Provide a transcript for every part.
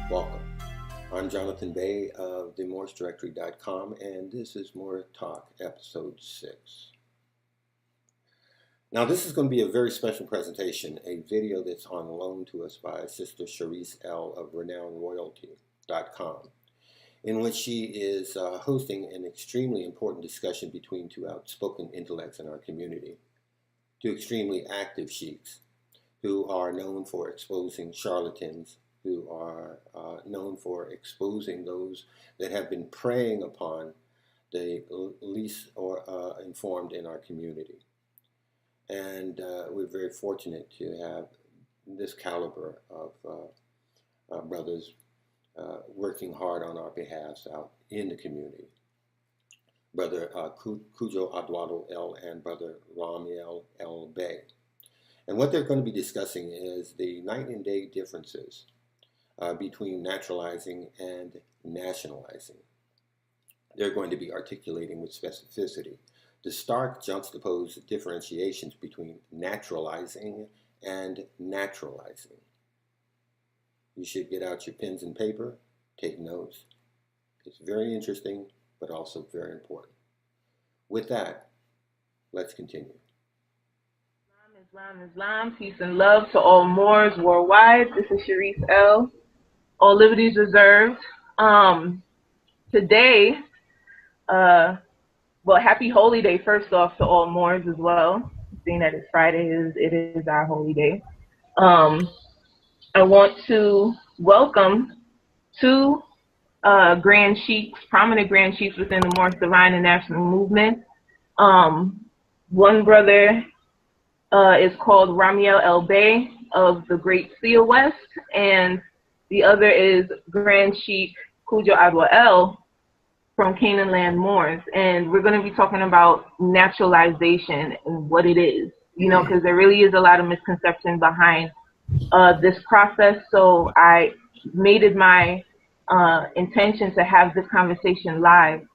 Welcome. I'm Jonathan Bey of the MoorishDirectory.com, and this is Moor Talk, Episode 6. Now, this is going to be a very special presentation, a video that's on loan to us by Sister Charisse L. of RenownRoyalty.com, in which she is hosting an extremely important discussion between two outspoken intellects in our community, two extremely active sheiks who are known for exposing charlatans, who are known for exposing those that have been preying upon the least or informed in our community. And we're very fortunate to have this caliber of brothers working hard on our behalf out in the community. Brother Kujo Adwado L. and Brother Ramiel L. Bey. And what they're going to be discussing is the night and day differences between naturalizing and nationalizing. They're going to be articulating with specificity the stark juxtaposed differentiations between naturalizing and naturalizing. You should get out your pens and paper, take notes. It's very interesting, but also very important. With that, let's continue. Islam, peace and love to all Moors worldwide. This is Charisse L. All liberties reserved. Today, well, happy holy day first off to all Moors as well. Seeing that it's Friday, it is our holy day. I want to welcome two grand sheiks, prominent grand sheiks within the Moorish Divine and National Movement. One brother is called Ramiel El Bey of the Great Seal West, and the other is Grand Sheikh Kujo Adwa El from Canaan Land Moors. And we're going to be talking about naturalization and what it is, you know, because there really is a lot of misconception behind this process. So I made it my intention to have this conversation live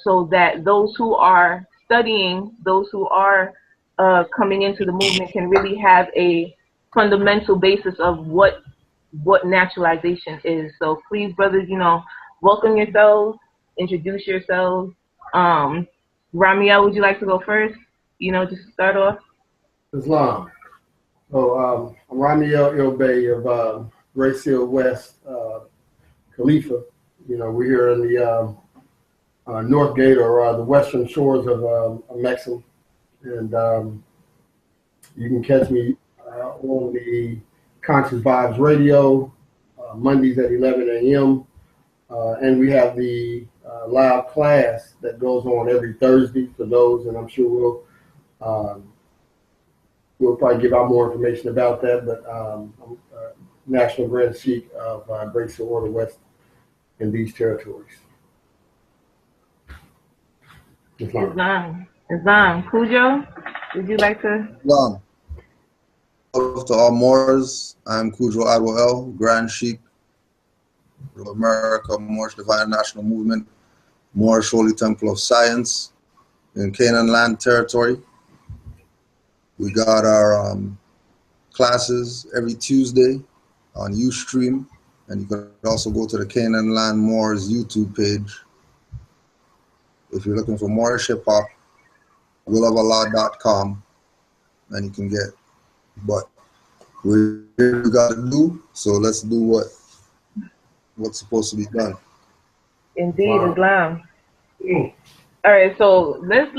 so that those who are studying, those who are coming into the movement can really have a fundamental basis of what naturalization is. So please, brothers, you know, welcome yourselves, introduce yourselves. Ramiel, would you like to go first? You know, just start off. Islam. So I'm Ramiel El Bey of Great Seal West, Khalifa. You know, we're here in the North Gate or the western shores of Amexem. And you can catch me on the Conscious Vibes Radio, Mondays at 11 a.m. And we have the live class that goes on every Thursday for those, and I'm sure we'll probably give out more information about that, but I'm National Grand Sheikh of Great Seal Order West in these territories. Islam. Kujo, would you like to? Islam. Love to all Moors. I'm Kujo Adwa El, Grand Sheikh of America, Moorish Divine National Movement, Moorish Holy Temple of Science in Canaan Land Territory. We got our classes every Tuesday on Ustream, and you can also go to the Canaan Land Moors YouTube page. If you're looking for Moorish hip hop, willovallah.com, and you can get. But we got to do, so let's do what's supposed to be done. Indeed, wow. Islam. All right, so let's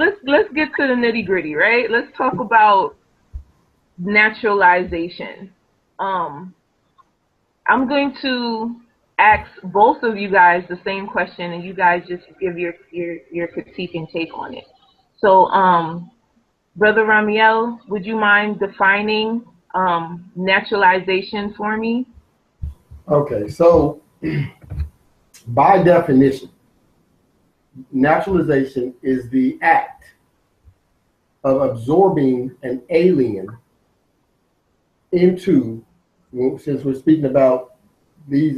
get to the nitty gritty, right? Let's talk about naturalization. I'm going to ask both of you guys the same question, and you guys just give your critique and take on it. So, Brother Ramiel, would you mind defining naturalization for me? Okay, so by definition, naturalization is the act of absorbing an alien into, since we're speaking about these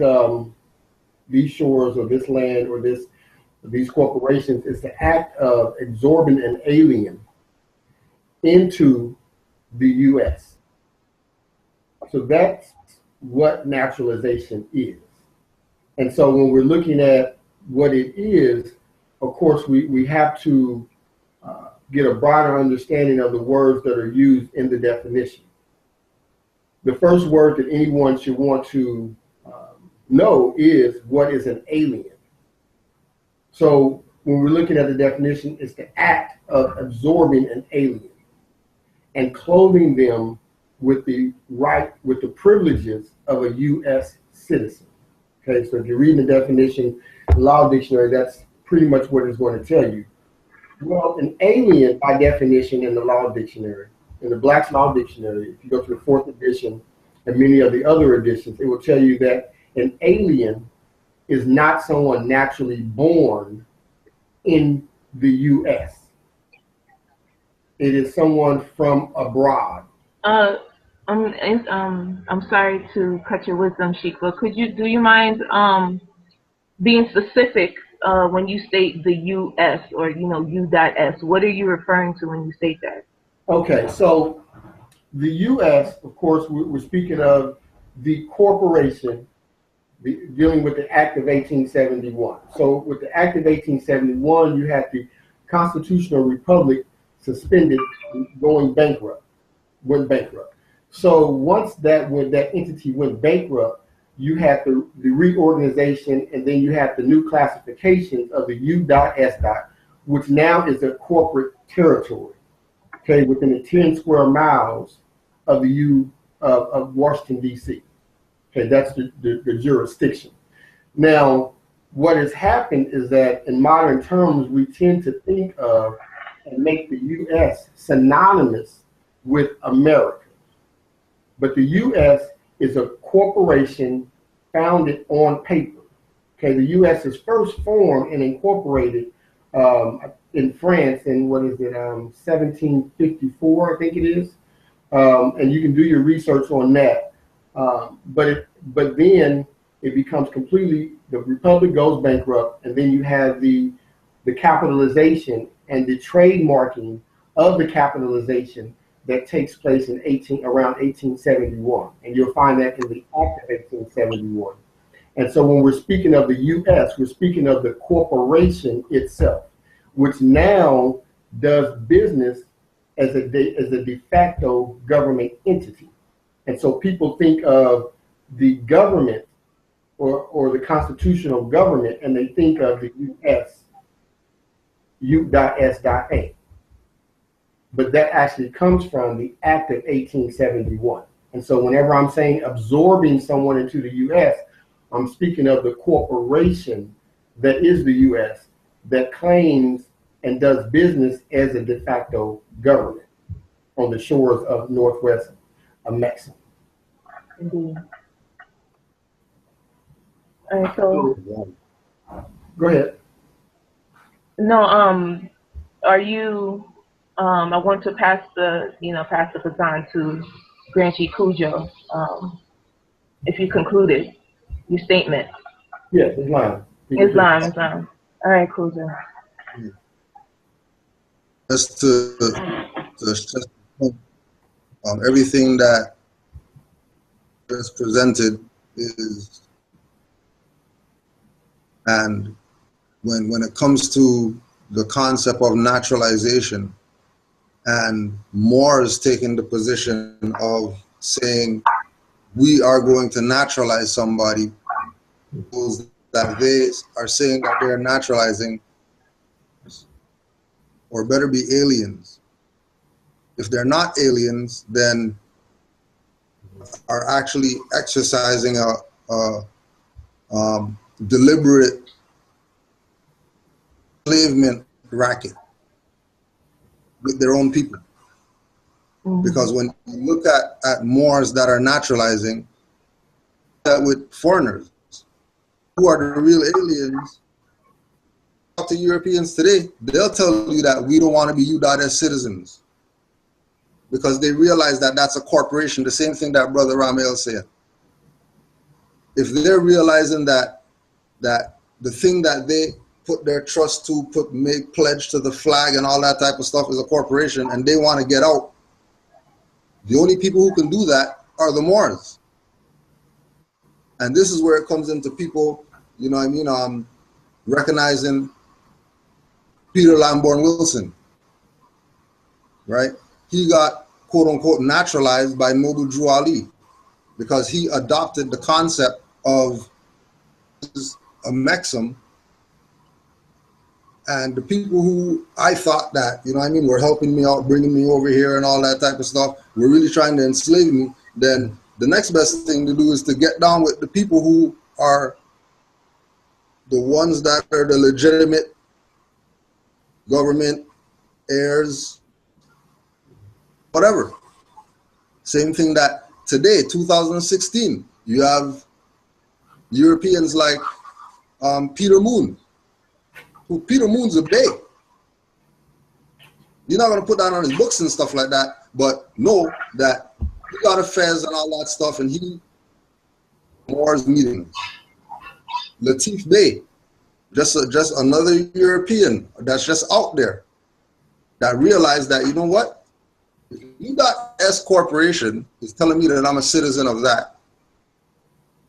shores or this land or these corporations, it's the act of absorbing an alien into the U.S. So that's what naturalization is. And so when we're looking at what it is, of course, we have to get a broader understanding of the words that are used in the definition. The first word that anyone should want to know is, what is an alien? So when we're looking at the definition, it's the act of absorbing an alien and clothing them with the privileges of a U.S. citizen. Okay, so if you're reading the definition, the law dictionary, that's pretty much what it's going to tell you. Well, an alien, by definition, in the law dictionary, in the Black's Law Dictionary, if you go to the 4th edition and many of the other editions, it will tell you that an alien is not someone naturally born in the U.S. It is someone from abroad. I'm sorry to cut your wisdom, Sheik, but do you mind being specific when you state the U.S. or U.S.? What are you referring to when you state that? Okay, so the U.S., of course, we're speaking of the corporation dealing with the Act of 1871. So with the Act of 1871, you had the constitutional republic suspended, went bankrupt. So once that entity went bankrupt, you had the reorganization, and then you had the new classifications of the U.S., which now is a corporate territory, okay, within the 10 square miles of the of Washington, D.C. Okay, that's the jurisdiction. Now, what has happened is that in modern terms, we tend to think of and make the U.S. synonymous with America. But the U.S. is a corporation founded on paper. Okay, the U.S. is first formed and incorporated in France in 1754, I think it is. And you can do your research on that. But then it becomes completely, the republic goes bankrupt, and then you have the capitalization and the trademarking of the capitalization that takes place in around 1871, and you'll find that in the Act of 1871. And so when we're speaking of the U.S., we're speaking of the corporation itself, which now does business as a de facto government entity. And so people think of the government or the constitutional government, and they think of the U.S., U.S.A. But that actually comes from the Act of 1871. And so whenever I'm saying absorbing someone into the U.S., I'm speaking of the corporation that is the U.S. that claims and does business as a de facto government on the shores of Northwest Amexem. Indeed. All right, so go ahead. No, are you? I want to pass the baton to Grand Chief Cujo. If you concluded your statement. Yes, Islam. Islam. All right, Cujo. Just to everything that is presented is, and when it comes to the concept of naturalization, and Moors taking the position of saying we are going to naturalize somebody, that they are saying that they're naturalizing, or better be aliens. If they're not aliens, then are actually exercising a deliberate enslavement racket with their own people. Because when you look at Moors that are naturalizing, that with foreigners who are the real aliens, talk to Europeans today, they'll tell you that we don't want to be U.S. citizens, because they realize that that's a corporation, the same thing that Brother Ramel said. If they're realizing that the thing that they put their trust to, make pledge to the flag and all that type of stuff is a corporation, and they want to get out, the only people who can do that are the Moors. And this is where it comes into people you know what I mean, recognizing Peter Lamborn Wilson, right? He got quote unquote naturalized by Noble Drew Ali because he adopted the concept of Amexem, and the people who I thought that, you know what I mean, were helping me out, bringing me over here and all that type of stuff, were really trying to enslave me, then the next best thing to do is to get down with the people who are the ones that are the legitimate government heirs, whatever. Same thing that today, 2016, you have Europeans like Peter Moon. Peter Moon's a Bey. You're not going to put that on his books and stuff like that, but know that he got affairs and all that stuff, and he Moor's meetings. Latif Bey, just another European that's just out there that realized that, you know what? You got S Corporation is telling me that I'm a citizen of that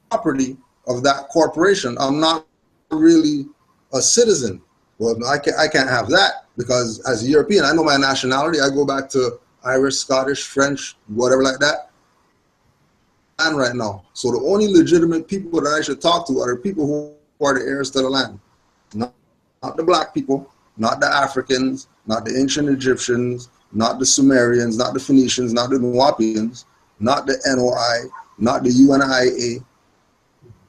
property of that corporation. I'm not really a citizen. Well, I can't have that, because as a European, I know my nationality. I go back to Irish, Scottish, French, whatever like that. And right now, so the only legitimate people that I should talk to are the people who are the heirs to the land, not the black people, not the Africans, not the ancient Egyptians, not the Sumerians, not the Phoenicians, not the Nuwapians, not the NOI, not the UNIA,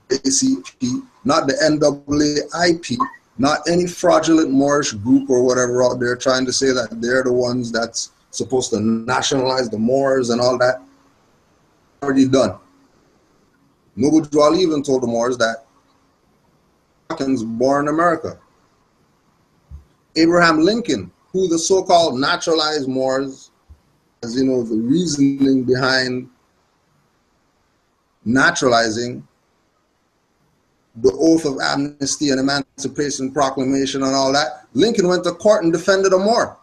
ACP, not the NAAIP, not any fraudulent Moorish group or whatever out there trying to say that they're the ones that's supposed to nationalize the Moors and all that. Already done. Noble Drew Ali even told the Moors that Americans born in America. Abraham Lincoln, who the so-called naturalized Moors, as you know, the reasoning behind naturalizing, the oath of amnesty and emancipation proclamation and all that, Lincoln went to court and defended a Moor.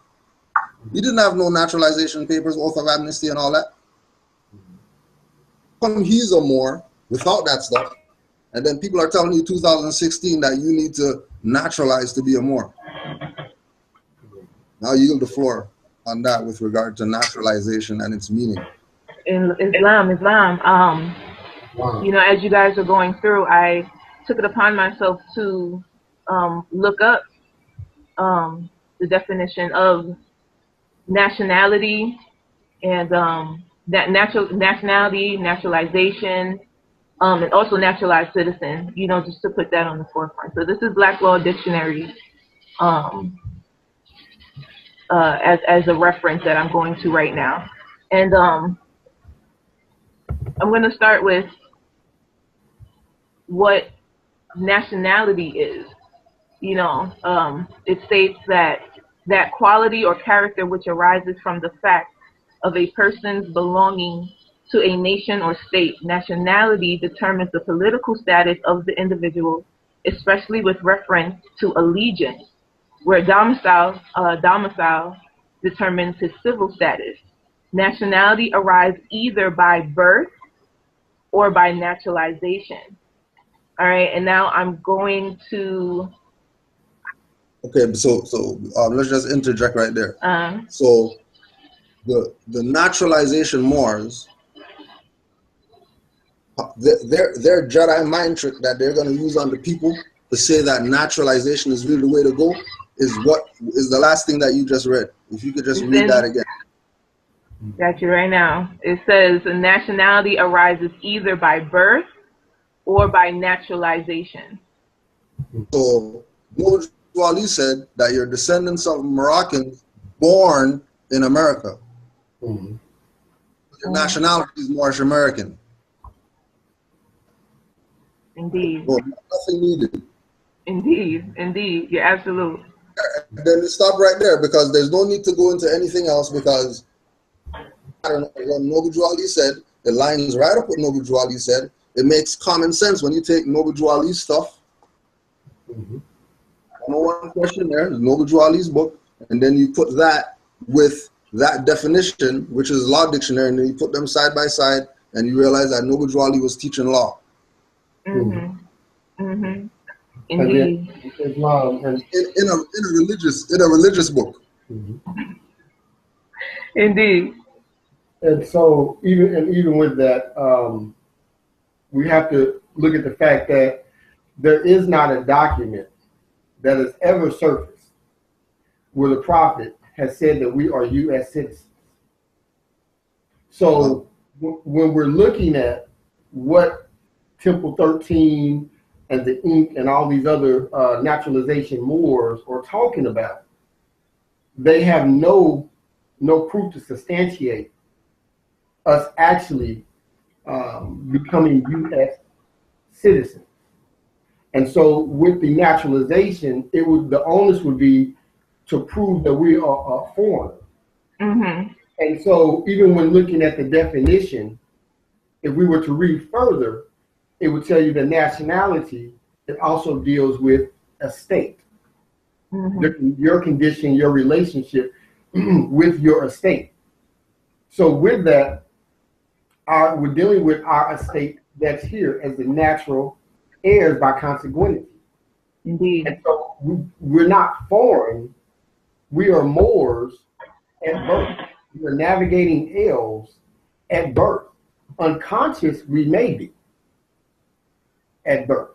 He didn't have no naturalization papers, oath of amnesty and all that. He's a Moor without that stuff, and then people are telling you 2016 that you need to naturalize to be a Moor. Now yield the floor on that with regard to naturalization and its meaning. In Islam, you know, as you guys are going through, I took it upon myself to look up the definition of nationality and that nationality, naturalization, and also naturalized citizen, you know, just to put that on the forefront. So this is Black Law Dictionary as a reference that I'm going to right now. And I'm going to start with what nationality is. You know, it states that quality or character which arises from the fact of a person's belonging to a nation or state. Nationality determines the political status of the individual, especially with reference to allegiance, where domicile determines his civil status. Nationality arises either by birth or by naturalization. All right, and now I'm going to. Okay, so let's just interject right there. So the naturalization Moors, their Jedi mind trick that they're going to use on the people to say that naturalization is really the way to go is what is the last thing that you just read. If you could just read that again. Got you right now. It says the nationality arises either by birth or by naturalization. So Moor Ali said that you're descendants of Moroccans born in America. Mm-hmm. Your nationality is Moorish American. Indeed. No, nothing needed. Indeed. You're absolute. Then stop right there, because there's no need to go into anything else, because I don't know what Noble Drew Ali said. It lines right up what Noble Drew Ali said. It makes common sense when you take Noble Drew Ali's stuff. Mm-hmm. I know one question there, Noble Drew Ali's book, and then you put that with that definition, which is law dictionary, and then you put them side by side, and you realize that Noble Drew Ali was teaching law. Mm-hmm. Mm-hmm. And Indeed. then Islam and In a religious book. Indeed. and so even with that, we have to look at the fact that there is not a document that has ever surfaced where the prophet has said that we are U.S. citizens. So when we're looking at what Temple 13 and the Ink and all these other naturalization Moors are talking about, they have no proof to substantiate us actually becoming U.S. citizens. And so with the naturalization, the onus would be to prove that we are a foreigner. Mm-hmm. And so even when looking at the definition, if we were to read further, it would tell you the nationality, it also deals with a state. Mm-hmm. Your condition, your relationship with your estate. So with that, we're dealing with our estate that's here as the natural heirs by consequence. Indeed. And so we're not foreign, we are Moors at birth. We are navigating elves at birth. Unconscious we may be at birth.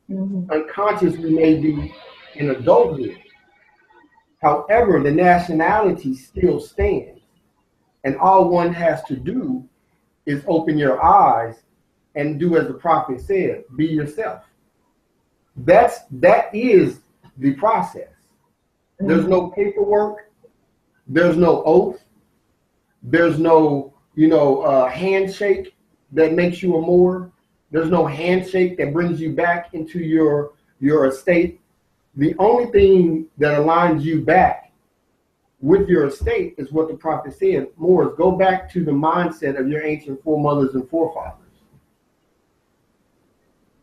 Mm-hmm. Unconscious we may be in adulthood. However, the nationality still stands. And all one has to do is open your eyes and do as the prophet said, be yourself. That is the process. There's no paperwork, there's no oath, there's no handshake that makes you a Moor. There's no handshake that brings you back into your estate. The only thing that aligns you back with your estate is what the prophet said. Moors, go back to the mindset of your ancient foremothers and forefathers.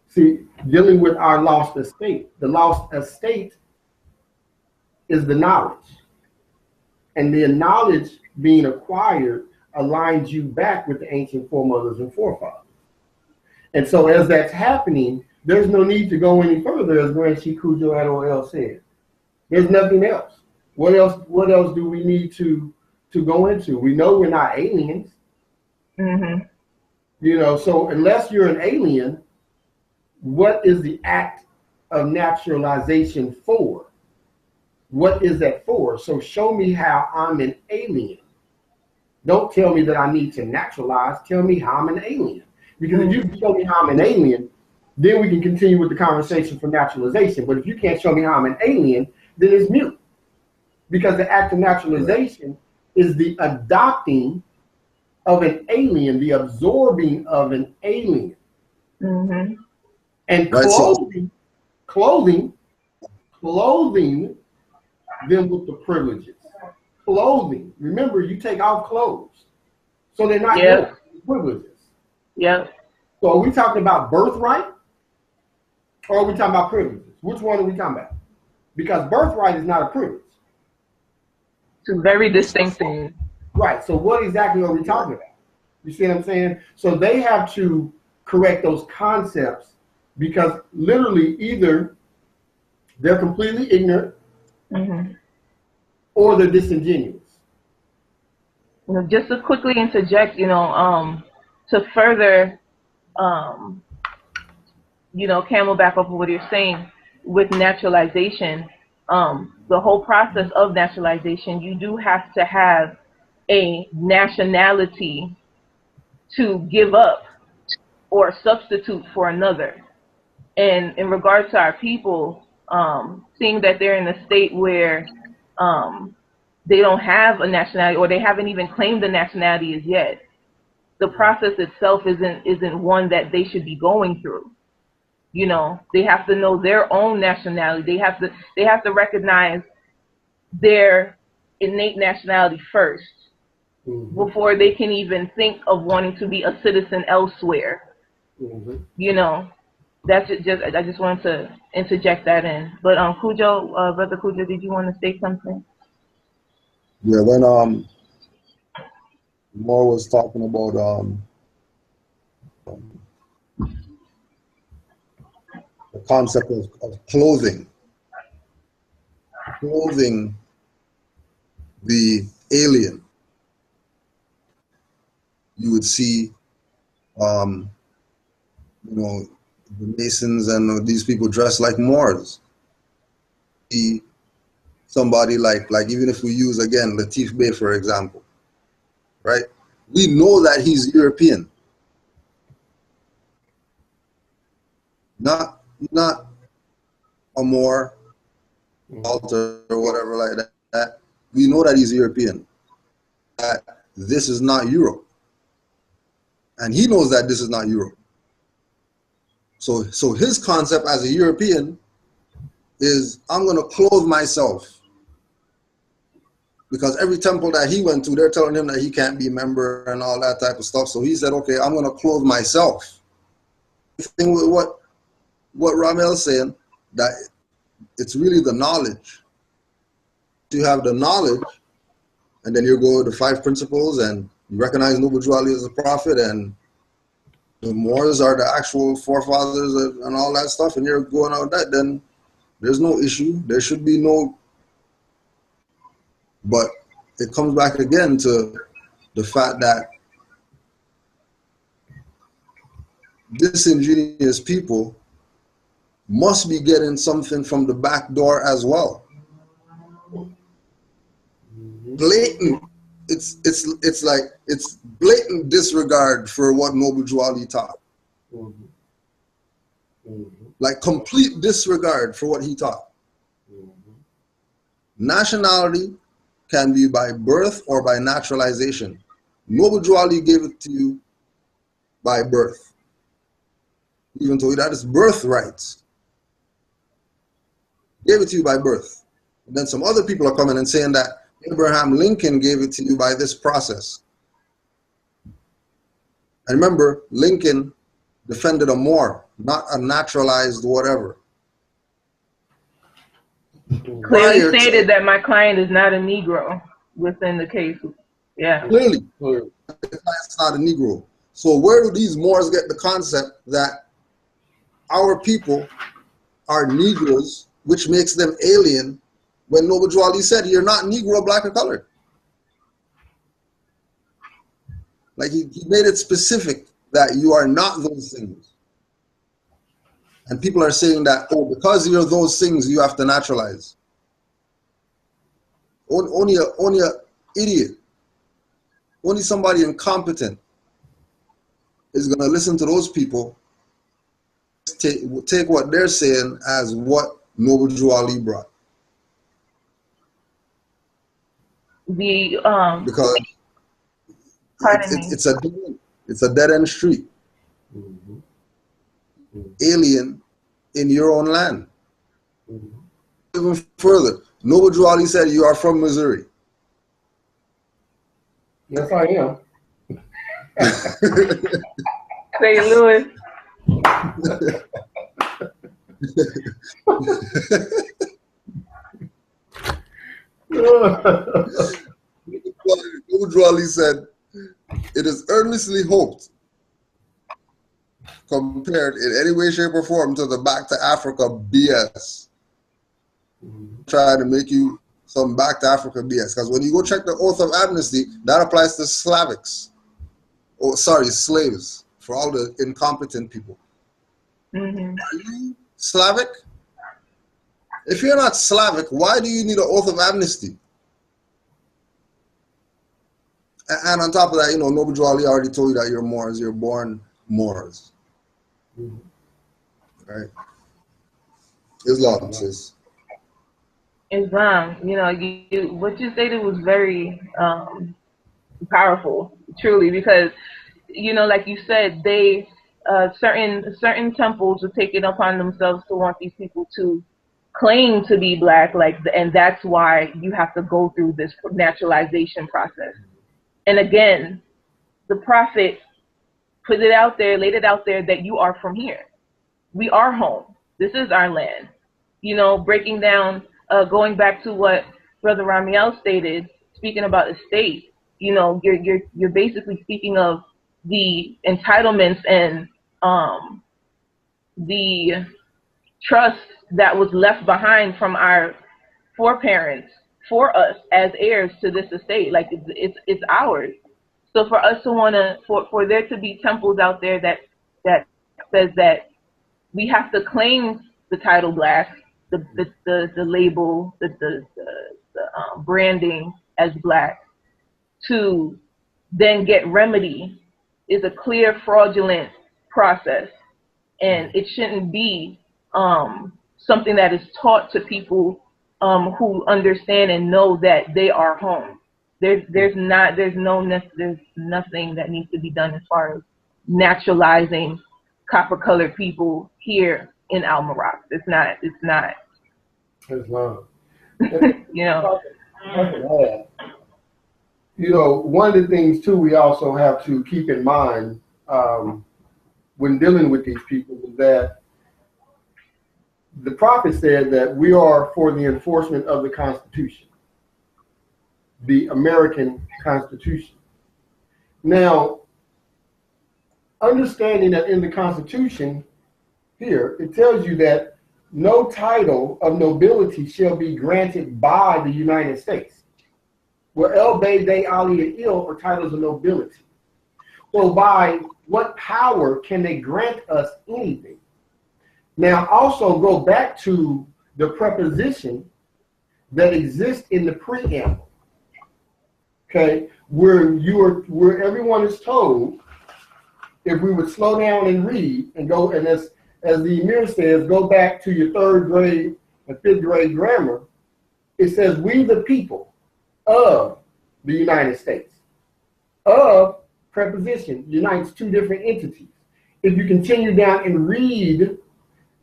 See, dealing with our lost estate, the lost estate is the knowledge. And the knowledge being acquired aligns you back with the ancient foremothers and forefathers. And so as that's happening, there's no need to go any further, as Grand Sheikh Kujo Adol said. There's nothing else. What else do we need to go into? We know we're not aliens. Mm-hmm. So unless you're an alien, what is the act of naturalization for? What is that for? So show me how I'm an alien. Don't tell me that I need to naturalize. Tell me how I'm an alien. Because if you can show me how I'm an alien, then we can continue with the conversation for naturalization. But if you can't show me how I'm an alien, then it's mute. Because the act of naturalization is the adopting of an alien, the absorbing of an alien. Mm-hmm. And clothing them with the privileges. Clothing. Remember, you take off clothes. So they're not yours, privileges. Yep. So are we talking about birthright? Or are we talking about privileges? Which one are we talking about? Because birthright is not a privilege. Two very distinct things. Right. So what exactly are we talking about? You see what I'm saying? So they have to correct those concepts because literally either they're completely ignorant or they're disingenuous. Just to quickly interject, to further, camelback off of what you're saying with naturalization, the whole process of naturalization, you do have to have a nationality to give up or substitute for another. And in regard to our people, seeing that they're in a state where they don't have a nationality or they haven't even claimed the nationality as yet, the process itself isn't one that they should be going through. They have to know their own nationality. They have to recognize their innate nationality first before they can even think of wanting to be a citizen elsewhere. That's just I just wanted to interject that in. But Cujo, Brother Cujo, did you want to say something? Yeah, when Moore was talking about the concept of clothing the alien. You would see, you know, the Masons and these people dressed like Moors. See somebody like even if we use again Latif Bey for example, right? We know that he's European, not a Moor, Alter or whatever like that. We know that he's European. That this is not Europe, and he knows that this is not Europe. So his concept as a European is, I'm going to clothe myself, because every temple that he went to, they're telling him that he can't be a member and all that type of stuff. So he said, okay, I'm going to clothe myself. The thing with what Ramel's saying, that it's really the knowledge. You have the knowledge, and then you go to the 5 principles, and you recognize Noble Drew Ali as a prophet, and the Moors are the actual forefathers and all that stuff, and you're going out that, then there's no issue. There should be no. But it comes back again to the fact that disingenuous people must be getting something from the back door as well. Blatant. It's like it's blatant disregard for what Noble Drew Ali taught. Like complete disregard for what he taught. Nationality can be by birth or by naturalization. Noble Drew Ali gave it to you by birth. He even told you that it's birthrights. Gave it to you by birth. And then some other people are coming and saying that Abraham Lincoln gave it to you by this process. And remember, Lincoln defended a Moor, not a naturalized whatever. Clearly stated that my client is not a Negro within the case. Yeah. Clearly, it's not a Negro. So where do these Moors get the concept that our people are Negroes, which makes them alien, when Noble Drew Ali said, you're not Negro, black, or colored? Like he made it specific that you are not those things. And people are saying that, oh, because you're those things, you have to naturalize. Only a idiot, only somebody incompetent is going to listen to those people, take what they're saying as what Noble Drew Ali brought. Because it's a dead end street. Alien in your own land. Even further, Noble Drew Ali said you are from Missouri. Yes, I am. St. Louis. Noble Drew Ali said, it is earnestly hoped, compared in any way, shape, or form to the Back to Africa BS. Try to make you some Back to Africa BS. Because when you go check the Oath of Amnesty, that applies to Slavics. Oh, sorry, slaves, for all the incompetent people. Are you Slavic? If you're not Slavic, why do you need an Oath of Amnesty? And on top of that, you know, Noble Drew Ali already told you that you're Moors, you're born Moors. Right? Islam says. Islam, you know, what you stated was very powerful, truly, because, you know, like you said, they certain temples are taking upon themselves to want these people to claim to be black, and that's why you have to go through this naturalization process. And again, the prophet put it out there, laid it out there that you are from here. We are home. This is our land. You know, breaking down, going back to what Brother Ramiel stated, speaking about estate, you know, you're basically speaking of the entitlements and the trust that was left behind from our foreparents for us as heirs to this estate. Like it's ours. So for us to wanna for there to be temples out there that says that we have to claim the title black, the label, the branding as black, to then get remedy is a clear fraudulent process, and it shouldn't be something that is taught to people who understand and know that they are home. There's nothing that needs to be done as far as naturalizing copper-colored people here in Alma Rocks. It's not. Islam. You know. You know, one of the things too we also have to keep in mind when dealing with these people is that the prophet said that we are for the enforcement of the Constitution, the American Constitution. Now, understanding that in the Constitution here, it tells you that no title of nobility shall be granted by the United States. Well, El Bey, Day, Ali, and Il are titles of nobility. So by what power can they grant us anything? Now, also go back to the preposition that exists in the preamble. Okay, where everyone is told, if we would slow down and read and go, and as the Emir says, go back to your 3rd grade and 5th grade grammar, it says, we the people of the United States. Of preposition unites two different entities. If you continue down and read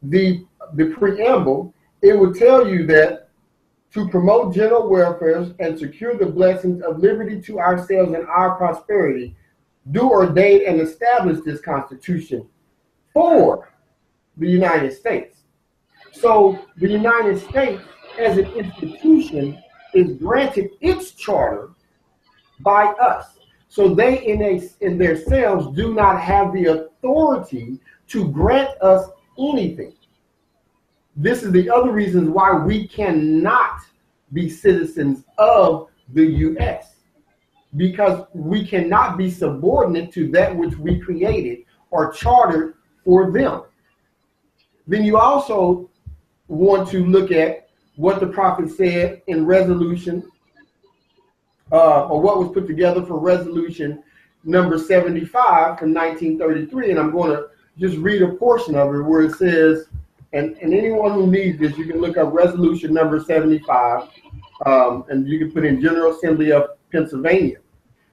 the preamble, it will tell you that to promote general welfare and secure the blessings of liberty to ourselves and our prosperity, do ordain and establish this Constitution for the United States. So the United States as an institution is granted its charter by us. So they in themselves do not have the authority to grant us anything. This is the other reasons why we cannot be citizens of the U.S. because we cannot be subordinate to that which we created or chartered for them. Then you also want to look at what the prophet said in resolution, or what was put together for resolution number 75 from 1933. And I'm going to just read a portion of it where it says, and anyone who needs this, you can look up resolution number 75, and you can put in General Assembly of Pennsylvania,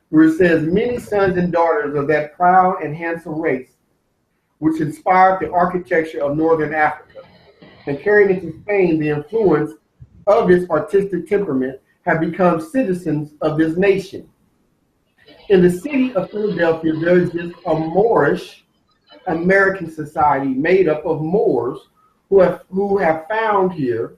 where it says, many sons and daughters of that proud and handsome race, which inspired the architecture of Northern Africa and carried into Spain the influence of its artistic temperament, have become citizens of this nation. In the city of Philadelphia, there exists a Moorish American society made up of Moors who have found here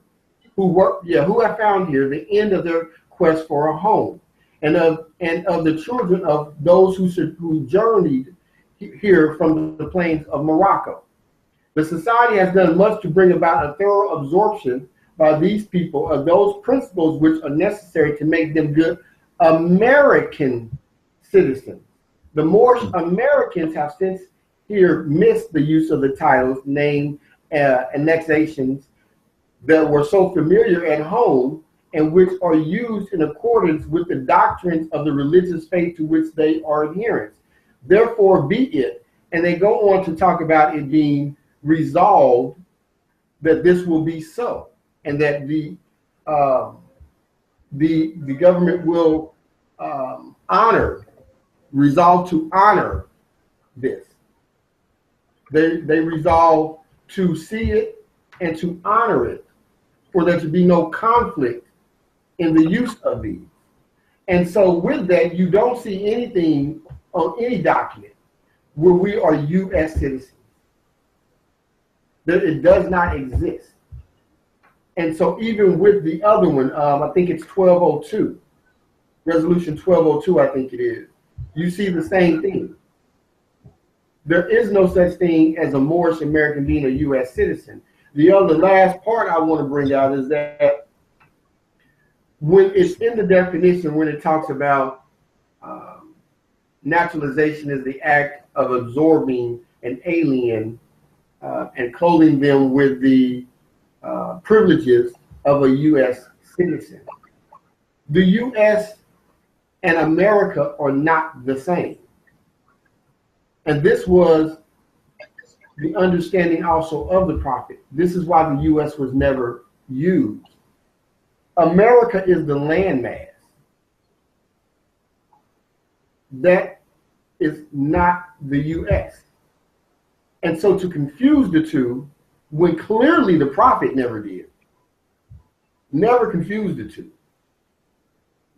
the end of their quest for a home, and of the children of those who journeyed here from the plains of Morocco. The society has done much to bring about a thorough absorption by these people of those principles which are necessary to make them good American citizens. The Moorish Americans have since here missed the use of the titles, name, annexations that were so familiar at home and which are used in accordance with the doctrines of the religious faith to which they are adherents. Therefore be it, and they go on to talk about it being resolved that this will be so, and that the government will resolve to honor this. They resolve to see it and to honor it, for there to be no conflict in the use of these. And so with that, you don't see anything on any document where we are U.S. citizens. It does not exist. And so even with the other one, I think it's 1202, resolution 1202, I think it is, you see the same thing. There is no such thing as a Moorish American being a U.S. citizen. The other last part I want to bring out is that when it's in the definition, when it talks about naturalization is the act of absorbing an alien and clothing them with the privileges of a U.S. citizen. The U.S. and America are not the same. And this was the understanding also of the prophet. This is why the U.S. was never used. America is the landmass. That is not the U.S. And so to confuse the two, when clearly the prophet never did, never confused the two.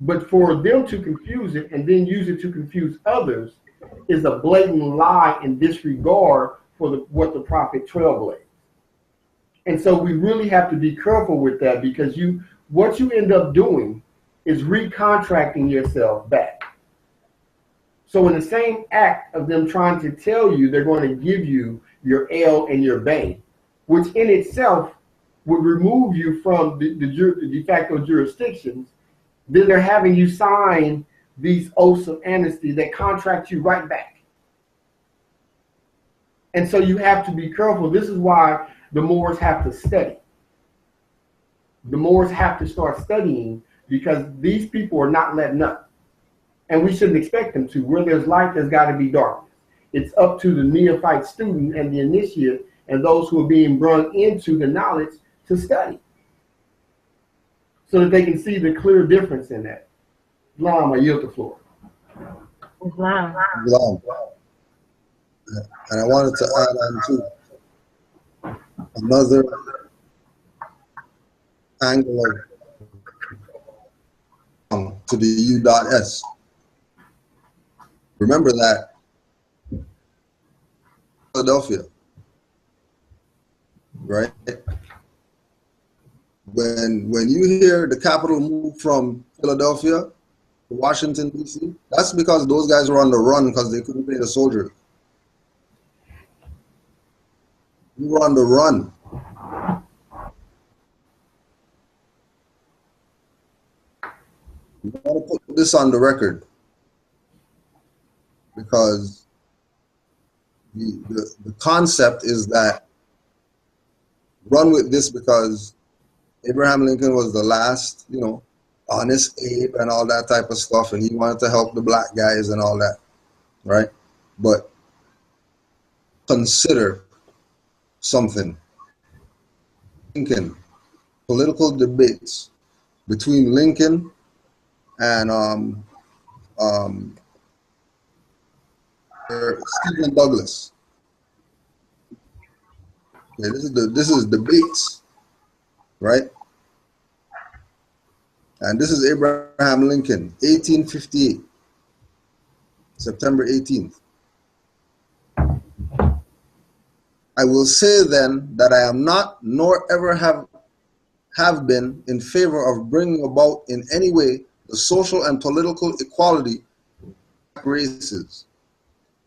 But for them to confuse it and then use it to confuse others is a blatant lie and disregard for what the prophet trailblazed. And so we really have to be careful with that, because what you end up doing is recontracting yourself back. So in the same act of them trying to tell you they're going to give you your L and your Bay, which in itself would remove you from the de facto jurisdictions, then they're having you sign these oaths of amnesty that contract you right back. And so you have to be careful. This is why the Moors have to study. The Moors have to start studying, because these people are not letting up. And we shouldn't expect them to. Where there's light, there's got to be darkness. It's up to the neophyte student and the initiate and those who are being brought into the knowledge to study, so that they can see the clear difference in that. Islam, I yield the floor. Islam. And I wanted to add on to another angle of to the U.S. Remember that Philadelphia, right? When you hear the capital move from Philadelphia to Washington, D.C., that's because those guys were on the run because they couldn't pay the soldiers. We were on the run. We want to put this on the record, because the concept is that run with this because Abraham Lincoln was the last, honest Abe and all that type of stuff, and he wanted to help the black guys and all that, right? But consider something. Lincoln, political debates between Lincoln and Stephen Douglas. Okay, this is debates, right? And this is Abraham Lincoln, 1858, September 18th. I will say then that I am not, nor ever have been, in favor of bringing about in any way the social and political equality of races.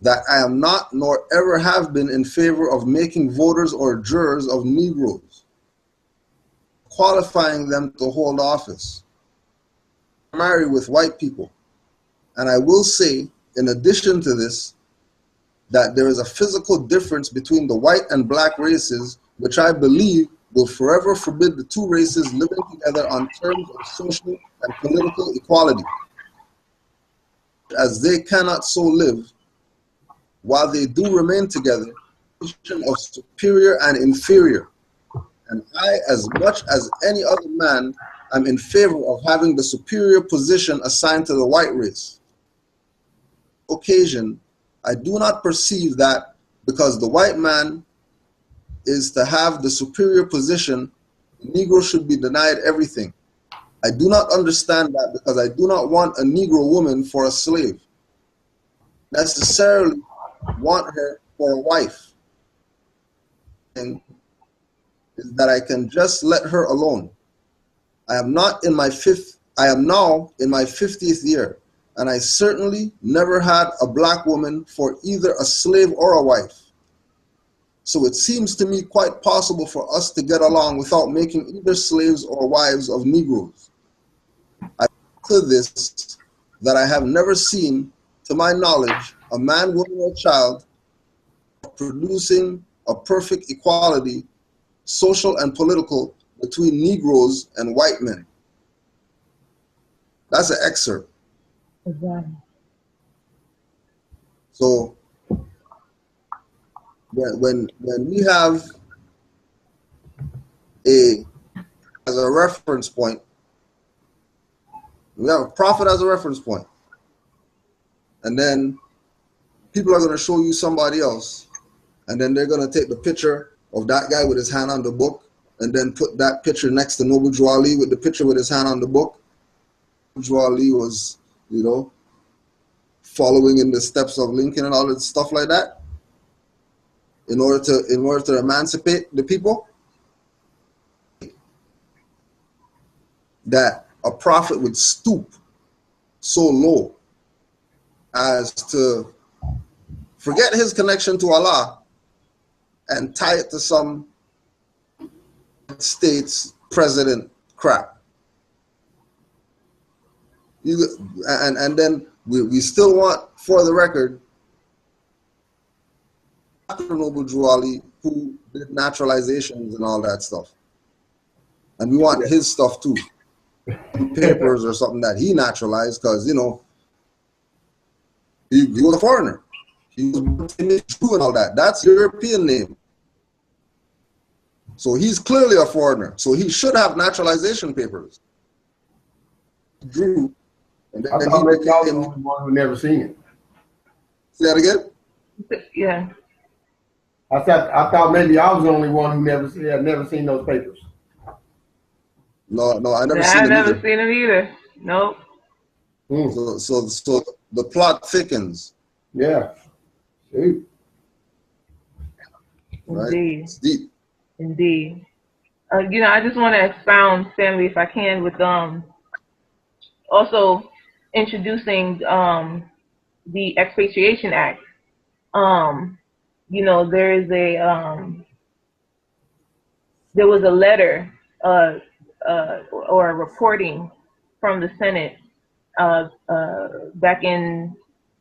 That I am not, nor ever have been, in favor of making voters or jurors of Negroes, qualifying them to hold office, marry with white people. And I will say, in addition to this, that there is a physical difference between the white and black races, which I believe will forever forbid the two races living together on terms of social and political equality, as they cannot so live, while they do remain together, of superior and inferior. And I, as much as any other man, am in favor of having the superior position assigned to the white race. Occasion, I do not perceive that because the white man is to have the superior position, the Negro should be denied everything. I do not understand that because I do not want a Negro woman for a slave. Necessarily want her for a wife. And is that I can just let her alone. I am now in my 50th year, and I certainly never had a black woman for either a slave or a wife. So it seems to me quite possible for us to get along without making either slaves or wives of Negroes. I to this that I have never seen, to my knowledge, a man, woman, or child producing a perfect equality, social and political, between Negroes and white men. That's an excerpt. Exactly. So when we have as a reference point, we have a prophet as a reference point, and then people are going to show you somebody else, and then they're going to take the picture of that guy with his hand on the book, and then put that picture next to Noble Drew Ali with the picture with his hand on the book. Drew Ali was, you know, following in the steps of Lincoln and all that stuff like that, in order to emancipate the people. That a prophet would stoop so low as to forget his connection to Allah and tie it to some state's president crap. And then we still want, for the record, Dr. Noble Drew Ali, who did naturalizations and all that stuff. And we want his stuff too. Papers or something that he naturalized, because, you know, he was a foreigner. He was Jew and all that. That's European name. So he's clearly a foreigner. So he should have naturalization papers. Drew. And then I thought maybe I was the only one who never seen it. Say that again? Yeah. I thought maybe I was the only one who had never seen those papers. No, I never Yeah, seen I've it never either. seen them either. Nope. So the plot thickens. Yeah. Shoot. Right? Indeed. It's deep. Indeed. You know, I just want to expound, Stanley, if I can, with also introducing the Expatriation Act. You know, there was a letter or a reporting from the Senate back in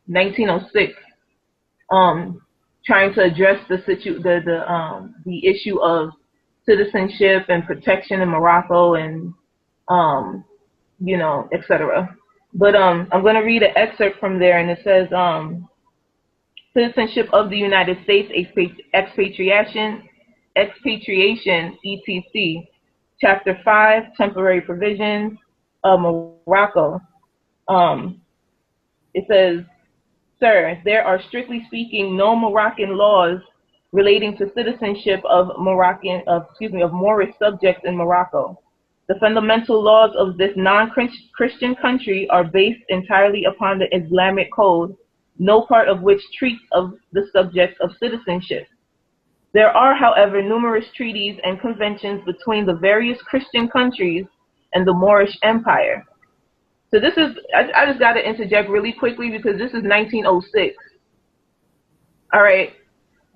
1906, trying to address the issue of citizenship and protection in Morocco and you know, etc. But I'm going to read an excerpt from there, and it says citizenship of the United States, expatriation, etc. Chapter 5, temporary provisions of Morocco. It says, sir, there are strictly speaking no Moroccan laws relating to citizenship of Moorish subjects in Morocco. The fundamental laws of this non-Christian country are based entirely upon the Islamic code, no part of which treats of the subject of citizenship. There are, however, numerous treaties and conventions between the various Christian countries and the Moorish Empire. So this is, I just got to interject really quickly because this is 1906. All right.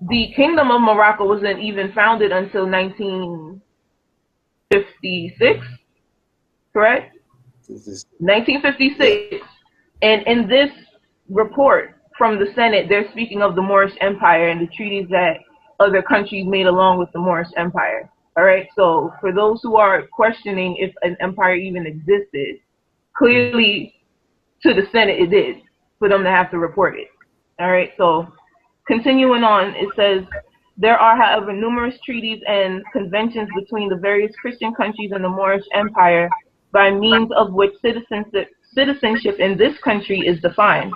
The Kingdom of Morocco wasn't even founded until 1956, correct? 1956. And in this report from the Senate, they're speaking of the Moorish Empire and the treaties that other countries made along with the Moorish Empire. All right. So for those who are questioning if an empire even existed, clearly to the Senate it did, for them to have to report it. All right. So continuing on, it says, there are, however, numerous treaties and conventions between the various Christian countries and the Moorish Empire by means of which citizenship in this country is defined.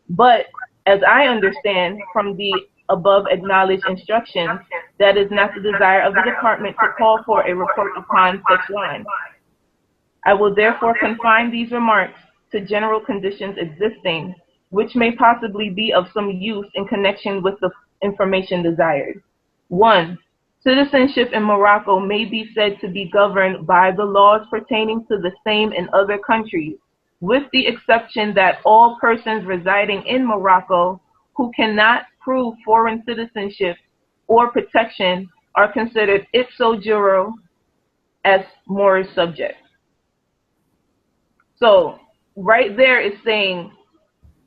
But as I understand from the above acknowledged instructions, that is not the desire of the department to call for a report upon such lines. I will therefore confine these remarks to general conditions existing, which may possibly be of some use in connection with the information desired. 1. Citizenship in Morocco may be said to be governed by the laws pertaining to the same in other countries, with the exception that all persons residing in Morocco who cannot prove foreign citizenship or protection are considered ipso juro as Moorish subjects. So right there is saying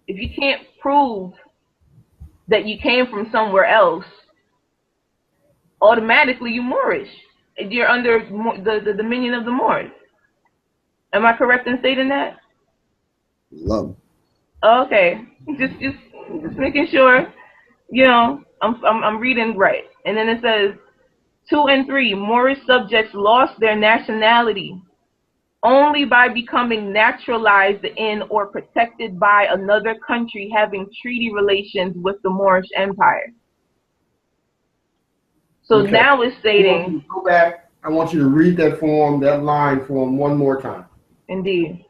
if you can't prove that you came from somewhere else, automatically you're Moorish. You're under the dominion of the Moors. Am I correct in stating that? Love. Okay, just making sure. You know, I'm reading right. And then it says 2 and 3, Moorish subjects lost their nationality only by becoming naturalized in or protected by another country having treaty relations with the Moorish Empire. So Okay. now it's stating, Go back. I want you to read that line form one more time. indeed.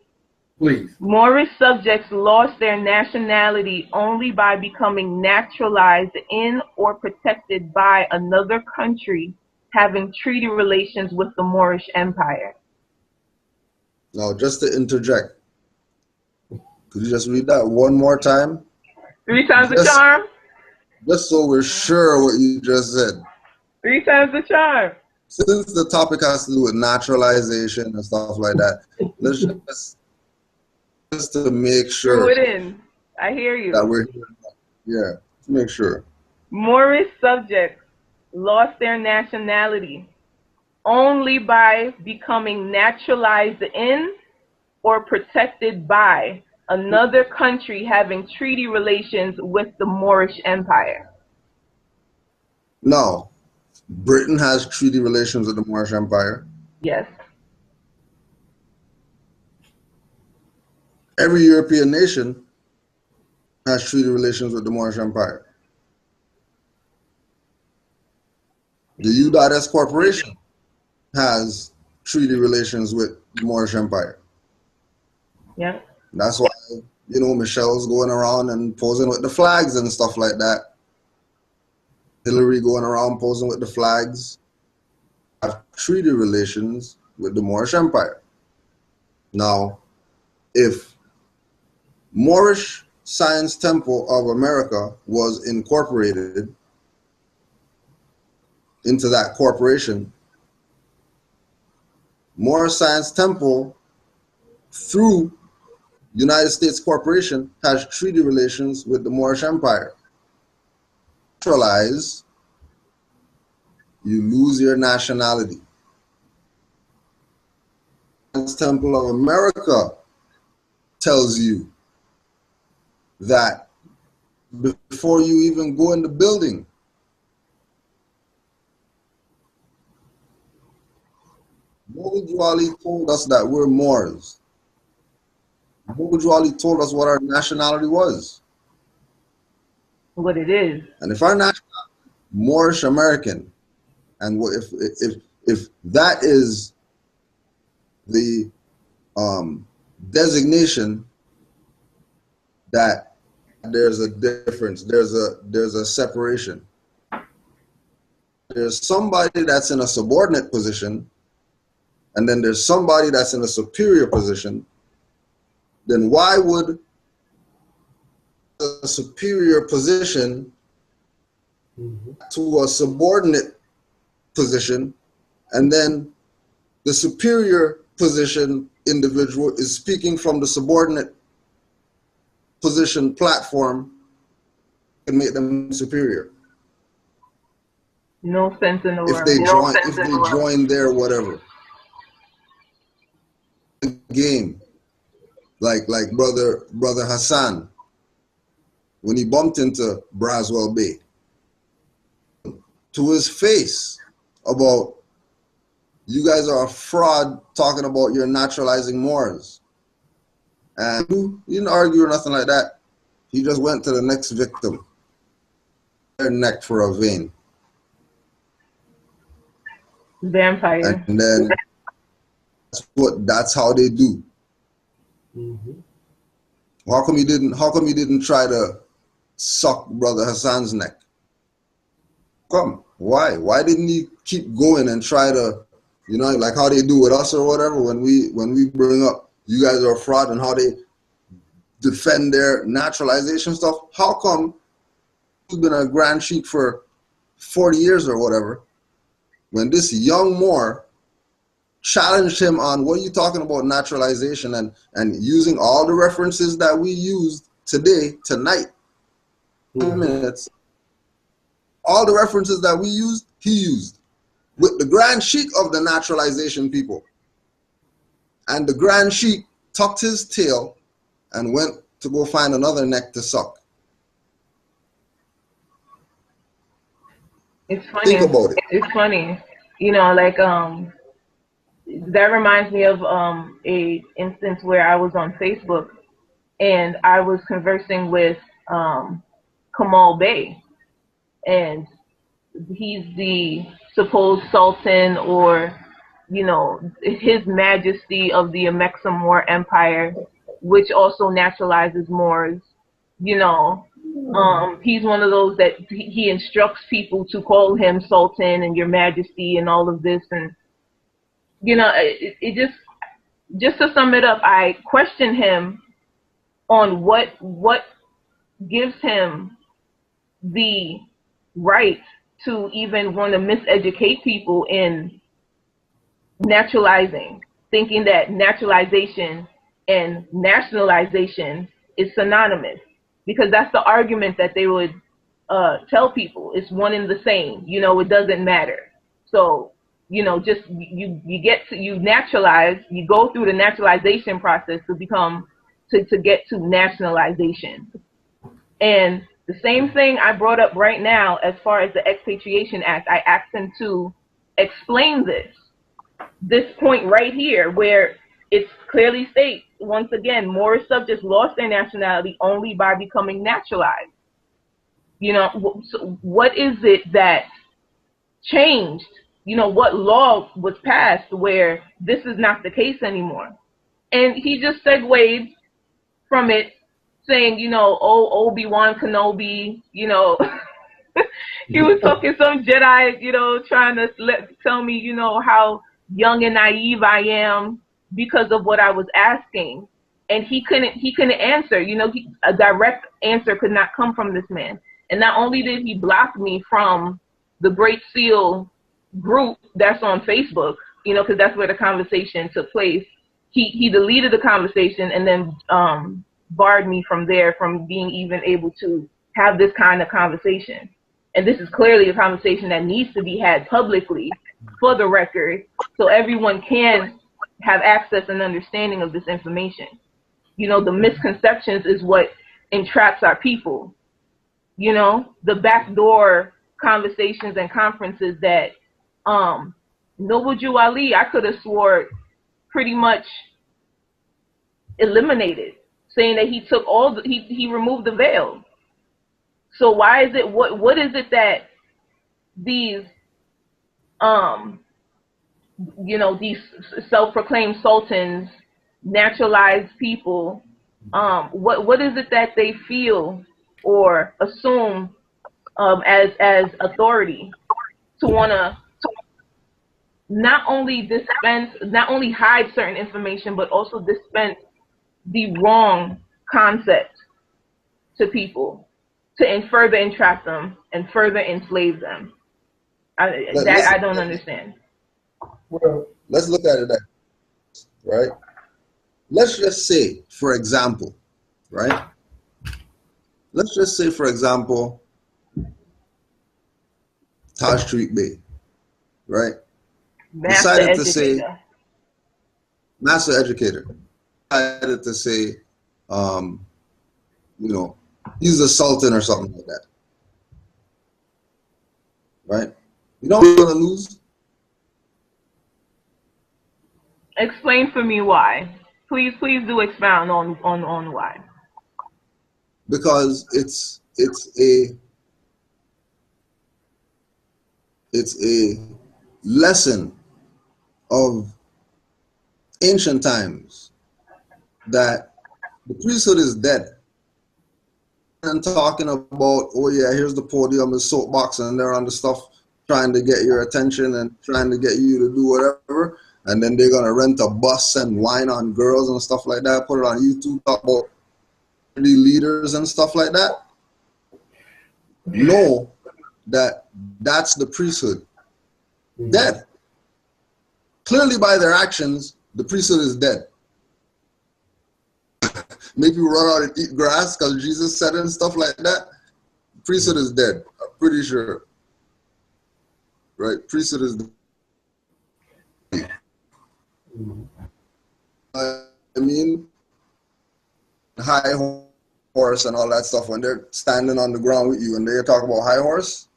Please. Moorish subjects lost their nationality only by becoming naturalized in or protected by another country having treaty relations with the Moorish Empire. Now, just to interject, could you just read that one more time? 3 times the charm? Just so we're sure what you just said. 3 times the charm. Since the topic has to do with naturalization and stuff like that, let's just to make sure Threw it in. I hear you. that we're here. Yeah, to make sure. Moorish subjects lost their nationality only by becoming naturalized in or protected by another country having treaty relations with the Moorish Empire. Now, Britain has treaty relations with the Moorish Empire. Yes. Every European nation has treaty relations with the Moorish Empire. The U.S. Corporation has treaty relations with the Moorish Empire. Yeah. That's why, you know, Michelle's going around and posing with the flags and stuff like that. Hillary going around posing with the flags. Have treaty relations with the Moorish Empire. Now, if Moorish Science Temple of America was incorporated into that corporation, Moorish Science Temple through United States Corporation has treaty relations with the Moorish Empire. Naturalize, you lose your nationality. Science Temple of America tells you that before you even go in the building, Mohammed Ali told us that we're Moors. Mohammed Ali told us what our nationality was. What it is. And if our nationality Moorish American, and if that is the designation, that there's a difference, there's a separation. There's somebody that's in a subordinate position, and then there's somebody that's in a superior position. Then why would a superior position to a subordinate position, and then the superior position individual is speaking from the subordinate position platform and make them superior? No sense in the If world. they join their whatever game, like brother Hassan, when he bumped into Braswell Bay, to his face about, you guys are a fraud talking about you're naturalizing Moors. And he didn't argue or nothing like that. He just went to the next victim. Their neck for a vein. Vampire. And then that's how they do. How come he didn't try to suck Brother Hassan's neck? Come, why? Why didn't he keep going and try to, you know, like how they do with us or whatever, when we bring up you guys are a fraud and how they defend their naturalization stuff? How come he's been a Grand Sheik for 40 years or whatever, when this young Moor challenged him on what are you talking about naturalization, and using all the references that we used today, tonight, 10 minutes, all the references that we used, he used with the Grand Sheik of the naturalization people. And the Grand Sheik tucked his tail and went to go find another neck to suck. It's funny. Think about it. It's funny. You know, like that reminds me of a instance where I was on Facebook and I was conversing with Kamal Bey, and he's the supposed sultan, or you know, his majesty of the Amexem Moor Empire, which also naturalizes Moors. You know, he's one of those that he instructs people to call him sultan and your majesty and all of this. And you know, it just to sum it up, I question him on what gives him the right to even want to miseducate people in naturalizing, thinking that naturalization and nationalization is synonymous, because that's the argument that they would tell people. It's one and the same, you know, it doesn't matter. So, you know, just you naturalize, you go through the naturalization process to become, to get to nationalization. And the same thing I brought up right now as far as the Expatriation Act, I asked him to explain this point right here, where it clearly states, once again, Moorish subjects lost their nationality only by becoming naturalized. You know, so what is it that changed? You know, what law was passed where this is not the case anymore? And he just segued from it, saying, you know, oh, Obi-Wan Kenobi, you know, he was talking some Jedi, you know, trying to tell me, you know, how young and naive I am because of what I was asking. And he couldn't answer, you know, a direct answer could not come from this man. And not only did he block me from the Great Seal group that's on Facebook, you know, because that's where the conversation took place, he deleted the conversation and then barred me from there from being even able to have this kind of conversation. And this is clearly a conversation that needs to be had publicly for the record, so everyone can have access and understanding of this information. You know, the misconceptions is what entraps our people. You know, the backdoor conversations and conferences that Noble Jew Ali, I could have swore, pretty much eliminated, saying that he took all the, he removed the veil. So why is it, what is it that these you know, these self-proclaimed sultans, naturalized people, what is it that they feel or assume as authority to want to not only hide certain information, but also dispense the wrong concept to people to further entrap them and further enslave them? I don't understand. Well, let's look at it that, right? Let's just say, for example, right? Let's just say, for example, Tashriq Bey, right? Decided to say, master educator, decided to say, you know, he's a sultan or something like that, right? You know what we're gonna lose? Explain for me why. Please do expound on why. Because it's a lesson of ancient times that the priesthood is dead. And talking about, oh yeah, here's the podium, the soapbox, and they're on the stuff trying to get your attention and trying to get you to do whatever. And then they're gonna rent a bus and whine on girls and stuff like that, put it on YouTube, talk about leaders and stuff like that. Know that that's the priesthood. Dead. Clearly by their actions, the priesthood is dead. Make you run out and eat grass because Jesus said it and stuff like that. Priesthood is dead. I'm pretty sure. Right? Priesthood is dead. I mean, high horse and all that stuff, when they're standing on the ground with you and they talk about high horse,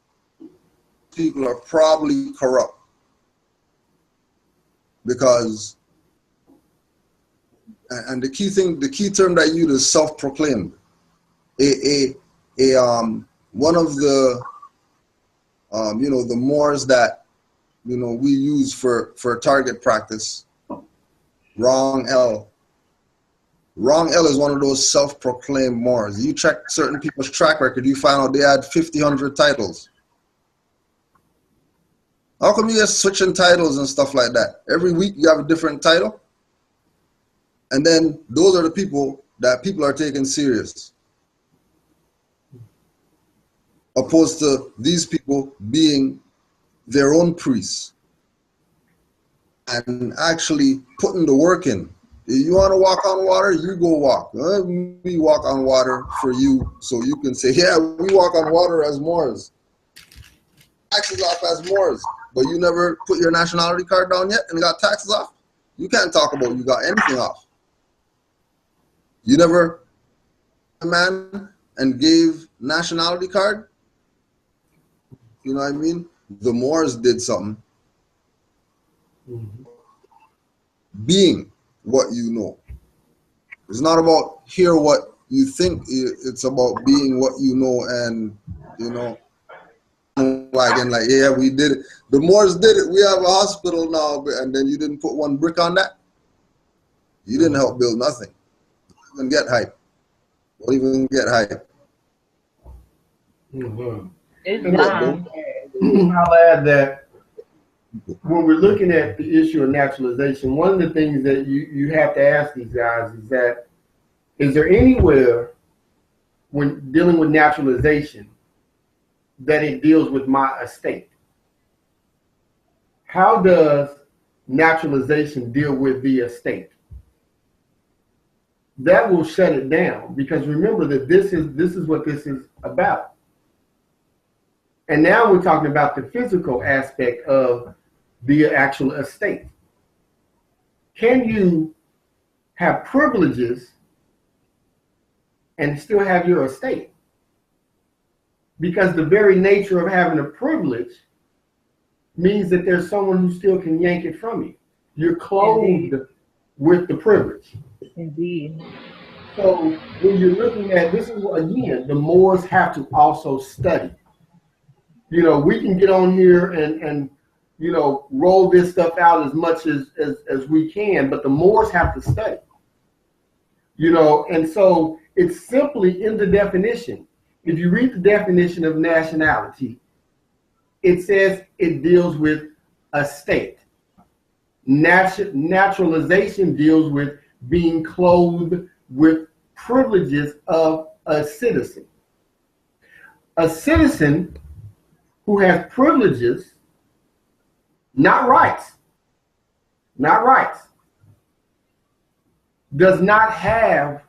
people are probably corrupt. Because, and the key term that you use is self-proclaimed. One of the, the Moors that, we use for target practice, Wrong L. Wrong L is one of those self-proclaimed Moors. You check certain people's track record, you find out they had 50, 100 titles. How come you're switching titles and stuff like that? Every week you have a different title? And then those are the people that people are taking serious. Opposed to these people being their own priests and actually putting the work in. If you want to walk on water, you go walk. We walk on water for you so you can say, yeah, we walk on water as Moors. Taxes off as Moors. But you never put your nationality card down yet and got taxes off? You can't talk about you got anything off. You never a man and gave nationality card? You know what I mean? The Moors did something. Being what you know. It's not about hear what you think. It's about being what you know and, like, yeah, we did it. The Moors did it. We have a hospital now, and then you didn't put one brick on that. You didn't help build nothing. Don't even get hype. Don't even get hype. It's I'll add that when we're looking at the issue of naturalization, one of the things that you have to ask these guys is that, is there anywhere when dealing with naturalization that it deals with my estate? How does naturalization deal with the estate? That will shut it down, because remember that this is what this is about. And now we're talking about the physical aspect of the actual estate. Can you have privileges and still have your estate? Because the very nature of having a privilege means that there's someone who still can yank it from you. You're clothed with the privilege. Indeed. So when you're looking at this, is again, the Moors have to also study. We can get on here and roll this stuff out as much as we can, but the Moors have to study. And so it's simply in the definition. If you read the definition of nationality, it says it deals with a state. Naturalization deals with being clothed with privileges of a citizen. A citizen who has privileges, not rights, does not have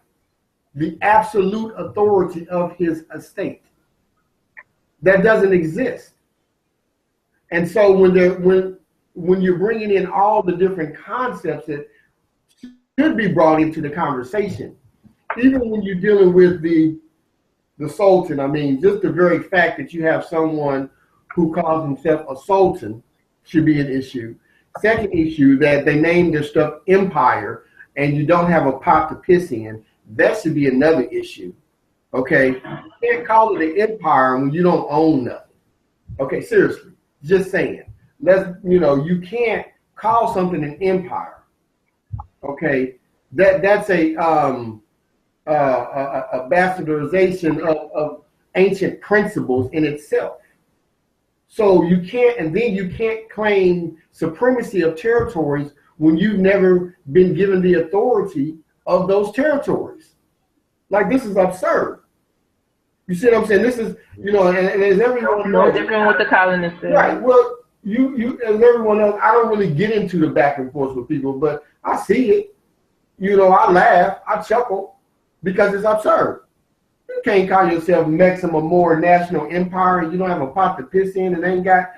the absolute authority of his estate. That doesn't exist. And so when you're bringing in all the different concepts that should be brought into the conversation, even when you're dealing with the sultan, I mean, just the very fact that you have someone who calls himself a sultan should be an issue. Second issue, that they named their stuff empire and you don't have a pot to piss in, that should be another issue. Okay, you can't call it an empire when you don't own nothing. Okay, seriously, just saying. You can't call something an empire. Okay, that's a bastardization of ancient principles in itself. So you can't claim supremacy of territories when you've never been given the authority of those territories. Like, this is absurd. You see what I'm saying? This is, you know, and as everyone No knows, different with the colonists. right? Well, you as everyone else, I don't really get into the back and forth with people, but I see it. You know, I laugh, I chuckle because it's absurd. You can't call yourself Amexem or Moor National Empire and you don't have a pot to piss in and ain't got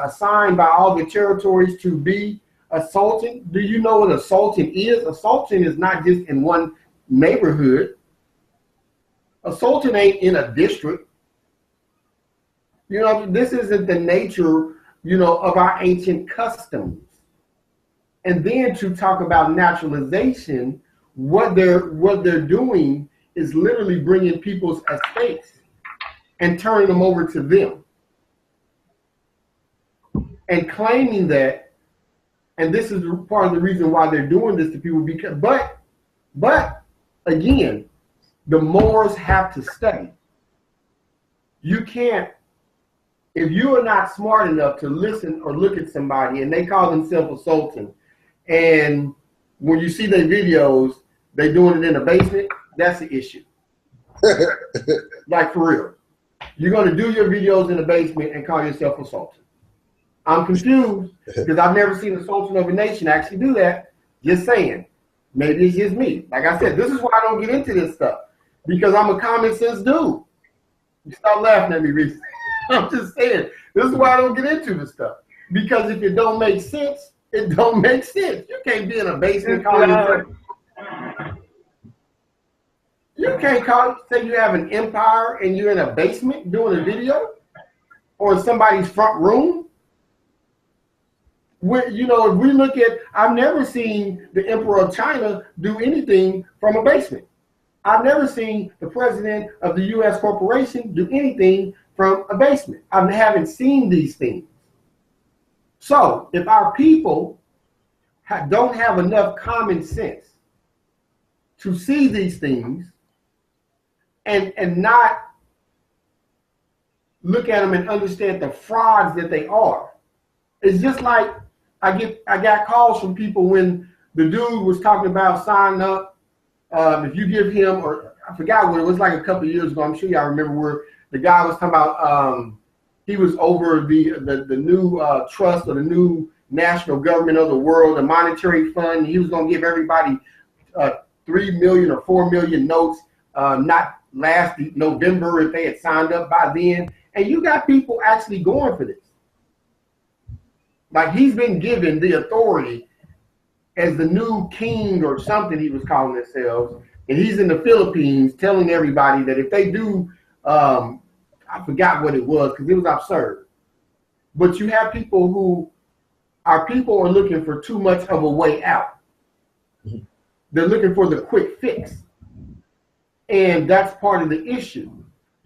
assigned by all the territories to be a sultan. Do you know what a sultan is? A sultan is not just in one neighborhood. A sultan ain't in a district. You know, this isn't the nature, you know, of our ancient customs. And then to talk about naturalization, what they're doing is literally bringing people's estates and turning them over to them and claiming that. And this is part of the reason why they're doing this to people. Because, but again, the Moors have to study. You can't, if you are not smart enough to listen or look at somebody and they call themselves a sultan, and when you see their videos, they doing it in a basement, that's the issue. Like for real. You're going to do your videos in the basement and call yourself a sultan. I'm confused because I've never seen a sultan of a nation actually do that. Just saying. Maybe it's just me. Like I said, this is why I don't get into this stuff. Because I'm a common sense dude. You stop laughing at me, Reese. I'm just saying. This is why I don't get into this stuff. Because if it don't make sense, it don't make sense. You can't be in a basement calling yourself. You can't say you have an empire and you're in a basement doing a video or in somebody's front room. You know, if we look at, I've never seen the Emperor of China do anything from a basement. I've never seen the president of the U.S. corporation do anything from a basement. I haven't seen these things. So if our people don't have enough common sense to see these things and not look at them and understand the frauds that they are, it's just like I got calls from people when the dude was talking about signing up. If you give him, or I forgot what it was, like a couple of years ago, I'm sure y'all remember, where the guy was talking about he was over the new trust or the new national government of the world, a monetary fund. He was going to give everybody 3 million or 4 million notes, not last November if they had signed up by then. And you got people actually going for this. Like he's been given the authority as the new king or something he was calling themselves. And he's in the Philippines telling everybody that if they do, I forgot what it was because it was absurd. But you have people who, our people are looking for too much of a way out. They're looking for the quick fix. And that's part of the issue.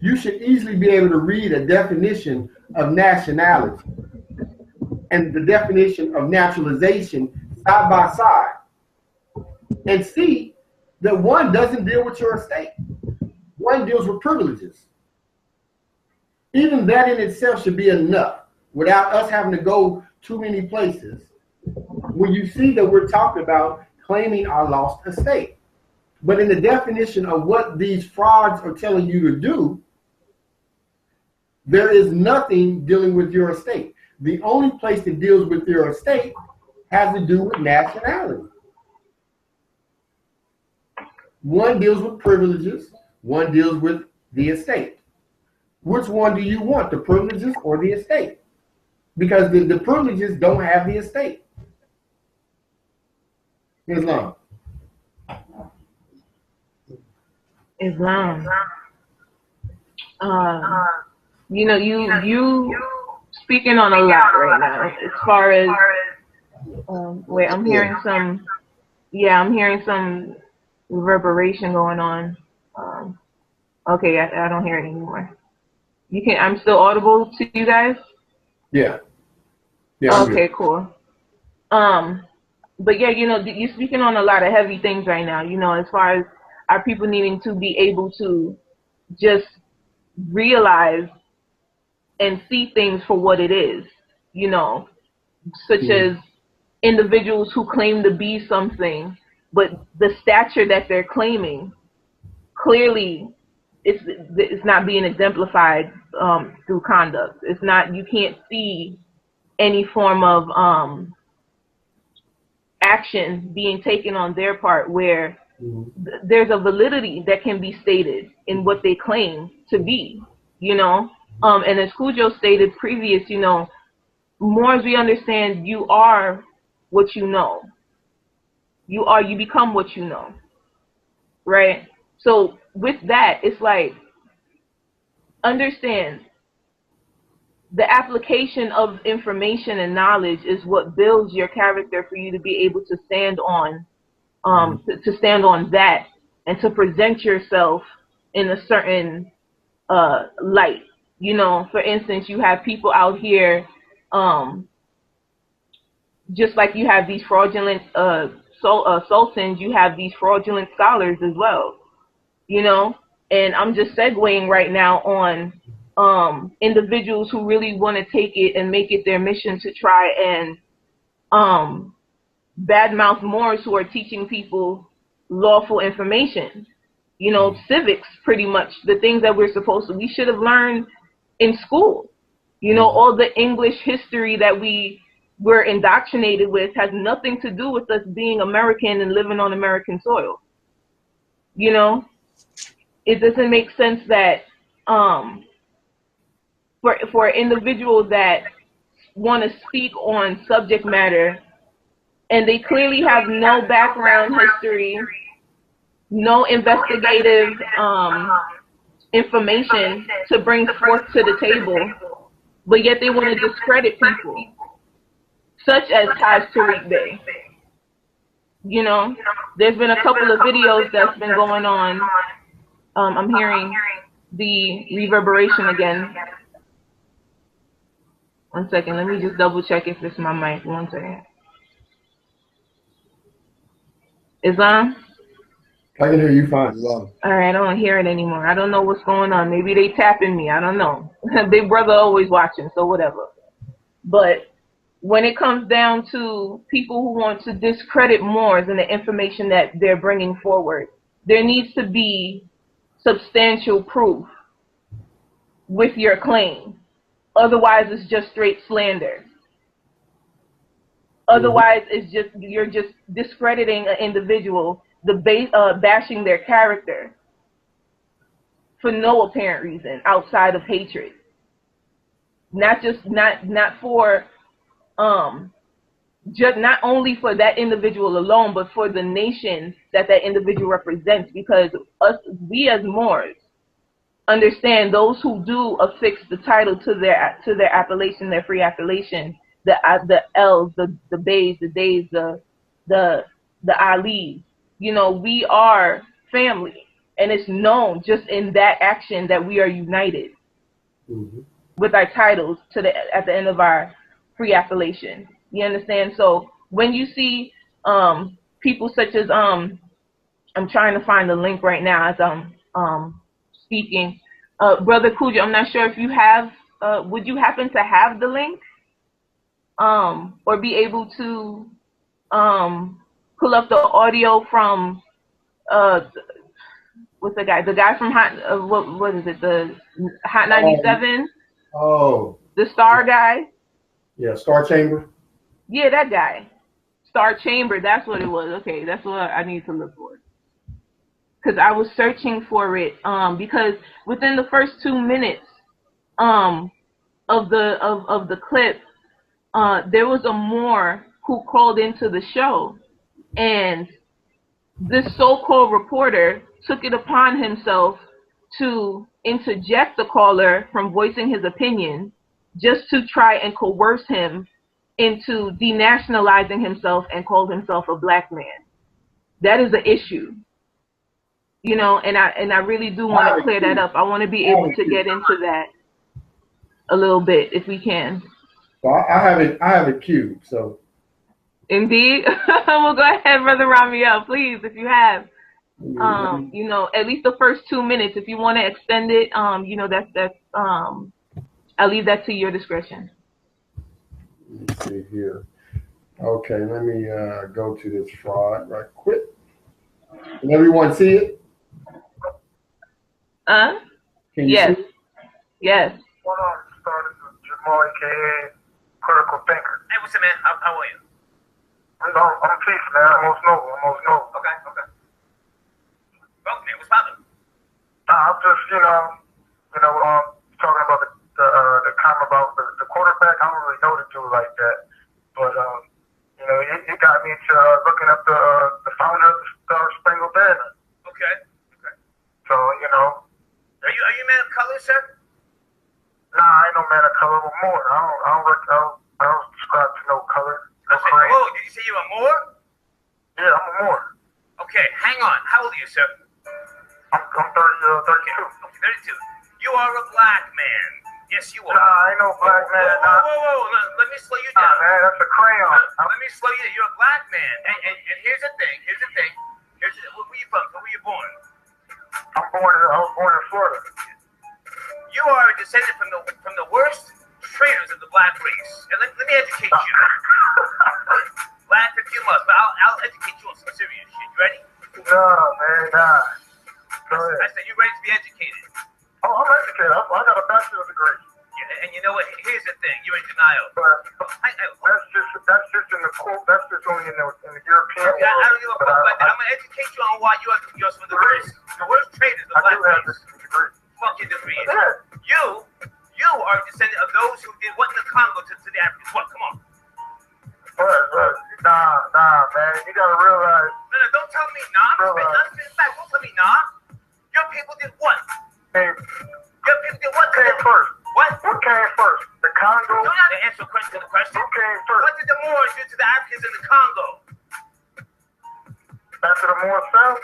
You should easily be able to read a definition of nationality and the definition of naturalization side by side and see that one doesn't deal with your estate. One deals with privileges. Even that in itself should be enough without us having to go too many places when you see that we're talking about claiming our lost estate. But in the definition of what these frauds are telling you to do, there is nothing dealing with your estate. The only place that deals with your estate has to do with nationality. One deals with privileges, one deals with the estate. Which one do you want, the privileges or the estate? Because the privileges don't have the estate. Islam. You know, you speaking on a lot right now as far as wait, I'm hearing some reverberation going on. Okay, I don't hear it anymore. I'm still audible to you guys? Yeah. Okay, cool. But yeah, you know, you're speaking on a lot of heavy things right now, you know, as far as our people needing to be able to just realize and see things for what it is, you know, such as individuals who claim to be something, but the stature that they're claiming clearly it's not being exemplified through conduct. It's not, you can't see any form of action being taken on their part where there's a validity that can be stated in what they claim to be, you know. And as Cujo stated previous, you know, more as we understand, you are what you know. You become what you know, right? So with that, it's like, understand the application of information and knowledge is what builds your character for you to be able to stand on, to stand on that and to present yourself in a certain light. You know, for instance, you have people out here, just like you have these fraudulent sultans, you have these fraudulent scholars as well, you know. And I'm just segueing right now on individuals who really want to take it and make it their mission to try and badmouth Moors who are teaching people lawful information, you know, civics, pretty much the things that we should have learned in school. You know, all the English history that we were indoctrinated with has nothing to do with us being American and living on American soil. You know, it doesn't make sense that for individuals that want to speak on subject matter and they clearly have no background history, no investigative information to bring forth to the table, but yet they want to discredit people, such as Tariq Bey. You know, there's been a couple of videos that's been going on. I'm hearing the reverberation again. One second, let me just double check if it's my mic. One second. Islam? I can hear you fine. Islam. All right, I don't hear it anymore. I don't know what's going on. Maybe they tapping me. I don't know. Big brother always watching, so whatever. But when it comes down to people who want to discredit Moors and the information that they're bringing forward, there needs to be substantial proof with your claim. Otherwise, it's just straight slander. Otherwise, it's just, you're just discrediting an individual, bashing their character for no apparent reason outside of hatred. Not for just not only for that individual alone, but for the nation that individual represents. Because we as Moors understand those who do affix the title to their appellation, their free appellation, the L's, the Bays, the Days, the Ali's. You know, we are family, and it's known just in that action that we are united with our titles at the end of our free appellation. You understand? So when you see people such as I'm trying to find the link right now as I'm speaking. Brother Cujo, I'm not sure if you have, would you happen to have the link? Or be able to pull up the audio from, what's the guy? The guy from what is it? The Hot 97? Oh. The Star guy? Yeah, Star Chamber. Yeah, that guy. Star Chamber, that's what it was. Okay, that's what I need to look for. Because I was searching for it, because within the first 2 minutes of the clip, there was a Moor who called into the show, and this so-called reporter took it upon himself to interject the caller from voicing his opinion just to try and coerce him into denationalizing himself and called himself a black man. That is the issue. You know, and I really do want to clear that up. I want to be able to get into that a little bit if we can. So I have it queued. So indeed, well, go ahead, Brother Ramiel, please, if you have, you know, at least the first 2 minutes. If you want to extend it, you know, that's I'll leave that to your discretion. Let me see here. Okay, let me go to this fraud right quick. Can everyone see it? Can you Yes. see? Yes. Hold on, sir. This is Jamal, aka Critical Thinker. Hey, what's up, man? How are you? I'm peace, man. I'm most noble. Okay. Okay, what's poppin'? I'm just, talking about the comment about the quarterback. I don't really know the dude like that, but it got me to looking up the founder of the Star Spangled Banner. Okay. So, Are you a man of color, sir? nah, I ain't no man of color or more. I don't subscribe to no color. No creed. Whoa, did you say you're a Moor? Yeah, I'm a Moor. Okay, hang on. How old are you, sir? I'm 32. Okay, 32. You are a black man. Yes, you are. Nah, I ain't no black man. Whoa. Let me slow you Nah, down. man, that's a crayon. Let me slow you down. You're a black man. And here's the thing. Where you from? Where were you born? I was born in Florida. You are a descendant from the worst traitors of the black race. And let me educate you. Laugh if you must, but I'll educate you on some serious shit. You ready? Nah, man, nah. Go ahead. I said you ready to be educated. Oh, I'm educated. I got a bachelor's degree. Yeah, and you know what? Here's the thing. You're in denial. But that's just in the quote. That's just only in the European world. I don't give a fuck about that. I'm gonna educate you on why you're some of the worst traitors of the I black do have race. this degree. Fuck your degree. Yeah. You are a descendant of those who did what in the Congo to the Africans. What? Come on. But, nah, man. You gotta realize. No, don't tell me nah. I'm spitting back. Don't tell me nah. Your people did what? Hey, Your people did what? what came first? What? What came first? The Congo? You don't have to answer the question. Who came first? What did the Moors do to the Africans in the Congo? After the Moor South?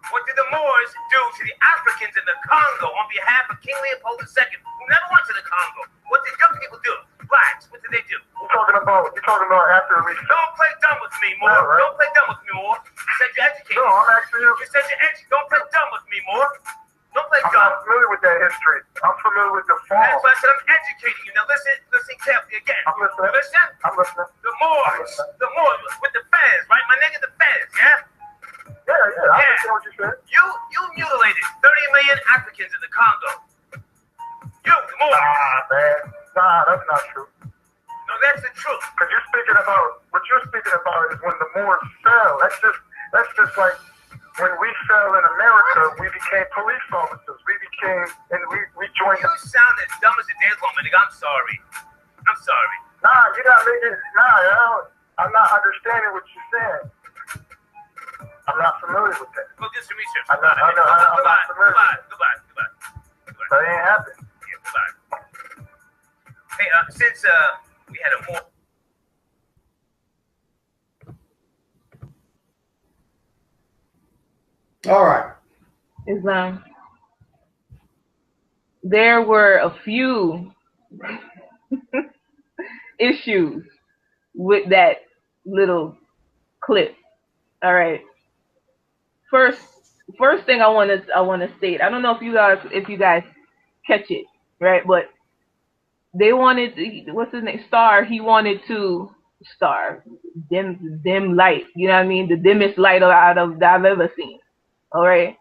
What did the Moors do to the Africans in the Congo on behalf of King Leopold II, who never went to the Congo? What did your people do? Blacks, what did they do? You're talking about after we. Don't play dumb with me, Moor. Yeah, right. Don't play dumb with me, Moor. You said you're educated. No, I'm asking you. You said you're educated. Don't play dumb with me, Moor. Don't play I'm dumb. not familiar with that history. I'm familiar with the That's fall. why I said I'm educating you. Now listen carefully again. I'm listening. Listen? I'm listening. The Moors with the fez, right? My nigga, the fez, yeah? Yeah, I understand what you said. You mutilated 30 million Africans in the Congo. You, the Moors. Nah, that's not true. No, that's the truth. Because what you're speaking about is when the Moors fell. That's just like when we fell in America, we became police officers. We joined. You sound as dumb as a dead woman, nigga. I'm sorry. Nah, you're not making. Nah, I'm not understanding what you're saying. I'm not familiar with that. Go do some research. I'm not familiar. Goodbye. That ain't happened. Yeah, goodbye. Hey, since we had a more. All right. There were a few issues with that little clip. All right. First thing I want to state. I don't know if you guys catch it, right? But they wanted, what's his name? He wanted to dim light. You know what I mean? The dimmest light that I've ever seen. All right.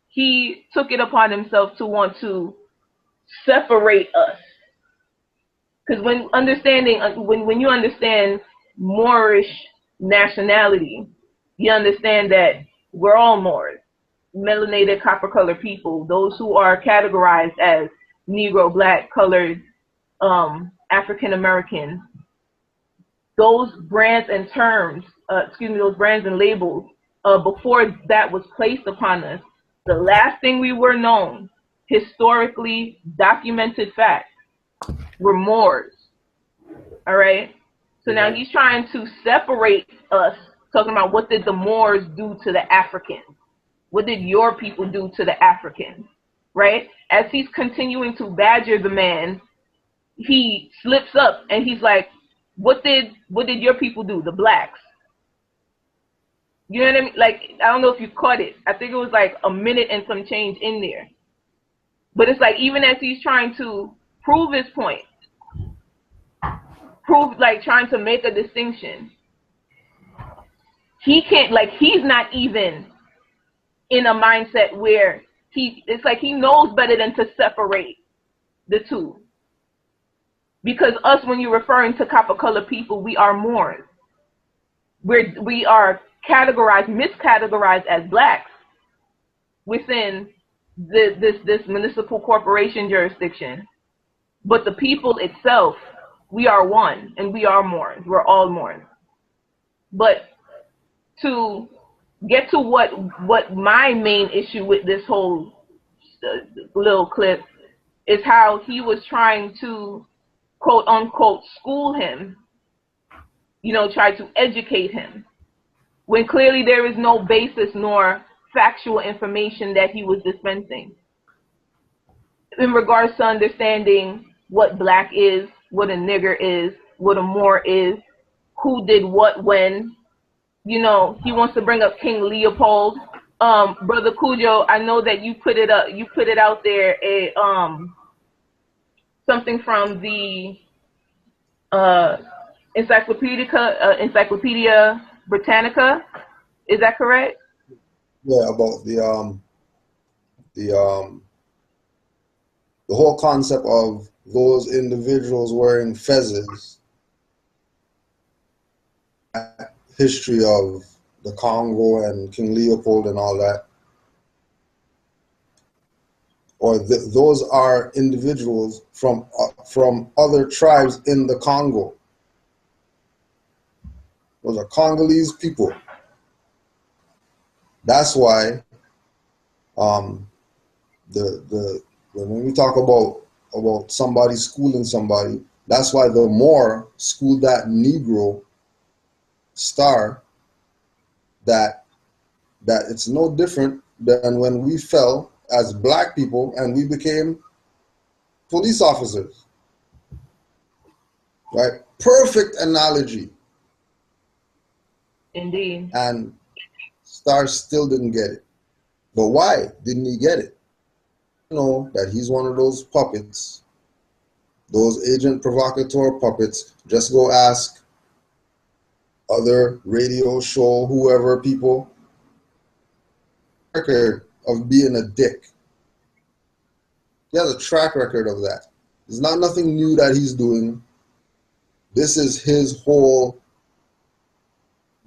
He took it upon himself to want to separate us. Because when you understand Moorish nationality, you understand that we're all Moors, melanated, copper-colored people, those who are categorized as Negro, Black, colored, African American. Those brands and terms, those brands and labels, before that was placed upon us, the last thing we were known, historically documented fact, were Moors. All right? So now he's trying to separate us, talking about what did the Moors do to the Africans? What did your people do to the Africans? Right? As he's continuing to badger the man, he slips up and he's like, what did your people do? The blacks. You know what I mean? Like, I don't know if you caught it. I think it was like a minute and some change in there. But it's like, even as he's trying to prove his point, trying to make a distinction, he can't, like, he's not even in a mindset where it's like he knows better than to separate the two. Because us, when you're referring to copper colored people, we are Moors. We are miscategorized as blacks within this municipal corporation jurisdiction. But the people itself, we are one, and we are Moors. We're all Moors. But to get to what my main issue with this whole little clip is how he was trying to quote unquote school him, try to educate him, when clearly there is no basis nor factual information that he was dispensing in regards to understanding what black is, what a nigger is, what a Moor is, who did what when. He wants to bring up King Leopold. Brother Cujo, I know that you put it out there, something from the Encyclopedia Britannica. Is that correct? Yeah, about the whole concept of those individuals wearing fezzes, history of the Congo and King Leopold and all that, or those are individuals from other tribes in the Congo. Those are Congolese people. That's why when we talk about somebody schooling somebody, that's why the Moor schooled that Negro star, that it's no different than when we fell as black people and we became police officers. Right? Perfect analogy. Indeed. And Star still didn't get it. But why didn't he get it? That he's one of those puppets, those agent provocateur puppets. Just go ask other radio show, whoever people, record of being a dick. He has a track record of that. It's not nothing new that he's doing. This is his whole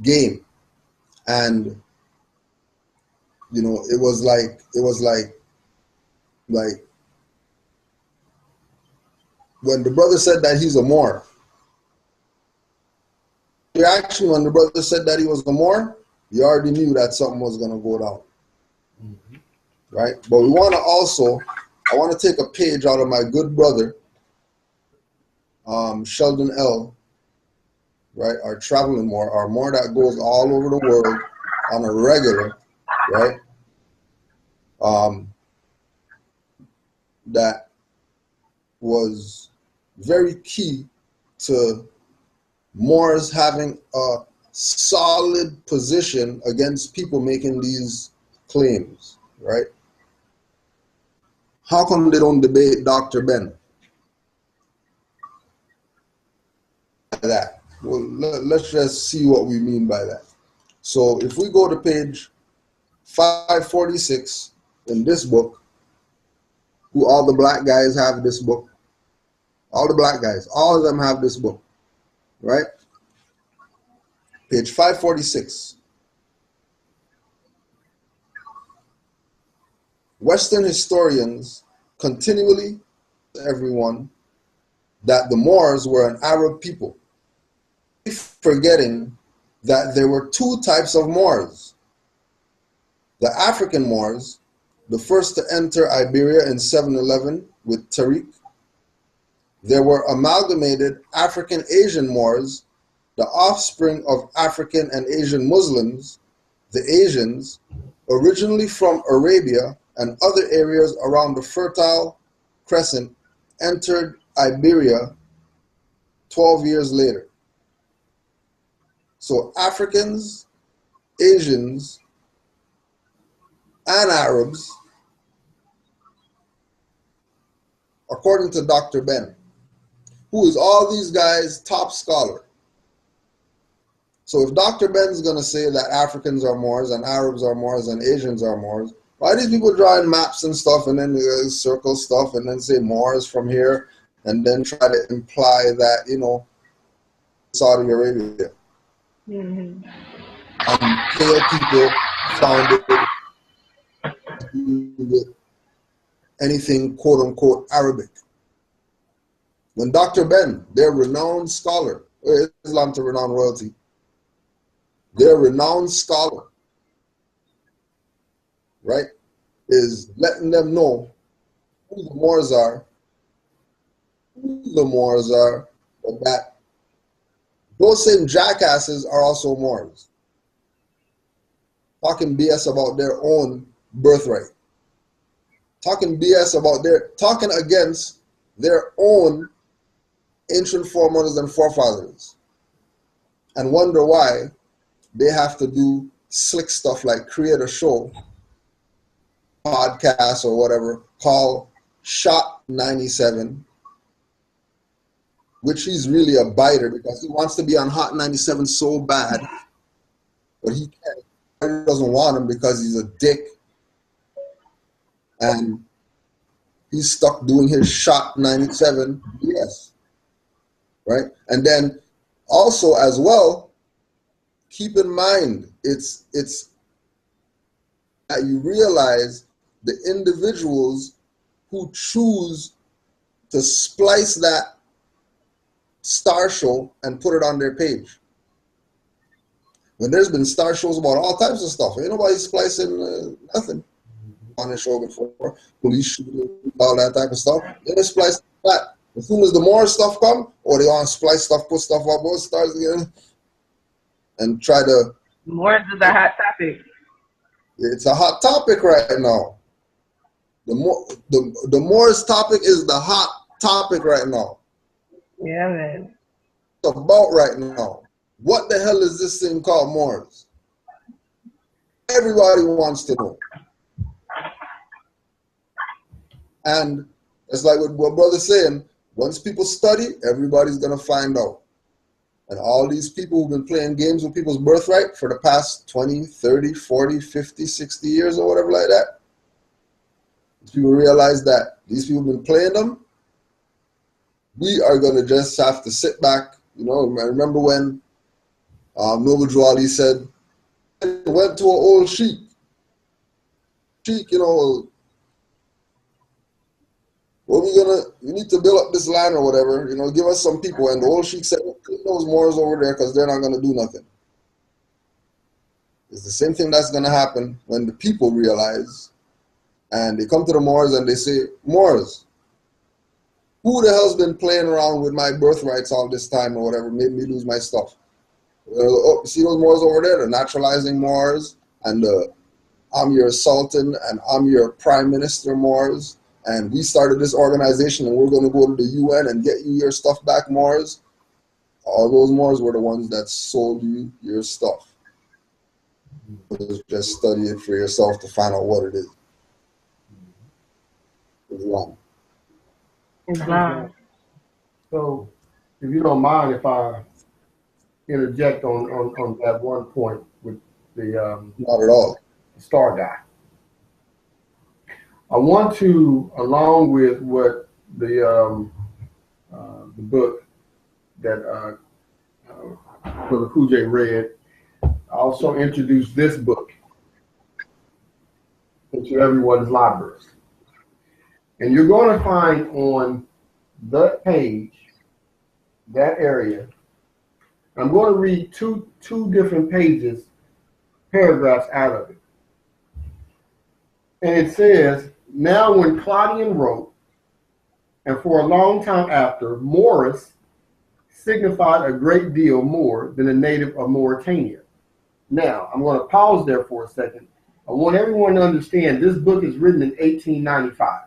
game. And it was like when the brother said that he's a Moor. Actually, when the brother said that he was a Moor, you already knew that something was going to go down. Mm-hmm. Right? But I want to take a page out of my good brother, Sheldon L., right? Our traveling Moor, our Moor that goes all over the world on a regular, right? That was very key to Moors having a solid position against people making these claims, right? How come they don't debate Dr. Ben? That. Well, let's just see what we mean by that. So if we go to page 546 in this book, who all the black guys have this book. All the black guys, all of them have this book, right? Page 546. Western historians continually tell everyone that the Moors were an Arab people, forgetting that there were two types of Moors. The African Moors, the first to enter Iberia in 711 with Tariq. There were amalgamated African Asian Moors, the offspring of African and Asian Muslims, the Asians, originally from Arabia and other areas around the Fertile Crescent, entered Iberia 12 years later. So Africans, Asians, and Arabs, according to Dr. Ben, who is all these guys' top scholar. So if Dr. Ben is going to say that Africans are Moors and Arabs are Moors and Asians are Moors, Why are these people drawing maps and stuff and then circle stuff and then say Moors from here and then try to imply that, you know, Saudi Arabia? Mm-hmm. And pale people founded with anything quote unquote Arabic. When Dr. Ben, their renowned scholar, Islam to renowned royalty, their renowned scholar, right, is letting them know who the Moors are, but that those same jackasses are also Moors. Talking BS about their own birthright. Talking BS about talking against their own ancient foremothers and forefathers. And wonder why they have to do slick stuff like create a show, podcast or whatever, called Shot 97, which he's really a biter because he wants to be on Hot 97 so bad, but he can't. He doesn't want him because he's a dick. And he's stuck doing his Shot 97 BS. Right? And then also as well, keep in mind, it's that you realize the individuals who choose to splice that star show and put it on their page. When there's been star shows about all types of stuff, ain't nobody splicing nothing on the show before. Police shooting, all that type of stuff. They splice that. As soon as the more stuff come, or they want to splice stuff, put stuff up, both stars again, and try to. Moors is a hot topic. It's a hot topic right now. The Moors topic is the hot topic right now. Yeah, man. It's about right now. What the hell is this thing called Moors? Everybody wants to know. And it's like what brother's saying, once people study, everybody's going to find out. And all these people who've been playing games with people's birthright for the past 20, 30, 40, 50, 60 years or whatever like that, people realize that these people have been playing them. We are going to just have to sit back. You know, I remember when Noble Jawali said, I went to an old sheik. Sheik, you know, we need to build up this land or whatever, you know, give us some people. And the old sheik said, put those Moors over there because they're not going to do nothing. It's the same thing that's going to happen when the people realize and they come to the Moors and they say, Moors, who the hell's been playing around with my birthrights all this time or whatever, made me lose my stuff? See those Moors over there, the naturalizing Moors and I'm your Sultan and I'm your Prime Minister Moors. And we started this organization and we're going to go to the UN and get you your stuff back, Moors. All those Moors were the ones that sold you your stuff. Just study it for yourself to find out what it is. Islam. Islam. So, if you don't mind, if I interject on that one point with the Not at all. star guy. I want to, along with what the book that Brother Kujay read, also introduce this book into everyone's libraries. And you're going to find on the page, that area, I'm going to read two different pages, paragraphs out of it. And it says, now when Claudian wrote, and for a long time after, Moorish signified a great deal more than a native of Mauritania. Now, I'm going to pause there for a second. I want everyone to understand this book is written in 1895.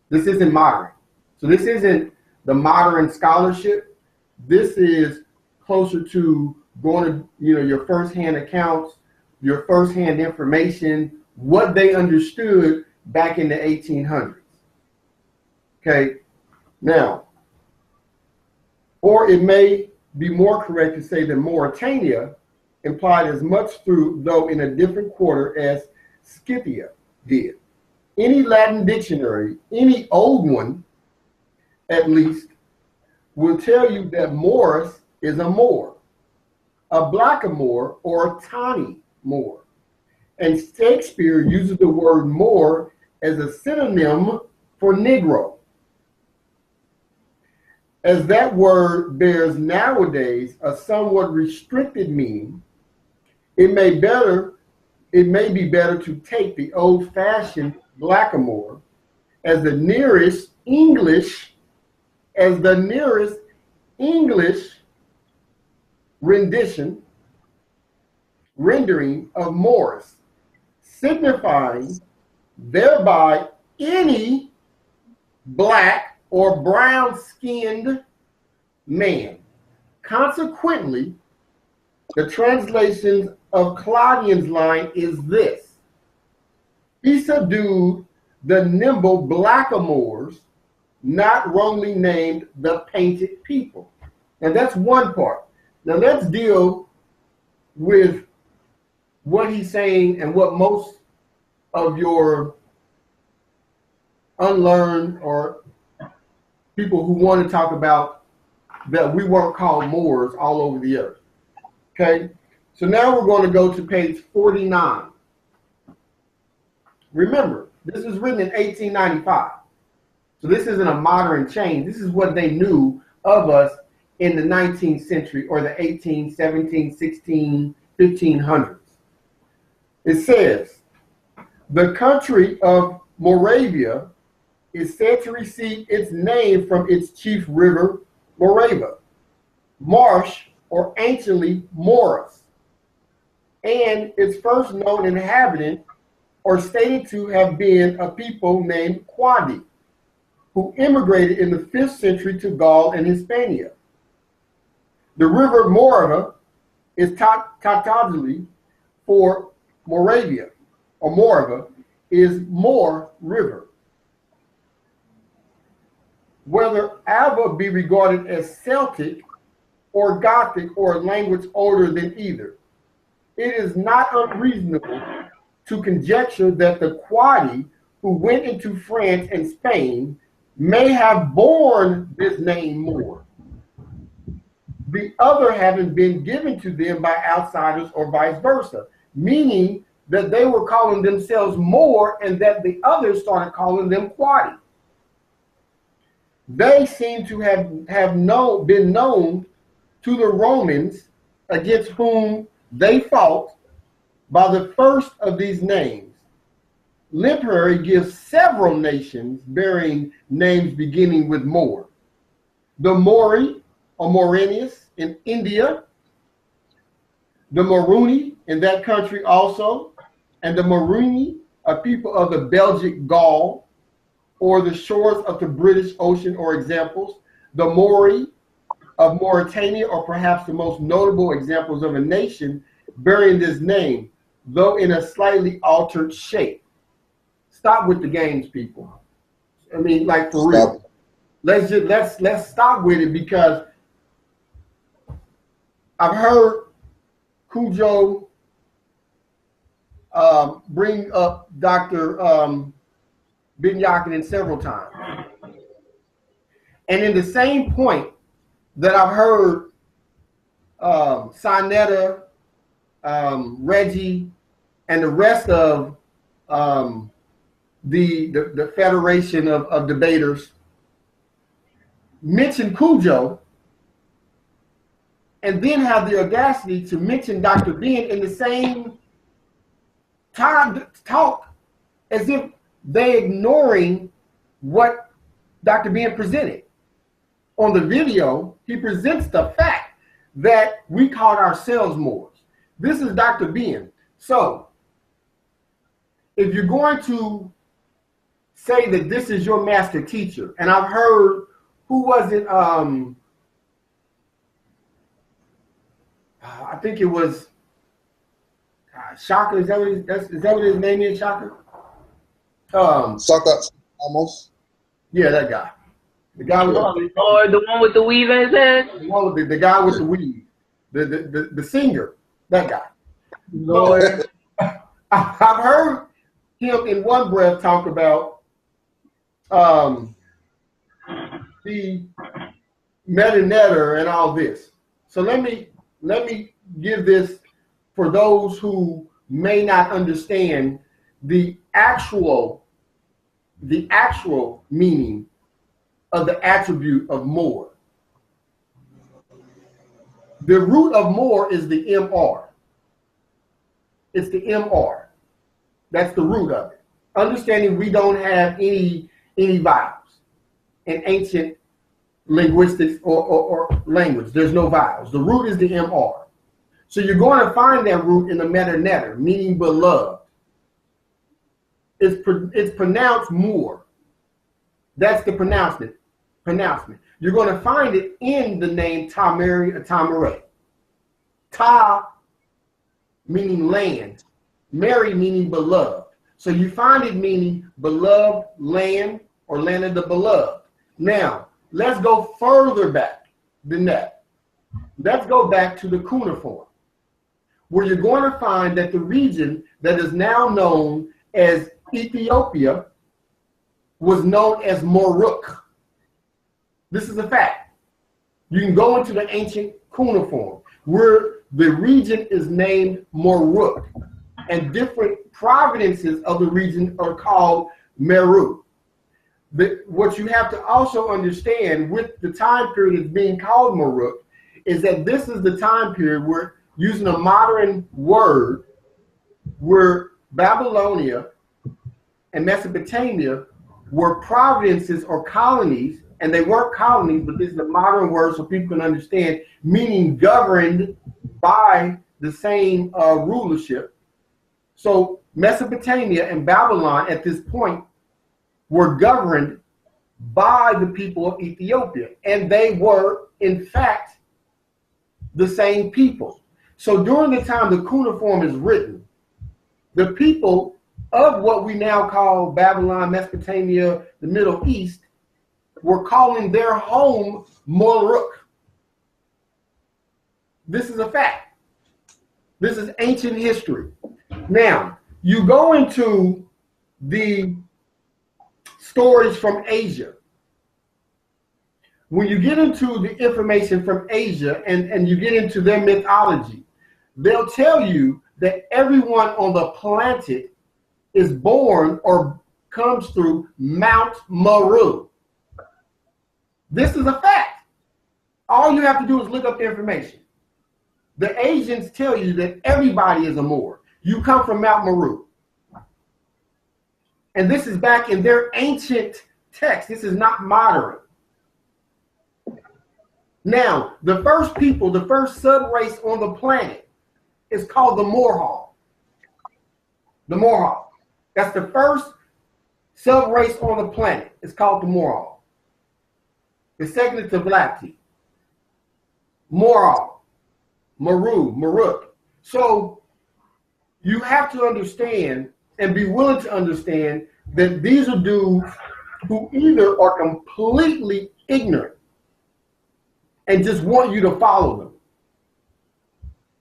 This isn't modern. So this isn't the modern scholarship. This is closer to going to, your firsthand accounts, your firsthand information, what they understood back in the 1800s. Okay, now, or it may be more correct to say that Mauritania implied as much through, though in a different quarter, as Scythia did. Any Latin dictionary, any old one at least, will tell you that Moorish is a Moor, a blackamoor, or a tawny Moor. And Shakespeare uses the word Moor as a synonym for Negro. As that word bears nowadays a somewhat restricted meaning, it may be better to take the old-fashioned blackamoor as the nearest English rendering of Moorish, signifying thereby any black or brown-skinned man. Consequently, the translation of Claudian's line is this: he subdued the nimble blackamoors, not wrongly named the painted people. And that's one part. Now let's deal with what he's saying and what most of your unlearned or people who want to talk about that we weren't called Moors all over the earth. Okay, so now we're going to go to page 49. Remember, this was written in 1895. So this isn't a modern change. This is what they knew of us in the 19th century or the 18, 17, 16, 1500s. It says, the country of Moravia is said to receive its name from its chief river, Morava, marsh, or anciently Moris, and its first known inhabitant or stated to have been a people named Quadi, who immigrated in the 5th century to Gaul and Hispania. The river Morava is tautologically for Moravia, or Morava, is Moor River. Whether Ava be regarded as Celtic or Gothic or a language older than either, it is not unreasonable to conjecture that the Quadi who went into France and Spain may have borne this name Moor, the other having been given to them by outsiders or vice versa, meaning that they were calling themselves Moor and that the others started calling them Quadi. They seem to have been known to the Romans, against whom they fought, by the first of these names. Lemprey gives several nations bearing names beginning with Moor. The Mori or Morenius in India, the Moruni in that country also, and the Moruni, a people of the Belgic Gaul, or the shores of the British Ocean, or examples. The Mori of Mauritania, or perhaps the most notable examples of a nation bearing this name, though in a slightly altered shape. Stop with the games, people. I mean, like, for real. Let's stop with it, because I've heard Cujo bring up Dr. Ben Yakinen several times. And in the same point that I've heard Sinetta, Reggie, and the rest of the Federation of Debaters mention Cujo, and then have the audacity to mention Dr. Ben in the same time talk, as if they ignoring what Dr. Ben presented. On the video, he presents the fact that we called ourselves Moors. This is Dr. Ben. So, if you're going to say that this is your master teacher, and I've heard, who was it? I think it was Shaka. Is that what his name is, Shaka? Shaka almost. Yeah, that guy. The guy with or the one with the weave in his head. The guy with the weave. The singer. That guy. Lord. I've heard him in one breath talk about the meta-netter and all this. So let me give this for those who may not understand the actual meaning of the attribute of Moor. The root of Moor is the MR. It's the MR. That's the root of it. Understanding we don't have any vowels in ancient linguistics or language. There's no vowels. The root is the MR. So you're going to find that root in the meta-netter, meaning beloved. It's pronounced Moor. That's the pronouncement. You're going to find it in the name Tamari or Tamaray. Ta meaning land, Mary meaning beloved. So you find it meaning beloved land or land of the beloved. Now, let's go further back than that. Let's go back to the cuneiform, where you're going to find that the region that is now known as Ethiopia was known as Moruk. This is a fact. You can go into the ancient cuneiform where the region is named Moruk, and different provinces of the region are called Meru. What you have to also understand with the time period that's being called Moruk is that this is the time period where, using a modern word, where Babylonia and Mesopotamia were provinces or colonies, and they weren't colonies, but this is a modern word so people can understand, meaning governed by the same rulership. So Mesopotamia and Babylon at this point were governed by the people of Ethiopia, and they were, in fact, the same people. So during the time the cuneiform is written, the people of what we now call Babylon, Mesopotamia, the Middle East, were calling their home Moruk. This is a fact. This is ancient history. Now, you go into the stories from Asia. When you get into the information from Asia and you get into their mythology, they'll tell you that everyone on the planet is born or comes through Mount Meru. This is a fact. All you have to do is look up the information. The Asians tell you that everybody is a Moor. You come from Mount Meru. And this is back in their ancient text. This is not modern. Now, the first people, the first sub-race on the planet is called the Moorhal. The Moorhal. That's the first sub-race on the planet. It's called the Moorhal. The second is the Vlati. Moorhal. Meru, Maruk. So you have to understand and be willing to understand that these are dudes who either are completely ignorant and just want you to follow them,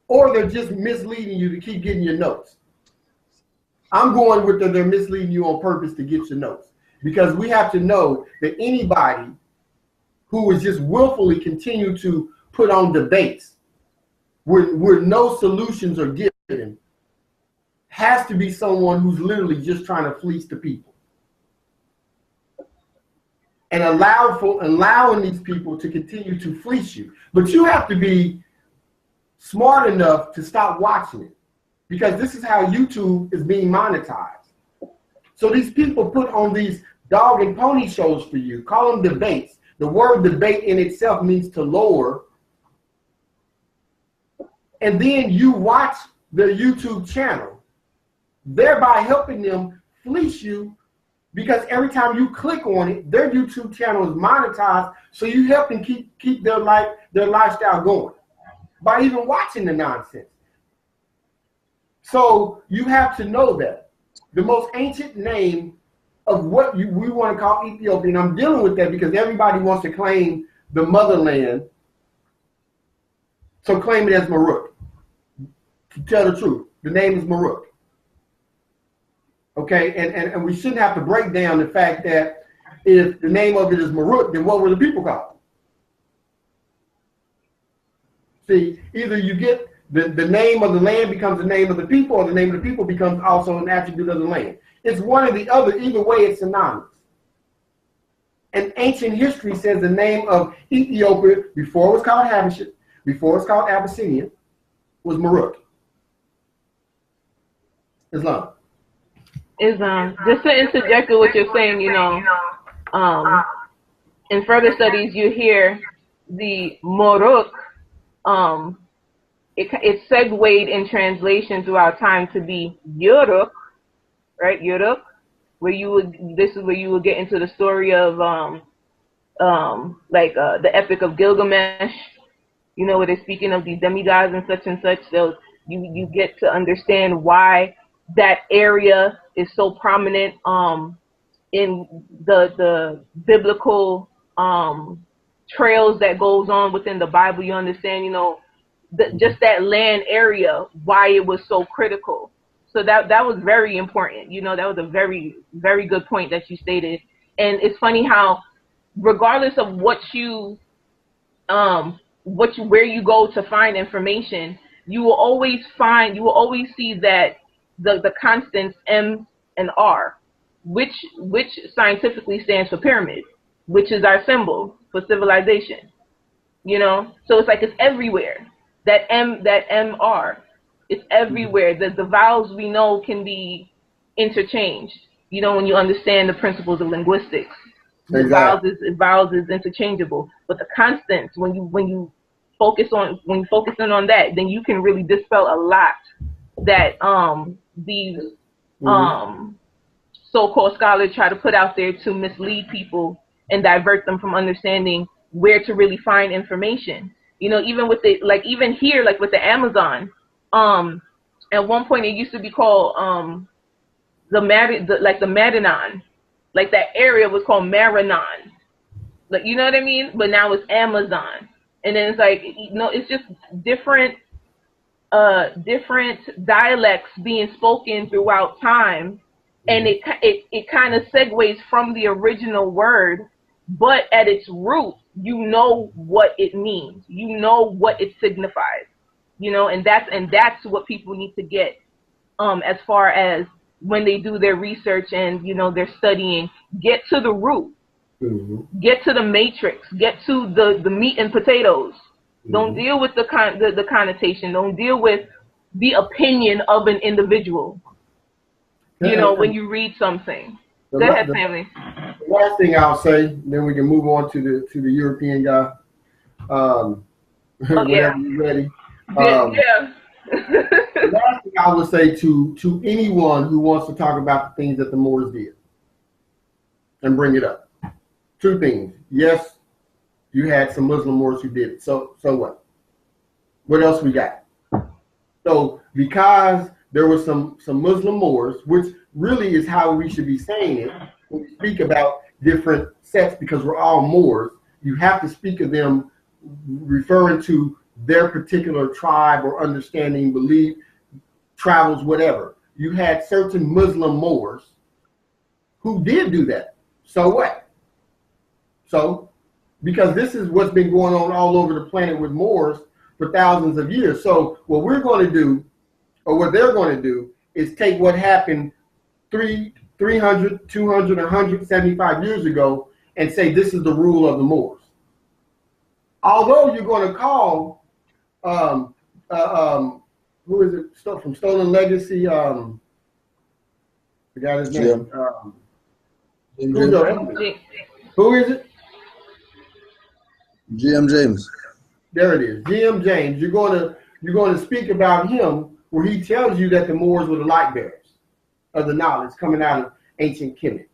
or they're just misleading you to keep getting your notes. I'm going with they're misleading you on purpose to get your notes, because we have to know that anybody who is just willfully continue to put on debates where no solutions are given has to be someone who's literally just trying to fleece the people and allowing these people to continue to fleece you. But you have to be smart enough to stop watching it, because this is how YouTube is being monetized. So these people put on these dog and pony shows for you, call them debates. The word debate in itself means to lower. And then you watch their YouTube channel, thereby helping them fleece you, because every time you click on it, their YouTube channel is monetized, so you help them keep their lifestyle going by even watching the nonsense. So you have to know that the most ancient name of what we want to call Ethiopia, and I'm dealing with that because everybody wants to claim the motherland, so claim it as Maruk. To tell the truth, the name is Maruk. Okay, and we shouldn't have to break down the fact that if the name of it is Maruk, then what were the people called? See, either you get the name of the land becomes the name of the people, or the name of the people becomes also an attribute of the land. It's one or the other. Either way, it's synonymous. And ancient history says the name of Ethiopia, before it was called Habashite, before it was called Abyssinian, was Maruk. Islam. Just to interject with what you're saying, in further studies, you hear the Moruk, it segued in translation throughout time to be Yuruk, right? Yuruk, this is where you would get into the story of the Epic of Gilgamesh, where they're speaking of these demigods and such. So you get to understand why that area is so prominent in the biblical trails that goes on within the Bible. You understand, just that land area, why it was so critical. So that was very important. That was a very, very good point that you stated. And it's funny how, regardless of where you go to find information, you will always see that the constants M and R, which scientifically stands for pyramid, which is our symbol for civilization. So it's like it's everywhere. That MR, it's everywhere. The vowels we know can be interchanged. When you understand the principles of linguistics, Exactly. vowels is interchangeable. But the constants, when you focus in on that, then you can really dispel a lot that these so-called scholars try to put out there to mislead people and divert them from understanding where to really find information. Even with even here, like with the Amazon, at one point it used to be called the Madanon, like that area was called Maranon, like, you know what I mean? But now it's Amazon, and then it's like, it's just different dialects being spoken throughout time, and it kind of segues from the original word, but at its root, what it means, what it signifies, and that's what people need to get, as far as when they do their research and they're studying, get to the root, get to the matrix, get to the meat and potatoes. Don't deal with the connotation. Don't deal with the opinion of an individual. When you read something. Go ahead, family. The last thing I'll say, then we can move on to the European guy. Whenever you're ready. Yeah. The last thing I would say to anyone who wants to talk about the things that the Moors did and bring it up. Two things. Yes, you had some Muslim Moors who did it. So what? What else we got? So because there were some Muslim Moors, which really is how we should be saying it when we speak about different sects, because we're all Moors, you have to speak of them referring to their particular tribe or understanding, belief, travels, whatever. You had certain Muslim Moors who did do that. So what? So, because this is what's been going on all over the planet with Moors for thousands of years. So what we're going to do, or what they're going to do, is take what happened 300, 200, 175 years ago and say this is the rule of the Moors. Although you're going to call, who is it from Stolen Legacy? The guy his name. Who is it? G.M. James. There it is, G.M. James. You're going to speak about him, where he tells you that the Moors were the light bearers of the knowledge coming out of ancient Kemet.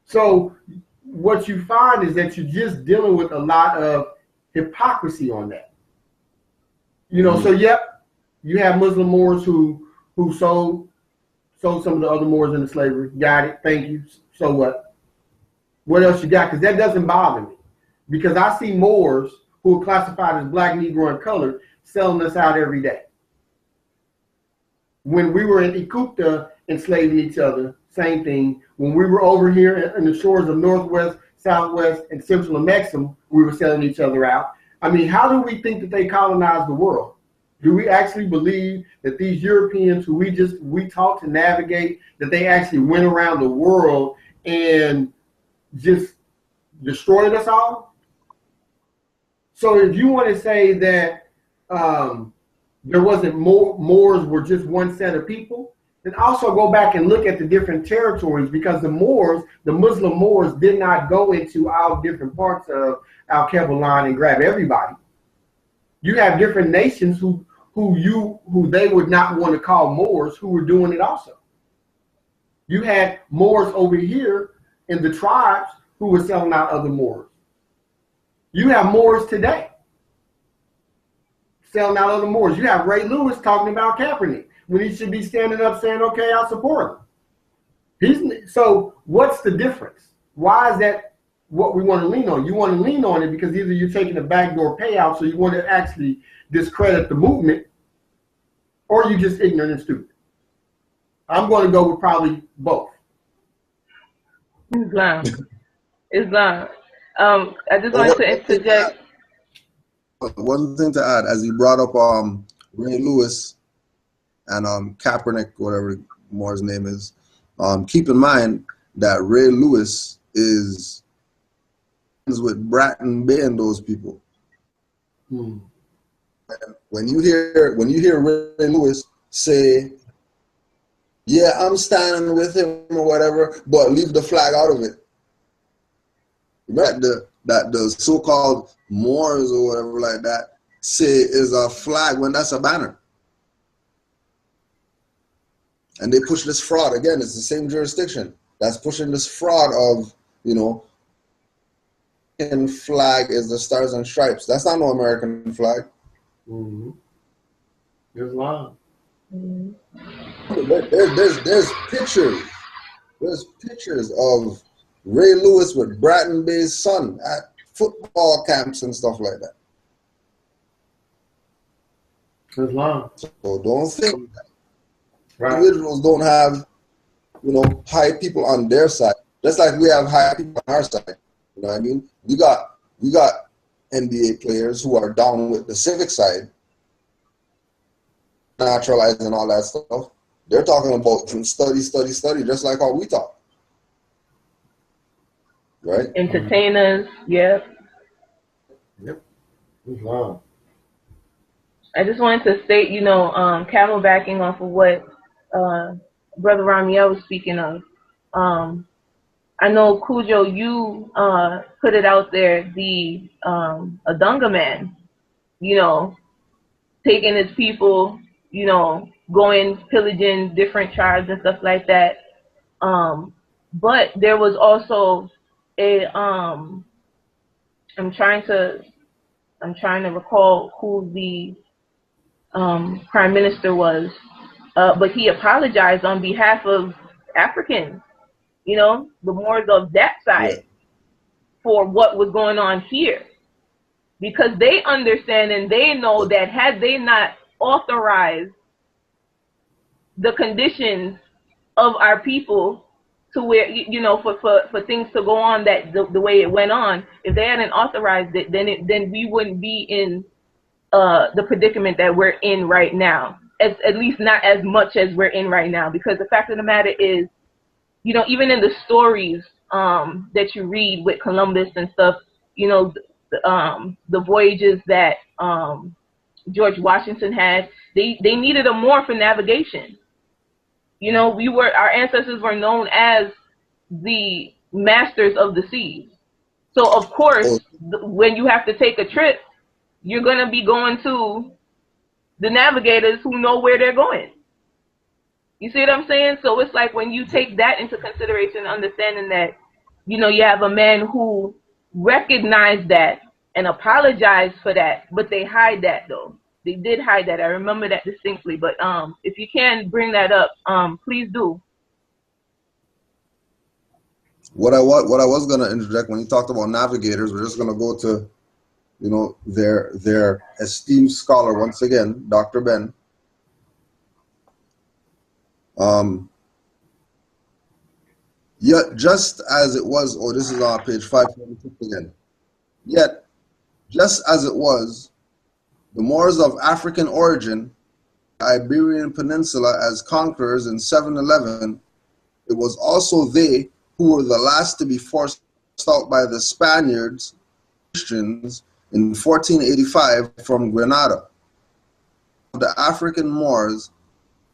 So what you find is that you're just dealing with a lot of hypocrisy on that. So yep, you have Muslim Moors who sold some of the other Moors into slavery. Got it. Thank you. So what? What else you got? Because that doesn't bother me. Because I see Moors who are classified as black, Negro, and colored selling us out every day. When we were in Ecupta enslaving each other. Same thing. When we were over here in the shores of Northwest, Southwest, and Central Amexem, we were selling each other out. I mean, how do we think that they colonized the world? Do we actually believe that these Europeans who we taught to navigate, that they actually went around the world and just destroyed us all? So if you want to say that there wasn't Moors were just one set of people, then also go back and look at the different territories, because the Moors, the Muslim Moors, did not go into all different parts of Al-Kebalan and grab everybody. You have different nations who they would not want to call Moors who were doing it also. You had Moors over here in the tribes who were selling out other Moors. You have Moors today selling out other Moors. You have Ray Lewis talking about Kaepernick when he should be standing up saying, okay, I'll support him. So what's the difference? Why is that what we want to lean on? You want to lean on it because either you're taking a backdoor payout, so you want to actually discredit the movement, or you're just ignorant and stupid. I'm going to go with probably both. Islam. I just wanted to interject. One thing to add, as you brought up Ray Lewis and Kaepernick, whatever Moore's name is, keep in mind that Ray Lewis is with Bratton Bay and those people. And when you hear Ray Lewis say, yeah, I'm standing with him or whatever, but leave the flag out of it. That the so-called Moors or whatever like that say is a flag when that's a banner. And they push this fraud. Again, it's the same jurisdiction that's pushing this fraud of, you know, and flag is the stars and stripes. That's not no American flag. Mm-hmm. Islam. There's pictures. There's pictures of Ray Lewis with Bratton Bay's son at football camps and stuff like that. Islam. So don't think that individuals don't have, you know, high people on their side. Just like we have high people on our side. You know what I mean? We got NBA players who are down with the civic side, naturalizing and all that stuff. They're talking about study, just like how we talk. Right? Entertainers, yep. Wow. I just wanted to state, you know, camelbacking off of what Brother Ramiel was speaking of. I know, Cujo, you put it out there, the Adunga man, you know, taking his people, you know, going, pillaging different tribes and stuff like that. But there was also a, I'm trying to recall who the prime minister was, but he apologized on behalf of Africans, you know, the Moors of that side, for what was going on here, because they understand and they know that had they not authorized the conditions of our people to where, you know, for things to go on that the way it went on, if they hadn't authorized it, then we wouldn't be in the predicament that we're in right now, at least not as much as we're in right now. Because the fact of the matter is, you know, even in the stories that you read with Columbus and stuff, you know, the voyages that George Washington had, they needed a Moor for navigation. You know, our ancestors were known as the masters of the seas. So of course, when you have to take a trip, you're going to be going to the navigators who know where they're going. You see what I'm saying? So it's like when you take that into consideration, understanding that, you know, you have a man who recognized that and apologized for that, but they hide that though. They did hide that. I remember that distinctly. But if you can bring that up, please do. What I was gonna interject when you talked about navigators, we're just gonna go to, you know, their esteemed scholar once again, Dr. Ben. Yet, just as it was, oh, this is on page 546 again. Yet, just as it was, the Moors of African origin, Iberian Peninsula as conquerors in 711, it was also they who were the last to be forced out by the Spaniards, Christians, in 1485 from Granada. The African Moors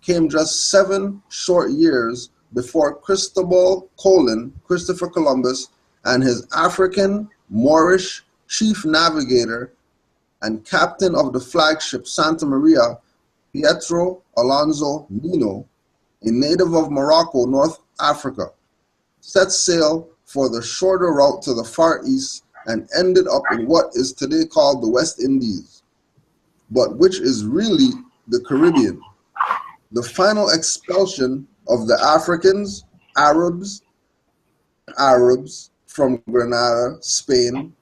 came just 7 short years before Christopher Columbus, and his African Moorish chief navigator and captain of the flagship Santa Maria, Pietro Alonso Nino, a native of Morocco, North Africa, set sail for the shorter route to the Far East and ended up in what is today called the West Indies, but which is really the Caribbean. The final expulsion of the Africans, Arabs from Granada, Spain,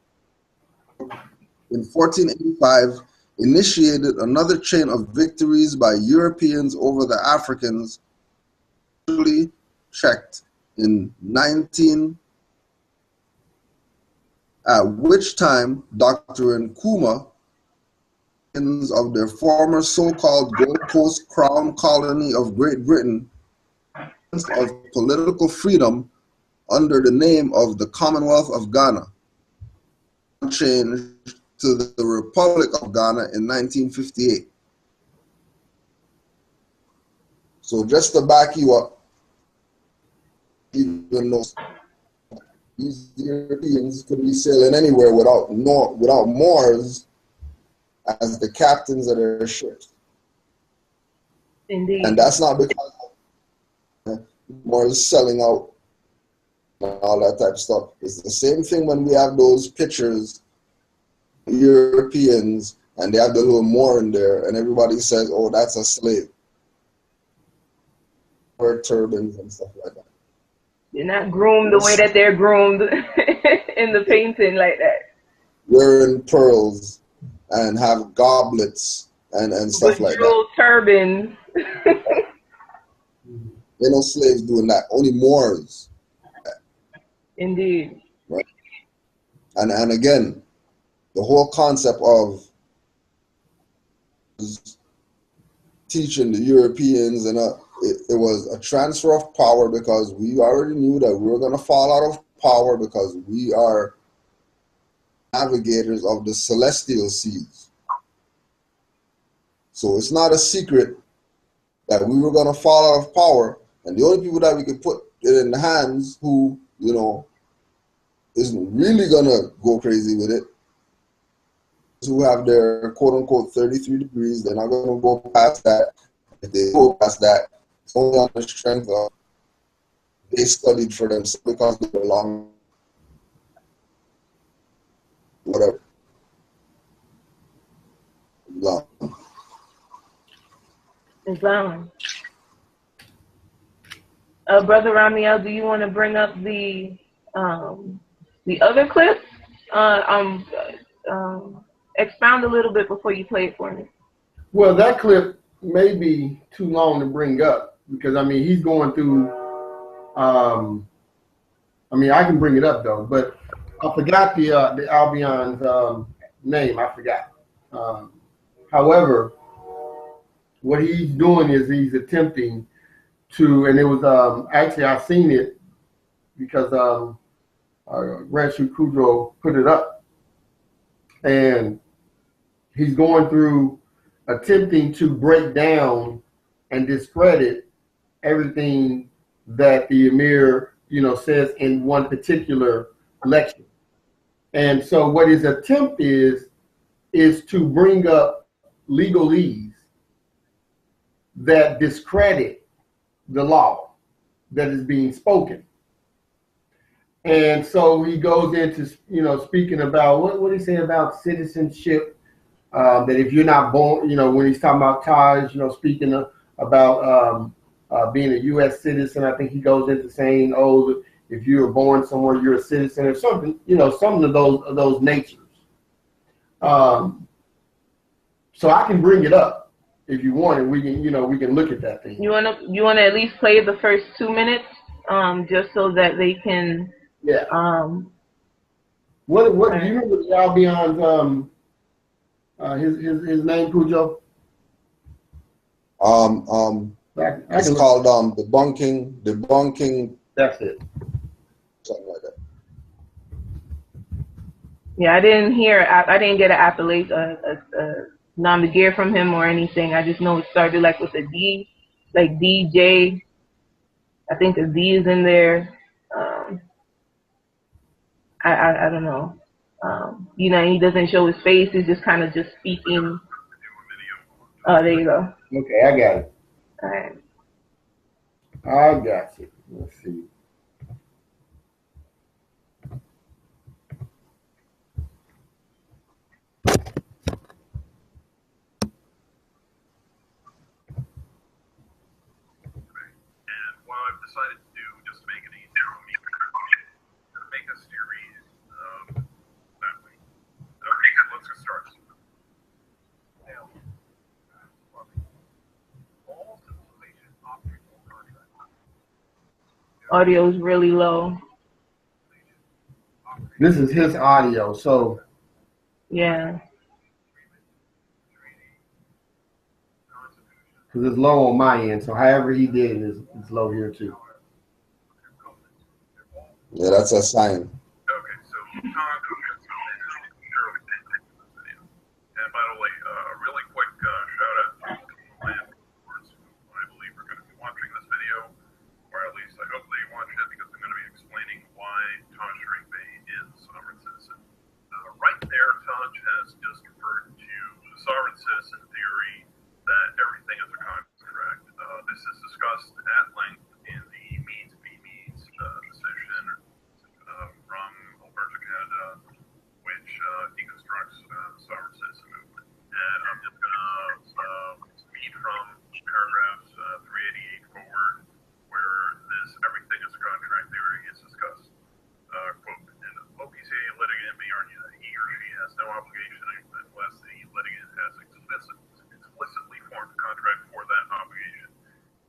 in 1485 initiated another chain of victories by Europeans over the Africans, usually checked in 19, at which time Dr. Nkrumah of their former so-called Gold Coast Crown colony of Great Britain of political freedom under the name of the Commonwealth of Ghana, changed to the Republic of Ghana in 1958. So just to back you up, even though these Europeans could be sailing anywhere without Moors as the captains of their ships. Indeed. And that's not because Moors selling out and all that type of stuff. It's the same thing when we have those pictures, Europeans, and they have the little Moor in there, and everybody says, oh, that's a slave. Or turbans and stuff like that. They're not groomed the way that they're groomed in the painting like that. Wearing pearls and have goblets and stuff like that. Turbans. There no slaves doing that. Only Moors. Indeed. Right. And again, the whole concept of teaching the Europeans and it was a transfer of power because we already knew that we were going to fall out of power because we are navigators of the celestial seas. So it's not a secret that we were going to fall out of power, and the only people that we could put it in the hands who, you know, isn't really going to go crazy with it, who have their quote-unquote 33 degrees, they're not going to go past that. If they go past that, it's only on the strength of they studied for themselves because they belong, whatever. Islam. Brother Ramiel, do you want to bring up the other clip? Expound a little bit before you play it for me. Well, that clip may be too long to bring up because, I mean, he's going through, I mean, I can bring it up, though, but I forgot the Albion's name. I forgot. However, what he's doing is he's attempting to, and it was, actually, I seen it because Ranchu Kudro put it up, and he's going through attempting to break down and discredit everything that the Emir, you know, says in one particular lecture. And so what his attempt is to bring up legalese that discredit the law that is being spoken. And so he goes into, you know, speaking about, what did he say about citizenship? That if you're not born, you know, when he's talking about ties, you know, speaking about being a U.S. citizen, I think he goes into saying, oh, if you were born somewhere, you're a citizen or something, you know, something of those natures. So I can bring it up if you want, and we can, you know, we can look at that thing. You wanna at least play the first 2 minutes just so that they can. Yeah. Um, What do you remember y'all beyond his name, Cujo? It's called debunking. That's it. Something like that. Yeah, I didn't hear. I didn't get an appellate, nom de guerre from him or anything. I just know it started like with a D, like DJ. I think the D is in there. I don't know. You know, he doesn't show his face. He's just kind of just speaking. Oh, there you go. Okay, I got it. All right. I got you. Let's see. And what I've decided to do, just to make it easier on me, to make a series that way. Okay, let's get started. Now, all civilization operates on contract. Audio is really low. This is his audio, so Yeah. because it's low on my end, so however he did it is low here too. Yeah, that's a sign. Okay, so and by the way, really quick shout out to the landlords who I believe are going to be watching this video, or at least I hope they watch it, because I'm going to be explaining why Taj Bay is a sovereign citizen. Right there, Taj has just referred to the sovereign citizen theory that everything is a contract. This is discussed at length in the Means v. Means decision from Alberta, Canada, which deconstructs the sovereign citizen movement. And I'm just going to read from paragraphs 388 forward, where this everything is a contract theory is discussed. Quote, an OPCA litigant may argue that he or she has no obligation unless the litigant has explicitly formed a contract for that obligation.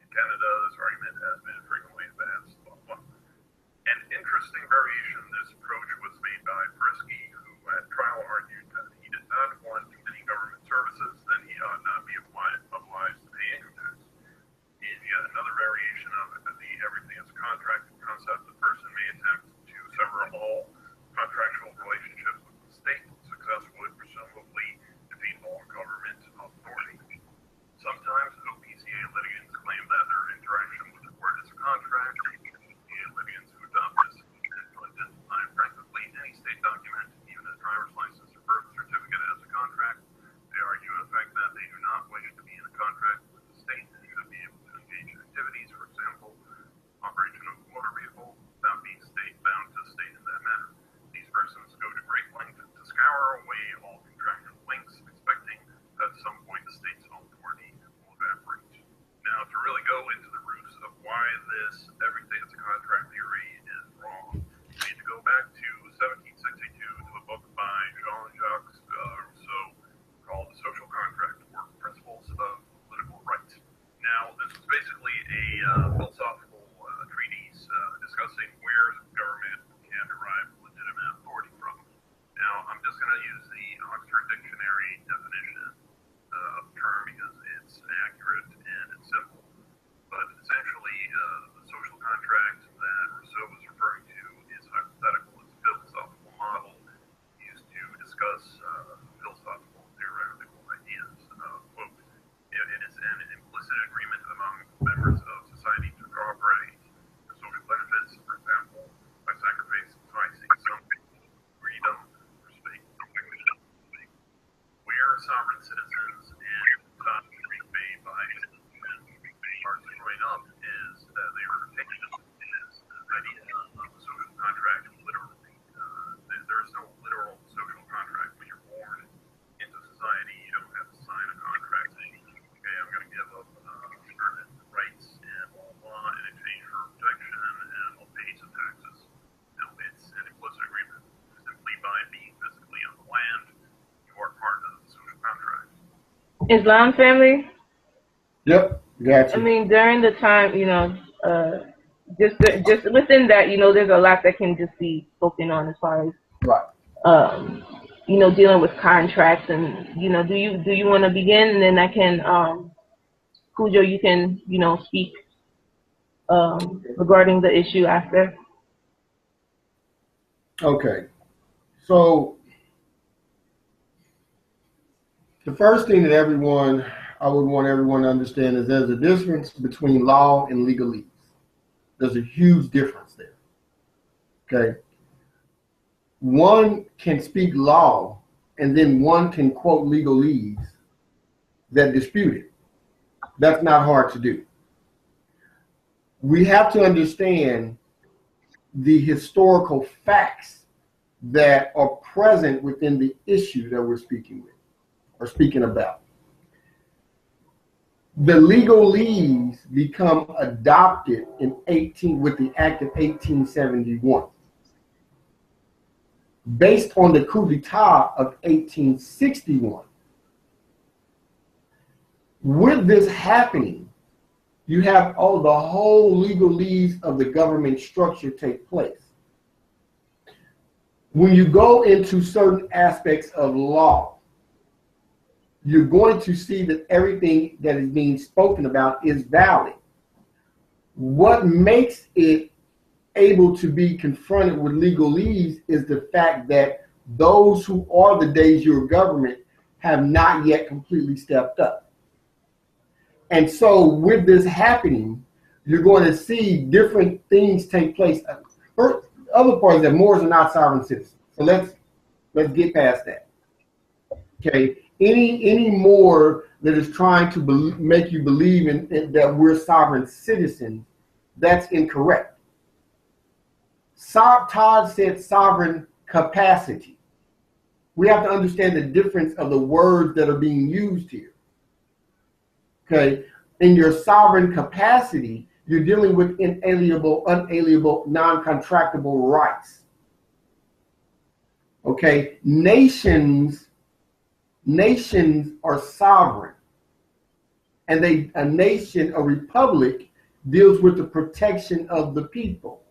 In Canada, this argument has been frequently advanced. Blah, blah. An interesting variation of this approach was made by Frisky, who at trial argued that he did not want any government services, then he ought not be obliged to pay income tax. In yet another variation of the everything is a contract concept, the person may attempt to sever all contractual relationships with the state, successfully, presumably defeat all government authority. Sometimes OPCA litigants claim that their interaction with the court is a contract. OPCA litigants who adopt this tend to identify practically any state document, even a driver's license or birth certificate, as a contract. They argue, in effect, that they do not wish to be in a contract with the state and should be able to engage in activities, for example, operation of a motor vehicle, without being bound to the state in that manner. These persons go to great length to scour away all contractual links, expecting that at some point the state's authority will evaporate. Now, to really go into the roots of why this everything is a contract theory is wrong, we need to go back to 1762 to a book by Jean-Jacques Rousseau called The Social Contract, or Principles of Political Right. Now, this is basically a philosophical treatise discussing where government can derive legitimate authority from. Now, I'm just going to use the Oxford Dictionary definition of the term because it's accurate and it's simple. But essentially, the social contract that Rousseau was referring to is hypothetical. It's a philosophical model used to discuss philosophical and theoretical ideas. Quote, it is an implicit agreement among members of society to cooperate for social benefits, for example, by sacrificing some freedom for state. We are sovereign citizens, and Taj Bay by are growing up is that they were taking this idea of a social contract literally. There is no literal social contract. When you're born into society, you don't have to sign a contract saying, okay, I'm going to give up certain rights and blah, blah, in exchange for protection, and I'll pay some taxes. No, it's an implicit agreement. Simply by being physically on the land, you are part of the social contract. Islam family. Yep, gotcha. I mean, during the time, just within that, there's a lot that can just be spoken on as far as Right. dealing with contracts and do you want to begin, and then I can Cujo, you can speak regarding the issue after. Okay. So the first thing that I would want everyone to understand is there's a difference between law and legalese. There's a huge difference there. Okay. One can speak law and then one can quote legalese that dispute it. That's not hard to do. We have to understand the historical facts that are present within the issue that we're speaking with or speaking about. The legalese become adopted with the Act of 1871. Based on the coup d'etat of 1861. With this happening, you have the whole legalese of the government structure take place. When you go into certain aspects of law, you're going to see that everything that is being spoken about is valid. What makes it able to be confronted with legalese is the fact that those who are the de jure government have not yet completely stepped up. And so with this happening, you're going to see different things take place. Other parts that Moors are not sovereign citizens. So let's get past that. Okay. Any Moor that is trying to make you believe in that we're sovereign citizens, that's incorrect. Todd said sovereign capacity. We have to understand the difference of the words that are being used here. Okay, in your sovereign capacity, you're dealing with inalienable, unalienable, non-contractable rights. Okay, nations are sovereign, and a nation, a republic, deals with the protection of the people.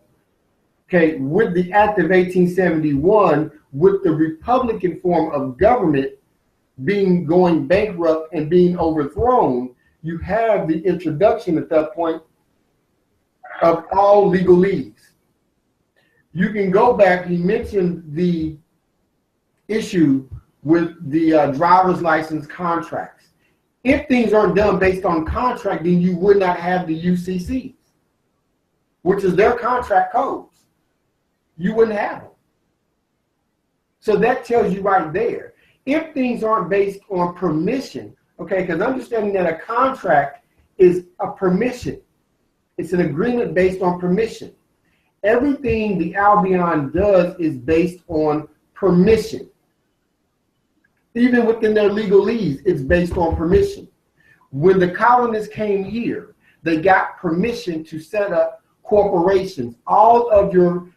Okay, with the Act of 1871, with the Republican form of government going bankrupt and being overthrown, you have the introduction at that point of all legalese. You can go back, he mentioned the issue with the driver's license contracts. If things aren't done based on contract, then you would not have the UCCs, which is their contract codes. You wouldn't have them. So that tells you right there. If things aren't based on permission, okay, because understanding that a contract is a permission. It's an agreement based on permission. Everything the Albion does is based on permission. Even within their legalese, it's based on permission. When the colonists came here, they got permission to set up corporations. All of your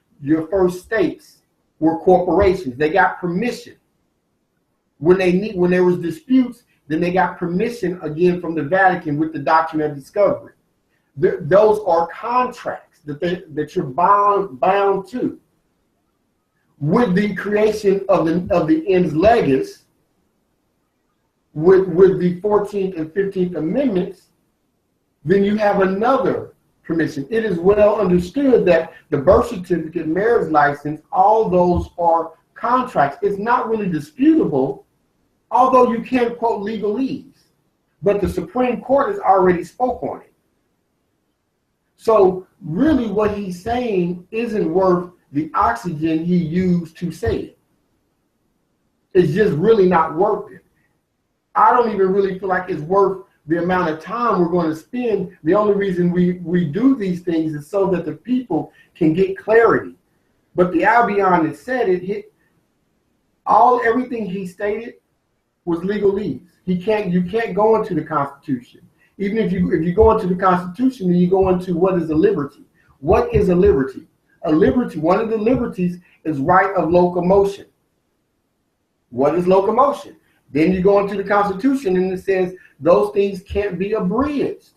first states were corporations. They got permission. When there was disputes, then they got permission again from the Vatican with the Doctrine of Discovery. Those are contracts that you're bound to. With the creation of the ens legis, with the 14th and 15th Amendments, then you have another permission. It is well understood that the birth certificate, marriage license, all those are contracts. It's not really disputable, although you can quote legalese, but the Supreme Court has already spoke on it. So really what he's saying isn't worth the oxygen he used to say it. It's just really not worth it. I don't even really feel like it's worth the amount of time we're going to spend. The only reason we do these things is so that the people can get clarity. But the Albion that said it hit everything he stated was legalese. You can't go into the Constitution. Even if you go into the Constitution, then you go into what is a liberty. What is a liberty? A liberty, one of the liberties is right of locomotion. What is locomotion? Then you go into the Constitution and it says those things can't be abridged.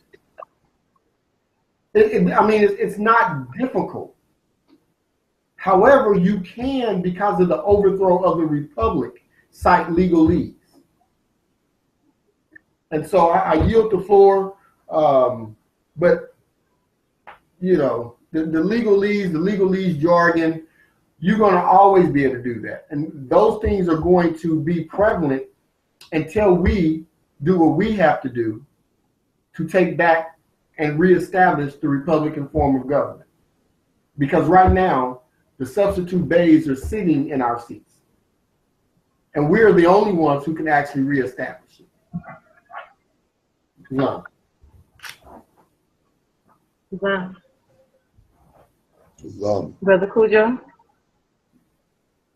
I mean, it's not difficult. However, you can, because of the overthrow of the republic, cite legalese. And so I yield the floor, but you know, the legalese jargon, you're going to always be able to do that. And those things are going to be prevalent until we do what we have to do to take back and reestablish the Republican form of government. Because right now, the substitute Beys are sitting in our seats. And we're the only ones who can actually reestablish it. No. Brother Cujo?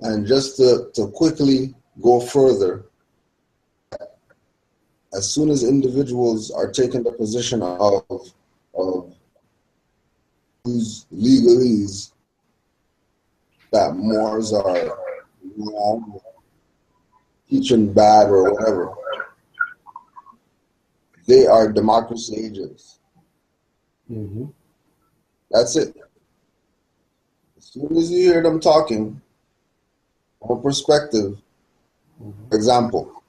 And just to quickly go further, as soon as individuals are taking the position of whose legalese that Moors are wrong, teaching bad or whatever, they are democracy agents. Mm-hmm. That's it. As soon as you hear them talking, from a perspective, for example,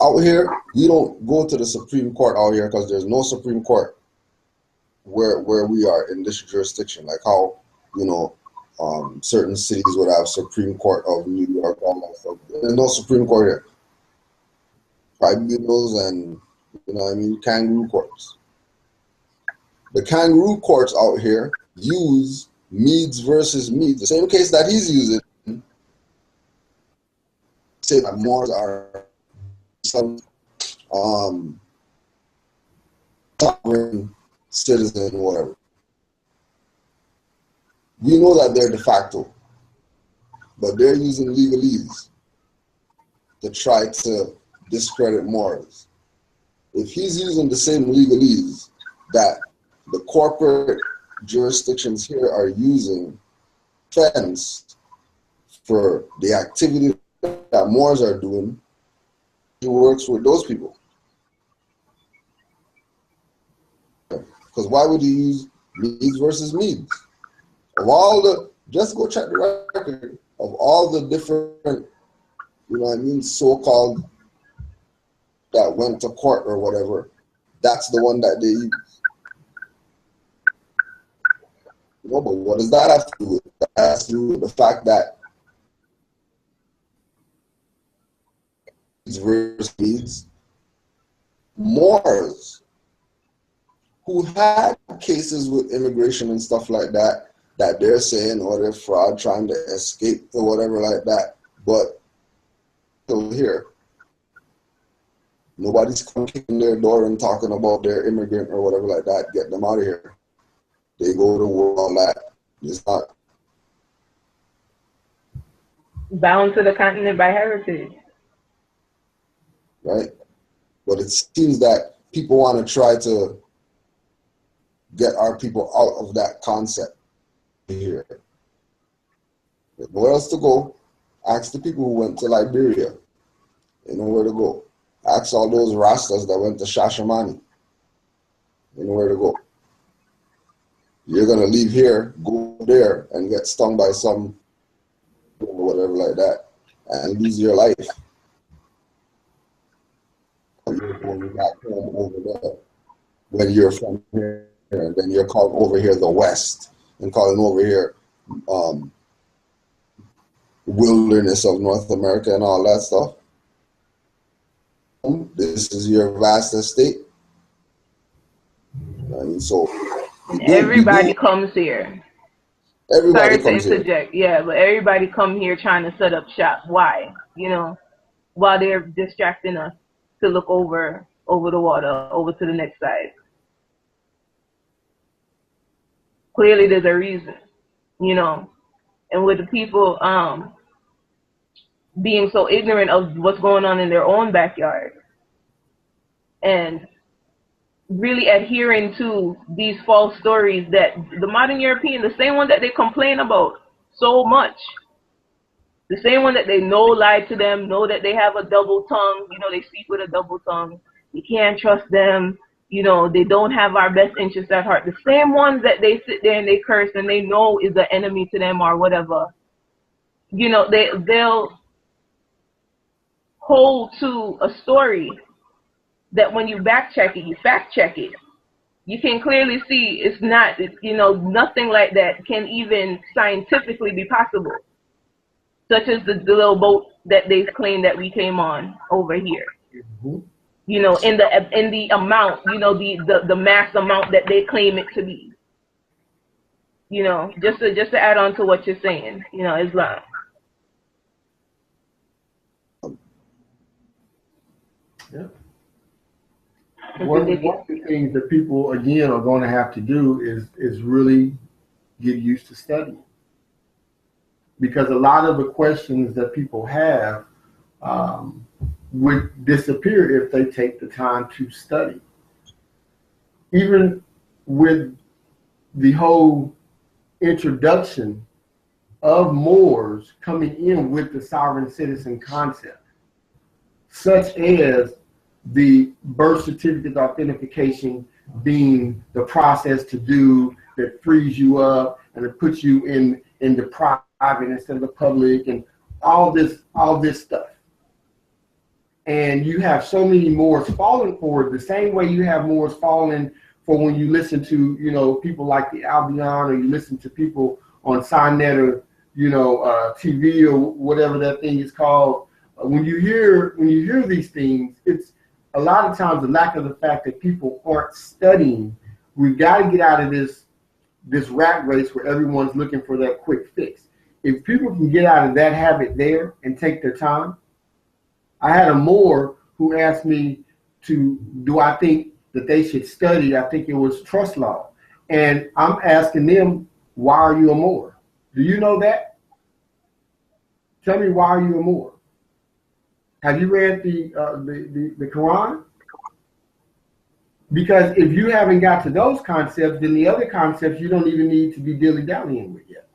out here, we don't go to the Supreme Court out here because there's no Supreme Court where we are in this jurisdiction. Like how, you know, certain cities would have Supreme Court of New York, all that stuff. There's no Supreme Court here. Tribunals and, you know what I mean, kangaroo courts. The kangaroo courts out here use Meads versus Meads, the same case that he's using, say that Moors are some sovereign citizen, whatever. We know that they're de facto, but they're using legalese to try to discredit Moors. If he's using the same legalese that the corporate jurisdictions here are using defense for the activity that Moors are doing, he works with those people. Because why would you use Meads versus Meads? Of all the, just go check the record of all the different, you know what I mean, so-called that went to court or whatever, that's the one that they use. No, but what does that have to do with? That has to do with the fact that versus Meads, Moors who had cases with immigration and stuff like that, that they're saying, or they're fraud, trying to escape or whatever like that, but still here. Nobody's coming kicking their door and talking about their immigrant or whatever like that, get them out of here. They go to war, all that. It's not bound to the continent by heritage. Right? But it seems that people want to try to get our people out of that concept here. There's nowhere else to go. Ask the people who went to Liberia. They know where to go. Ask all those Rastas that went to Shashamani. They know where to go. You're going to leave here, go there, and get stung by some, whatever like that, and lose your life. You're going back home over there when you're from here, and then you're calling over here the West, and calling over here wilderness of North America and all that stuff. This is your vast estate. And so everybody comes here. Everybody Sorry comes to here. interject. Yeah, but everybody come here trying to set up shop. Why? You know, while they're distracting us to look over the water, over to the next side. Clearly there's a reason, you know. And with the people being so ignorant of what's going on in their own backyard and really adhering to these false stories that the modern European, the same one that they complain about so much, the same one that they know lied to them, know that they have a double tongue, you know, they speak with a double tongue, you can't trust them, You know, they don't have our best interests at heart. The same ones that they sit there and they curse and they know is the enemy to them or whatever. You know, they'll hold to a story that when you back check it, you fact check it, you can clearly see it's not, you know, nothing like that can even scientifically be possible. Such as the little boat that they claim that we came on over here. Mm-hmm. You know, in the amount, you know, the mass amount that they claim it to be. You know, just to add on to what you're saying, you know, Islam. Yeah. One of the things that people again are going to have to do is really get used to studying, because a lot of the questions that people have would disappear if they take the time to study. Even with the whole introduction of Moors coming in with the sovereign citizen concept, such as the birth certificate authentication being the process to do that frees you up and it puts you in the private instead of the public, and all this stuff. And you have so many Moors falling for it, the same way you have Moors falling for when you listen to, you know, people like the Albion, or you listen to people on Signet, or, you know, TV or whatever that thing is called. When you hear these things, it's a lot of times the lack of the fact that people aren't studying. We've got to get out of this rat race where everyone's looking for that quick fix. If people can get out of that habit there and take their time. I had a Moor who asked me do I think that they should study? I think it was trust law. And I'm asking them, why are you a Moor? Do you know that? Tell me, why are you a Moor? Have you read the Quran? Because if you haven't got to those concepts, then the other concepts you don't even need to be dilly-dallying with yet.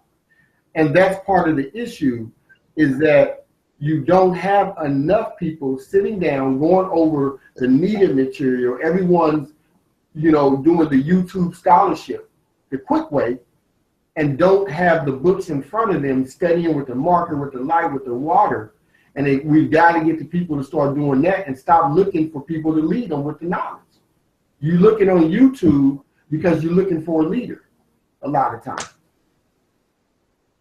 And that's part of the issue, is that you don't have enough people sitting down going over the needed material. Everyone's, you know, doing the YouTube scholarship the quick way, and don't have the books in front of them, studying with the marker, with the light, with the water. And we've got to get the people to start doing that and stop looking for people to lead them with the knowledge. You're looking on YouTube because you're looking for a leader a lot of times.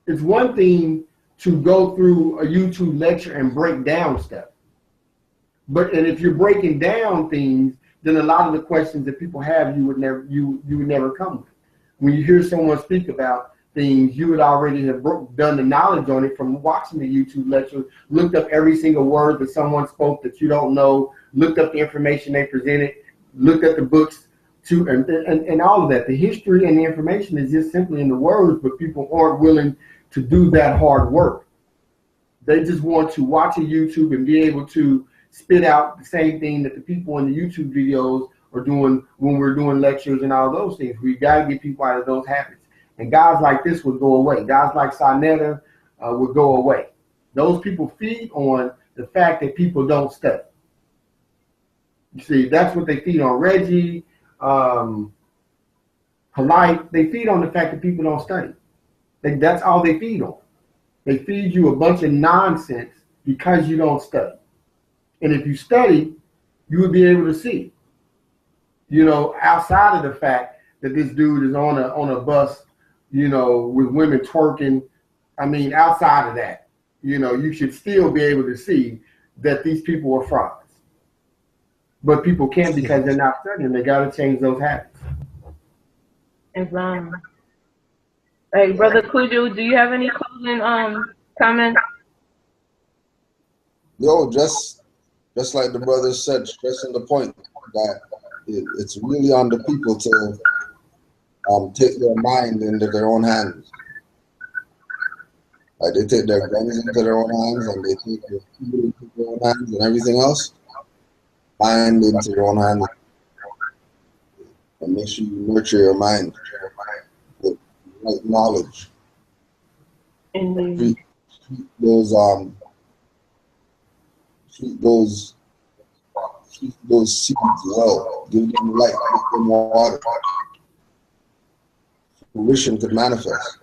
It's one thing to go through a YouTube lecture and break down stuff. And if you're breaking down things, then a lot of the questions that people have, you would never come with. When you hear someone speak about things, you would already have done the knowledge on it from watching the YouTube lecture, looked up every single word that someone spoke that you don't know, looked up the information they presented, looked at the books too, and all of that. The history and the information is just simply in the words, but people aren't willing to do that hard work. They just want to watch a YouTube and be able to spit out the same thing that the people in the YouTube videos are doing when we're doing lectures and all those things. We got to get people out of those habits. And guys like this would go away. Guys like Sinetta would go away. Those people feed on the fact that people don't study. You see, that's what they feed on. Reggie, Polite, they feed on the fact that people don't study. That's all they feed on. They feed you a bunch of nonsense because you don't study. And if you study, you would be able to see, you know, outside of the fact that this dude is on a bus, you know, with women twerking. I mean, outside of that, you know, you should still be able to see that these people are frauds. But people can't because they're not studying. They got to change those habits. Islam. Hey, Brother Kuju, do you have any closing comments? Yo, just like the brother said, stressing the point that it's really on the people to take their mind into their own hands. Like they take their guns into their own hands, and they take their food into their own hands, and everything else, mind into your own hands. And make sure you nurture your mind with right knowledge. Indeed. Treat those keep those seeds well, give them light, give them water. Fruition could manifest.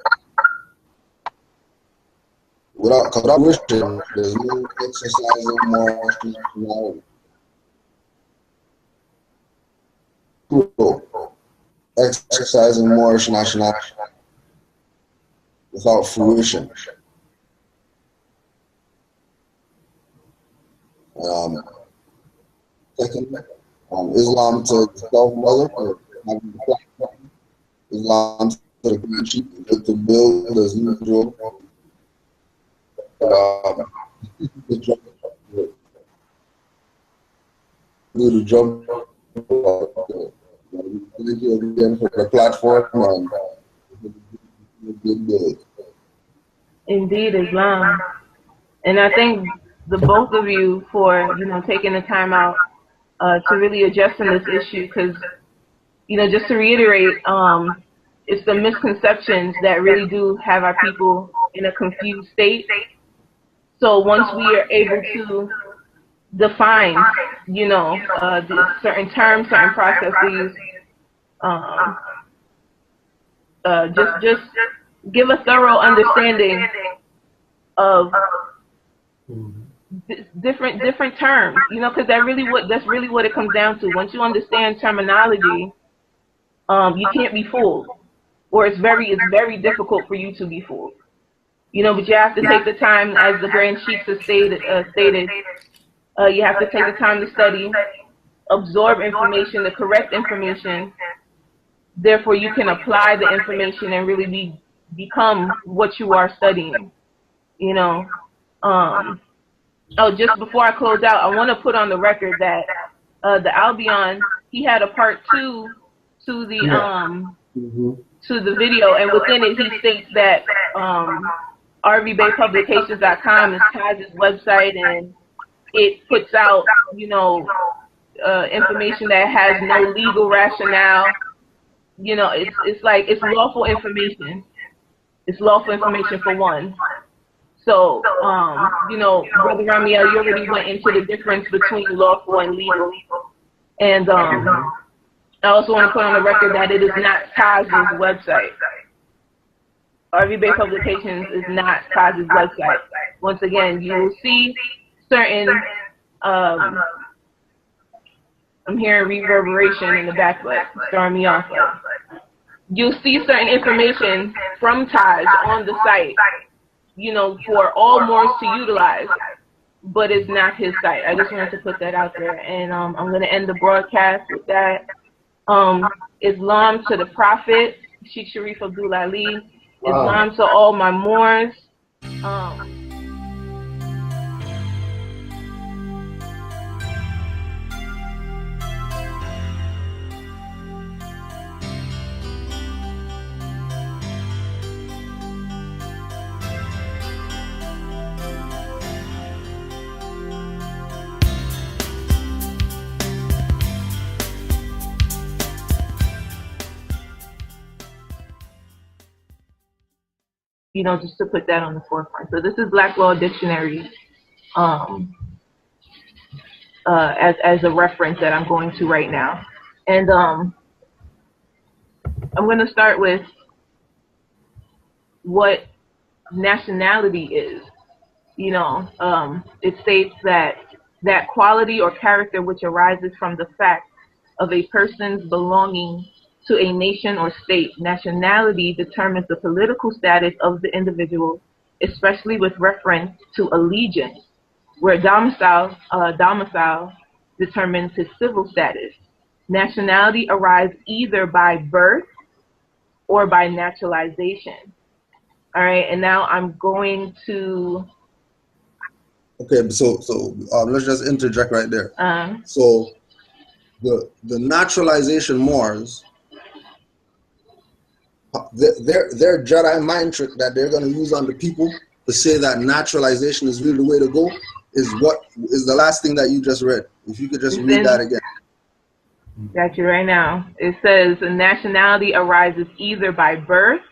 Without fruition, there's no exercising Moorish nationality. Exercising Moorish nationality without fruition. Second, Islam to the self-mother, having the platform. Islam to the grand chief, to build as usual. The jump, do the jump. Thank you again for the platform and good day. Indeed, Islam. And I thank the both of you for, taking the time out to really addressing this issue, because, just to reiterate, it's the misconceptions that really do have our people in a confused state. So once we are able to define, the certain terms, certain processes, just give a thorough understanding of different terms, because that's really what it comes down to. Once you understand terminology, you can't be fooled, or it's very difficult for you to be fooled. But you have to take the time, as the Grand Sheiks have stated, you have to take the time to study, absorb information, the correct information. Therefore, you can apply the information and really become what you are studying. Just before I close out, I want to put on the record that the Albion, he had a part 2 to the to the video, and within it he states that rvbaypublications.com is Taj's website, and it puts out information that has no legal rationale. It's lawful information. It's lawful information for one. So, Brother Ramiel, you already went into the difference between lawful and legal. And I also want to put on the record that it is not Taj's website. RV Bay Publications is not Taj's website. Once again, you will see certain, I'm hearing reverberation in the back, but throwing me off. You'll see certain information from Taj on the site, for all Moors to utilize, but it's not his site. I just wanted to put that out there, and I'm going to end the broadcast with that. Islam to the Prophet, Sheikh Sharif Abdul Ali. Islam to all my Moors. Just to put that on the forefront. So this is Black Law Dictionary as a reference that I'm going to right now. And I'm going to start with what nationality is. It states that quality or character which arises from the fact of a person's belonging to a nation or state. Nationality determines the political status of the individual, especially with reference to allegiance, where domicile determines his civil status. Nationality arises either by birth or by naturalization. All right, and now I'm going to... Okay, so let's just interject right there. So the naturalization Moors, their Jedi mind trick that they're going to use on the people to say that naturalization is really the way to go is the last thing that you just read. If you could just read that again. Got you right now. It says a nationality arises either by birth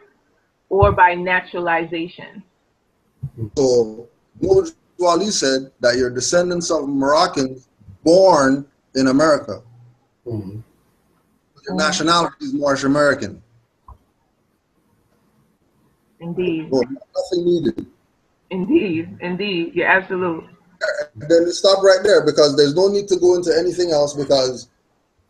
or by naturalization. So Moor Talk said that you're descendants of Moroccans born in America. Mm-hmm. Your nationality is Moorish American. Indeed. Well, nothing needed. Indeed. You're absolute. Then stop right there, because there's no need to go into anything else, because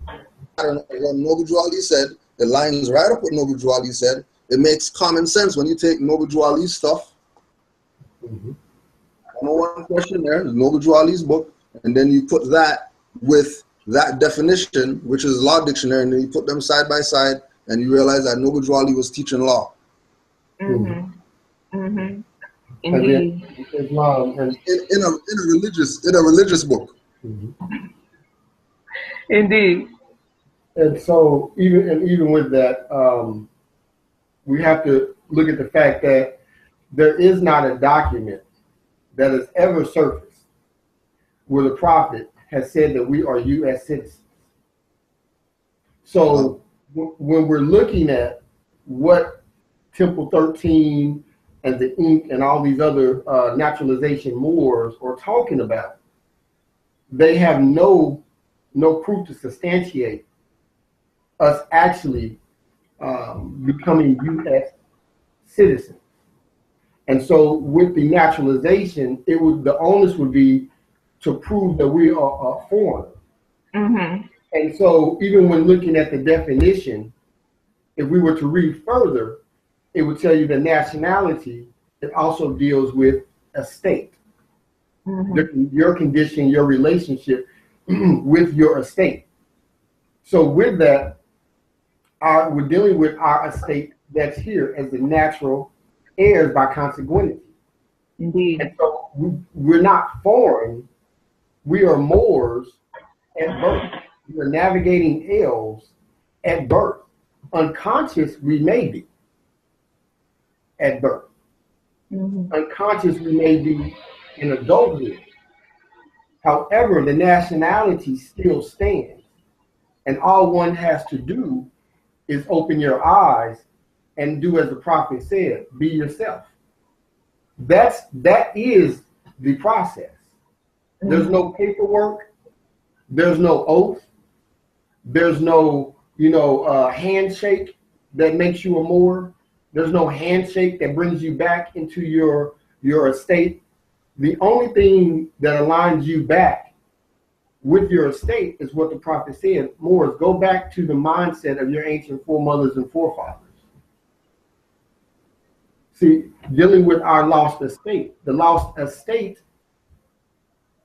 I don't know what Noble Ali said. It lines right up what Noble Ali said. It makes common sense when you take Noble Ali's stuff. Mm-hmm. Number one question there is Noble Ali's book, and then you put that with that definition, which is law dictionary, and then you put them side by side, and you realize that Noble Ali was teaching law. Mm-hmm. Mm-hmm. And Indeed. then Islam and In a religious book. mm-hmm. Indeed. And so even with that, we have to look at the fact that there is not a document that has ever surfaced where the prophet has said that we are U.S. citizens. So when we're looking at what Temple 13 and the Ink and all these other naturalization Moors are talking about, they have no proof to substantiate us actually becoming U.S. citizens. And so with the naturalization, the onus would be to prove that we are a foreigner. Mm-hmm. And so even when looking at the definition, if we were to read further, it would tell you that nationality, it also deals with a state. Mm-hmm. Your condition, your relationship with your estate. So with that, we're dealing with our estate that's here as the natural heirs by consanguinity. Indeed. And so we're not foreign. We are Moors at birth. We are navigating elves at birth. Unconscious, we may be at birth. Mm-hmm. Unconscious, we may be in adulthood. However, the nationality still stands. And all one has to do is open your eyes and do as the prophet said, be yourself. That is the process. Mm-hmm. There's no paperwork. There's no oath. There's no, handshake that makes you a Moor. There's no handshake that brings you back into your estate. The only thing that aligns you back with your estate is what the prophet said. Moors, go back to the mindset of your ancient foremothers and forefathers. See, dealing with our lost estate, the lost estate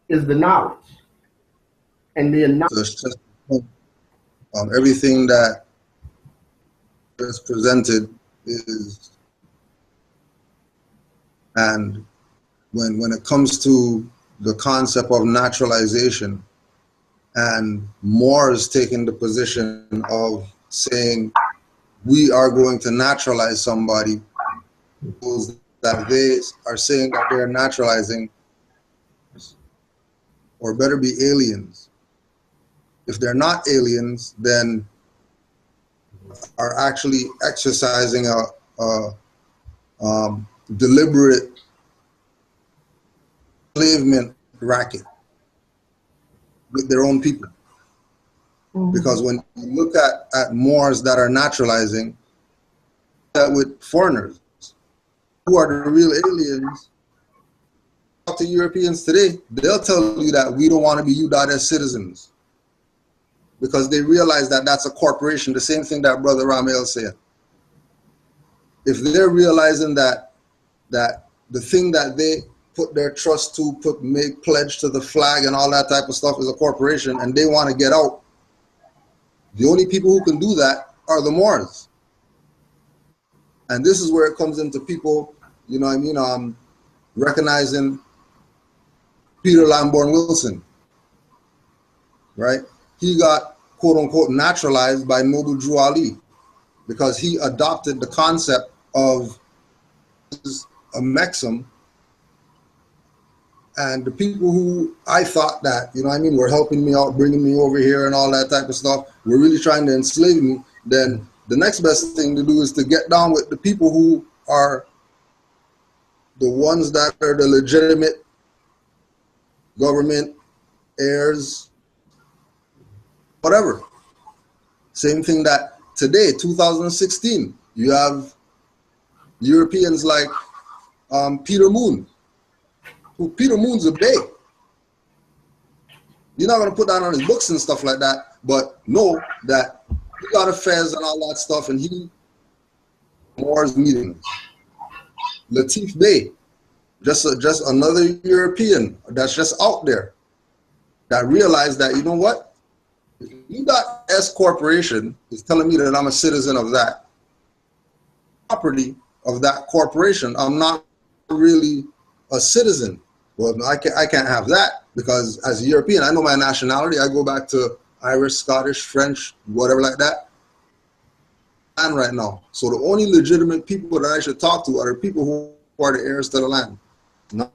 is the knowledge. And the knowledge. Everything that is presented is, and when it comes to the concept of naturalization, and Moors taking the position of saying we are going to naturalize somebody, that they are saying that they're naturalizing, or better be aliens. If they're not aliens, then are actually exercising a deliberate enslavement racket with their own people. Mm-hmm. Because when you look at Moors that are naturalizing, that with foreigners who are the real aliens, talk to Europeans today, they'll tell you that we don't want to be U.S. citizens, because they realize that that's a corporation, the same thing that Brother Ramel said. If they're realizing that the thing that they put their trust to, make pledge to the flag and all that type of stuff is a corporation, and they want to get out, the only people who can do that are the Moors. And this is where it comes into people, recognizing Peter Lamborn Wilson, right? He got, quote unquote, naturalized by Noble Drew Ali because he adopted the concept of Amexem. And the people who I thought that, were helping me out, bringing me over here and all that type of stuff, were really trying to enslave me, then the next best thing to do is to get down with the people who are the ones that are the legitimate government heirs whatever. Same thing that today, 2016, you have Europeans like Peter Moon. Who Peter Moon's a Bey. You're not going to put that on his books and stuff like that, but know that he got affairs and all that stuff, and he Moor's meetings. Latif Bey, just another European that's just out there that realized that, you know what? You got S corporation is telling me that I'm a citizen of that property of that corporation. I'm not really a citizen. Well, I can't have that, because as a European, I know my nationality. I go back to Irish, Scottish, French, whatever like that. And right now, so the only legitimate people that I should talk to are the people who are the heirs to the land, not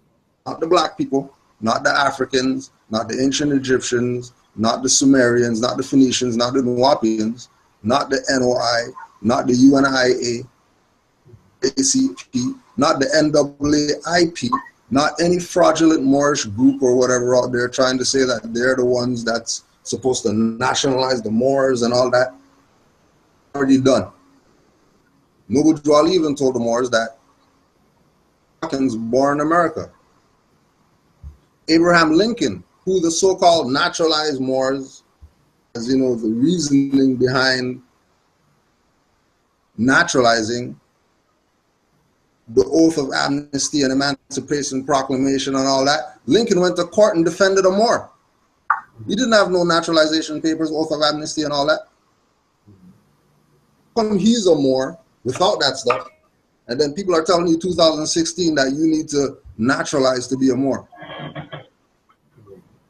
the black people, not the Africans, not the ancient Egyptians, not the Sumerians, not the Phoenicians, not the Nuwapians, not the NOI, not the UNIA, ACP, not the NAAIP, not any fraudulent Moorish group or whatever out there trying to say that they're the ones that's supposed to nationalize the Moors and all that. Already done. Noble Drew even told the Moors that Americans born in America. Abraham Lincoln, who the so-called naturalized Moors, as you know, the reasoning behind naturalizing, the oath of amnesty and emancipation proclamation and all that, Lincoln went to court and defended a Moor. He didn't have no naturalization papers, oath of amnesty and all that. He's a Moor without that stuff, and then people are telling you 2016 that you need to naturalize to be a Moor.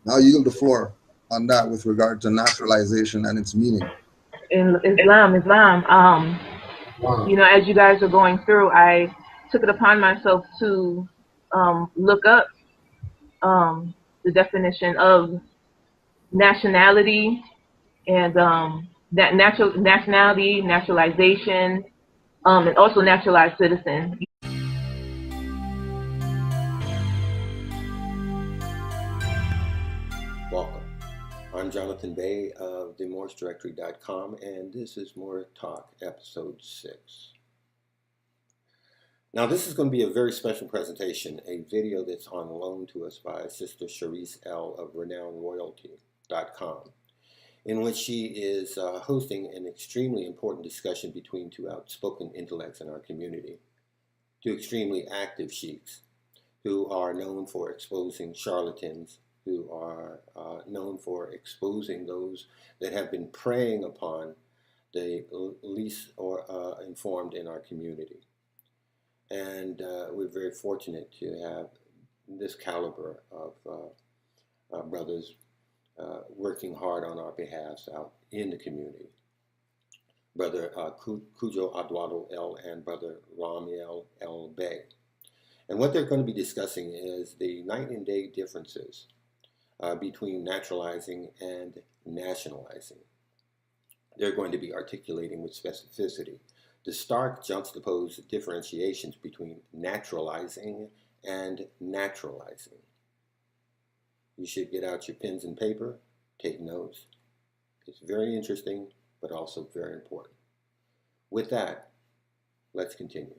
Now yield the floor on that with regard to naturalization and its meaning. In Islam, you know, as you guys are going through, I took it upon myself to look up the definition of nationality and that nationality, naturalization, and also naturalized citizen. Welcome. I'm Jonathan Bey of the MoorishDirectory.com, and this is Moor Talk, episode 6. Now, this is going to be a very special presentation, a video that's on loan to us by Sister Charisse L. of RenownedRoyalty.com, in which she is hosting an extremely important discussion between two outspoken intellects in our community, two extremely active sheiks who are known for exposing charlatans, who are known for exposing those that have been preying upon the least or informed in our community. And we're very fortunate to have this caliber of brothers working hard on our behalf out in the community. Brother Kujo Adwado L. and Brother Ramiel L. Bey. And what they're going to be discussing is the night and day differences between naturalizing and nationalizing. They're going to be articulating with specificity the stark juxtaposed differentiations between naturalizing and naturalizing. You should get out your pens and paper, take notes. It's very interesting, but also very important. With that, let's continue.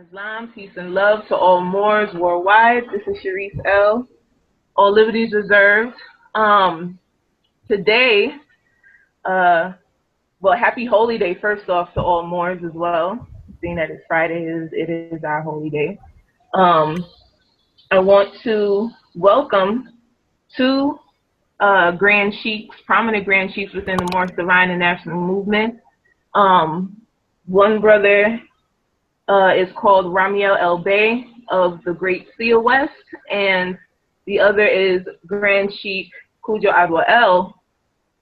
Islam, peace and love to all Moors worldwide. This is Charisse L. All liberties reserved. Today, well, happy holy day first off to all Moors as well. Seeing that it's Friday, it is our holy day. I want to welcome two grand sheiks, prominent grand sheiks within the Moorish Divine and National Movement. One brother is called Ramiel El Bey of the Great Seal West, and the other is Grand Sheik Kujo Adwa El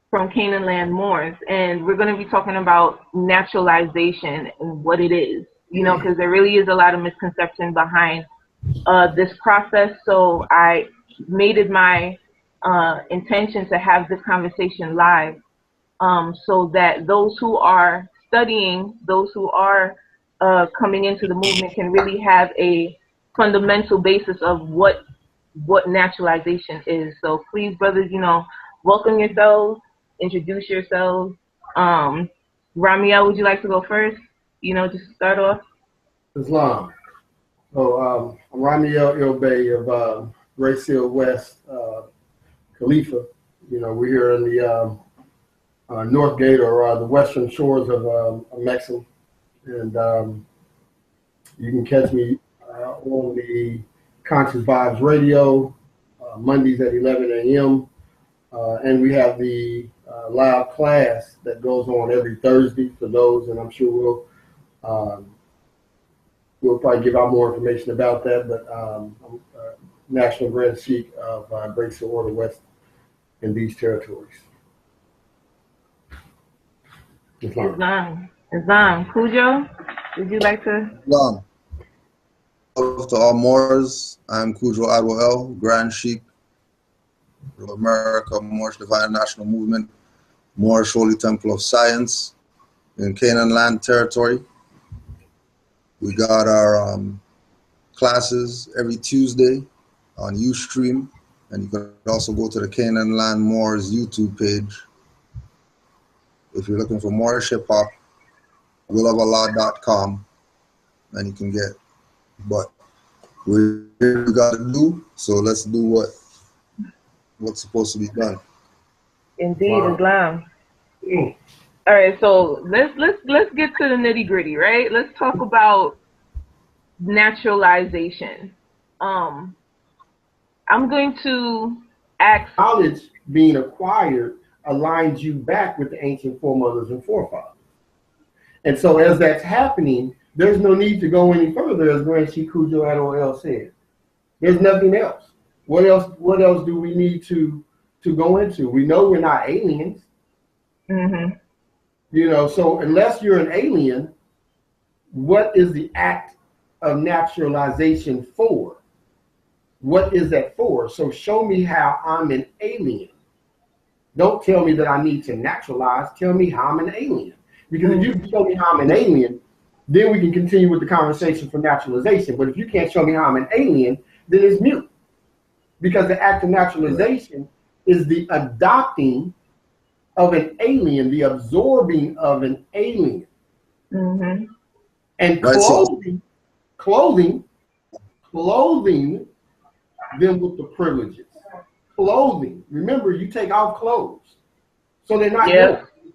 from Canaan Land Moors. And we're going to be talking about naturalization and what it is, you know, because there really is a lot of misconception behind this process. So I made it my intention to have this conversation live so that those who are studying, those who are coming into the movement can really have a fundamental basis of what naturalization is. So please, brothers, you know, welcome yourselves, introduce yourselves. Ramiel, would you like to go first? Just to start off. Islam. So I'm Ramiel Bey of Regency West, Khalifa. We're here in the North Gate or the western shores of Amexem. And you can catch me on the Conscious Vibes Radio, Mondays at 11 a.m. And we have the live class that goes on every Thursday for those, and I'm sure we'll probably give out more information about that. But I'm National Grand Sheik of Great Order West in these territories. Islam. Cujo, would you like to? Islam. To all Moors, I'm Cujo Adwell, Grand Sheik of America, Moorish Divine National Movement, Moorish Holy Temple of Science in Canaan Land Territory. We got our classes every Tuesday on Ustream, and you can also go to the Canaan Land Moors YouTube page. If you're looking for Moorish hip hop, willofalah.com, and you can get. But we got to do, so let's do what's supposed to be done. Indeed, wow. Islam. All right, so let's get to the nitty gritty, right? Let's talk about naturalization. I'm going to ask. Knowledge being acquired aligns you back with the ancient foremothers and forefathers. And so as that's happening, there's no need to go any further, as Grand Sheik Cujo Adwell said. There's nothing else. What else do we need to go into? We know we're not aliens. Mm-hmm. So unless you're an alien, what is the act of naturalization for? What is that for? So show me how I'm an alien. Don't tell me that I need to naturalize. Tell me how I'm an alien. Because if you can show me how I'm an alien, then we can continue with the conversation for naturalization. But if you can't show me how I'm an alien, then it's mute. Because the act of naturalization is the adopting of an alien, the absorbing of an alien. Mm-hmm. And clothing them with the privileges. Clothing. Remember, you take off clothes. So they're not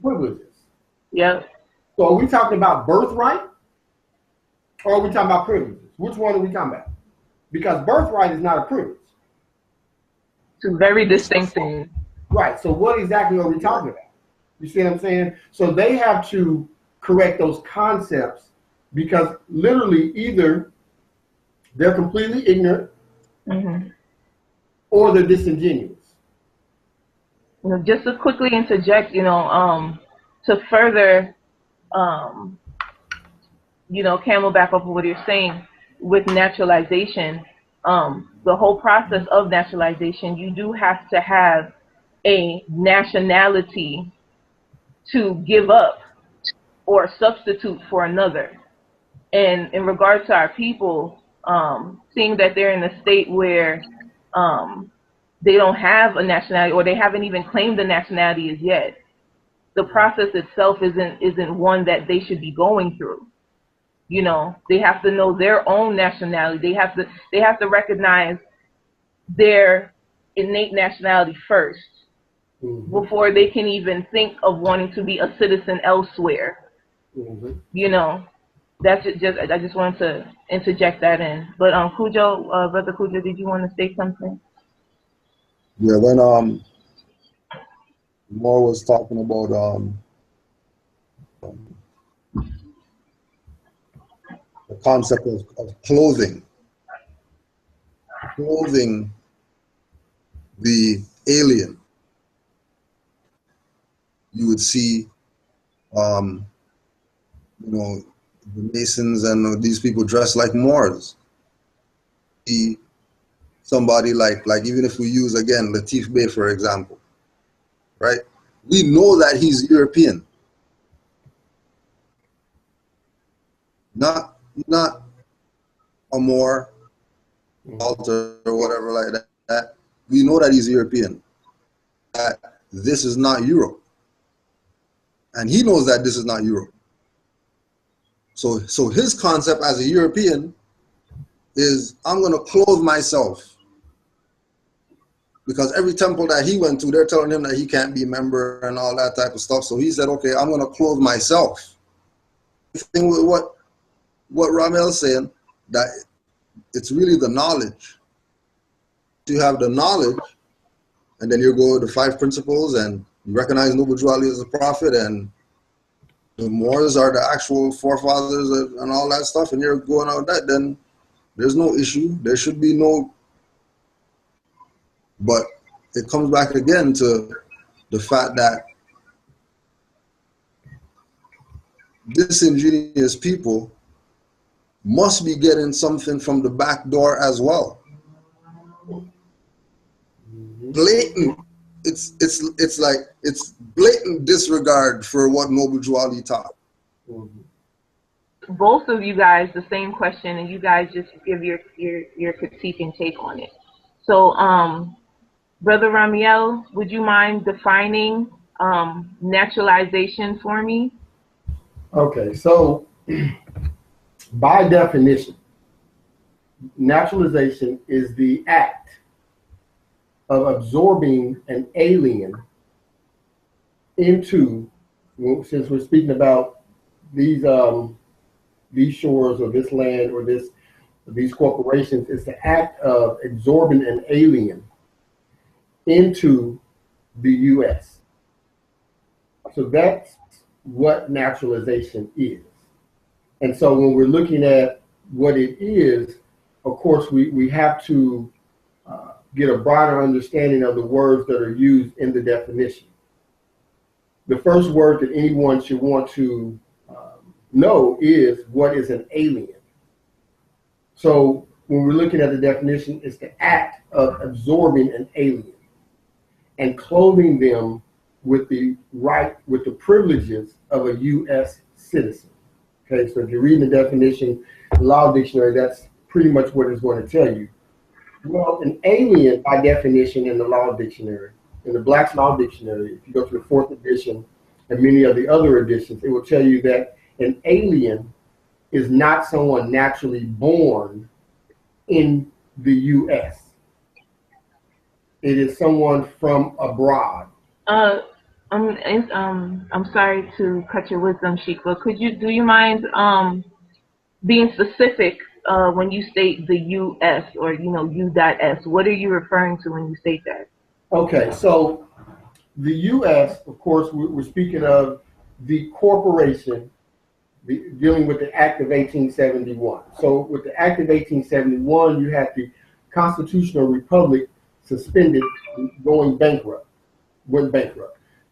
privileges. Yeah. So are we talking about birthright? Or are we talking about privileges? Which one are we talking about? Because birthright is not a privilege. Two very distinct things. Right. So what exactly are we talking about? You see what I'm saying? So they have to correct those concepts because literally either they're completely ignorant or they're disingenuous. Just to quickly interject, to further, camelback up what you're saying with naturalization, the whole process of naturalization, you do have to have a nationality to give up or substitute for another. And in regard to our people, seeing that they're in a state where they don't have a nationality or they haven't even claimed the nationality as yet, the process itself isn't one that they should be going through. They have to know their own nationality. They have to recognize their innate nationality first before they can even think of wanting to be a citizen elsewhere. That's just I just wanted to interject that in. But Cujo, Brother Cujo, did you want to say something? Yeah, when Moore was talking about the concept of clothing the alien, you would see the Masons and these people dressed like Moors. Somebody like even if we use again Latif Bey for example, right? We know that he's European, not a Moor, Walter or whatever like that. We know that he's European. That this is not Europe. And he knows that this is not Europe. So his concept as a European is, I'm going to clothe myself. Because every temple that he went to, they're telling him that he can't be a member and all that type of stuff. So he said, okay, I'm going to clothe myself. The thing with what Ramel's saying, that it's really the knowledge. You have the knowledge, and then you go to the 5 principles, and you recognize Noble Drew Ali as a prophet, and the Moors are the actual forefathers and all that stuff, and you're going out that, then there's no issue. There should be no. But it comes back again to the fact that disingenuous people must be getting something from the back door as well. Blatant. It's like it's blatant disregard for what Noble Drew Ali taught. Both of you guys the same question, and you guys just give your critique and take on it. So, Brother Ramiel, would you mind defining naturalization for me? Okay, so by definition, naturalization is the act of absorbing an alien into, since we're speaking about these shores or this land or these corporations, it's the act of absorbing an alien into the U.S. So that's what naturalization is. And so when we're looking at what it is, of course, we have to get a broader understanding of the words that are used in the definition. The first word that anyone should want to know is, what is an alien? So when we're looking at the definition, it's the act of absorbing an alien and clothing them with the privileges of a U.S. citizen. Okay, so if you're reading the definition, the Law Dictionary, that's pretty much what it's going to tell you. Well, an alien, by definition, in the Law Dictionary, in the Black's Law Dictionary, if you go to the 4th edition and many of the other editions, it will tell you that an alien is not someone naturally born in the U.S. It is someone from abroad. I'm sorry to cut your wisdom, Sheikh, but do you mind being specific when you state the U.S. or U.S. What are you referring to when you state that? Okay, so the U.S., of course, we're speaking of the corporation dealing with the Act of 1871. So with the Act of 1871, you had the constitutional republic suspended, went bankrupt.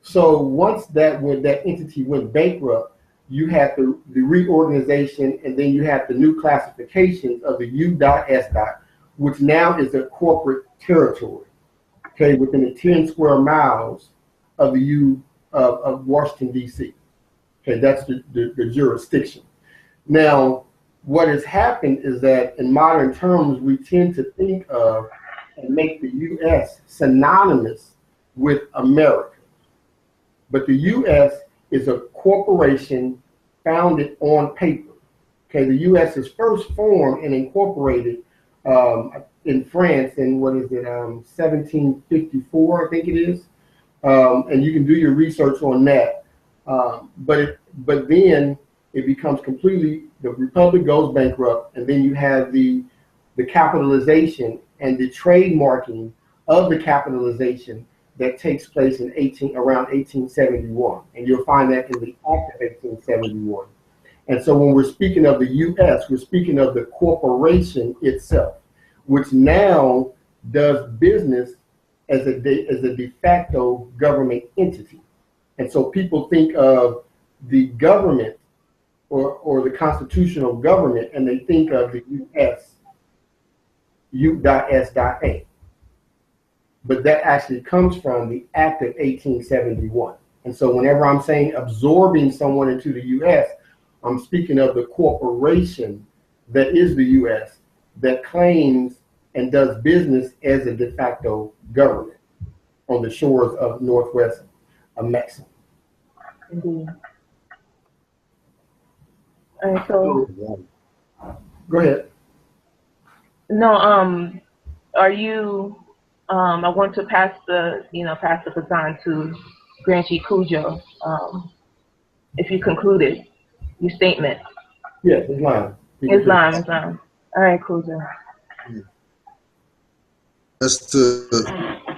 So once that entity went bankrupt, you had the reorganization, and then you had the new classifications of the U.S., which now is a corporate territory, okay, within the 10 square miles of of Washington, D.C. Okay, that's the jurisdiction. Now, what has happened is that in modern terms, we tend to think of and make the U.S. synonymous with America. But the U.S. is a corporation founded on paper. Okay, the U.S. is first formed and incorporated in France in 1754, I think it is. And you can do your research on that. But then it becomes completely, the republic goes bankrupt, and then you have the capitalization and the trademarking of the capitalization that takes place in around 1871, and you'll find that in the Act of 1871. And so when we're speaking of the U.S., we're speaking of the corporation itself, which now does business as a de facto government entity. And so people think of the government or the constitutional government, and they think of the U.S. U.S.A. But that actually comes from the Act of 1871. And so whenever I'm saying absorbing someone into the U.S., I'm speaking of the corporation that is the U.S. that claims and does business as a de facto government. on the shores of northwest Amexem. Indeed. All right, so Go ahead. no, are you? I want to pass the baton to Grand Chief Cujo. If you concluded your statement. Yes, Islam. Islam. All right, Cujo. Just to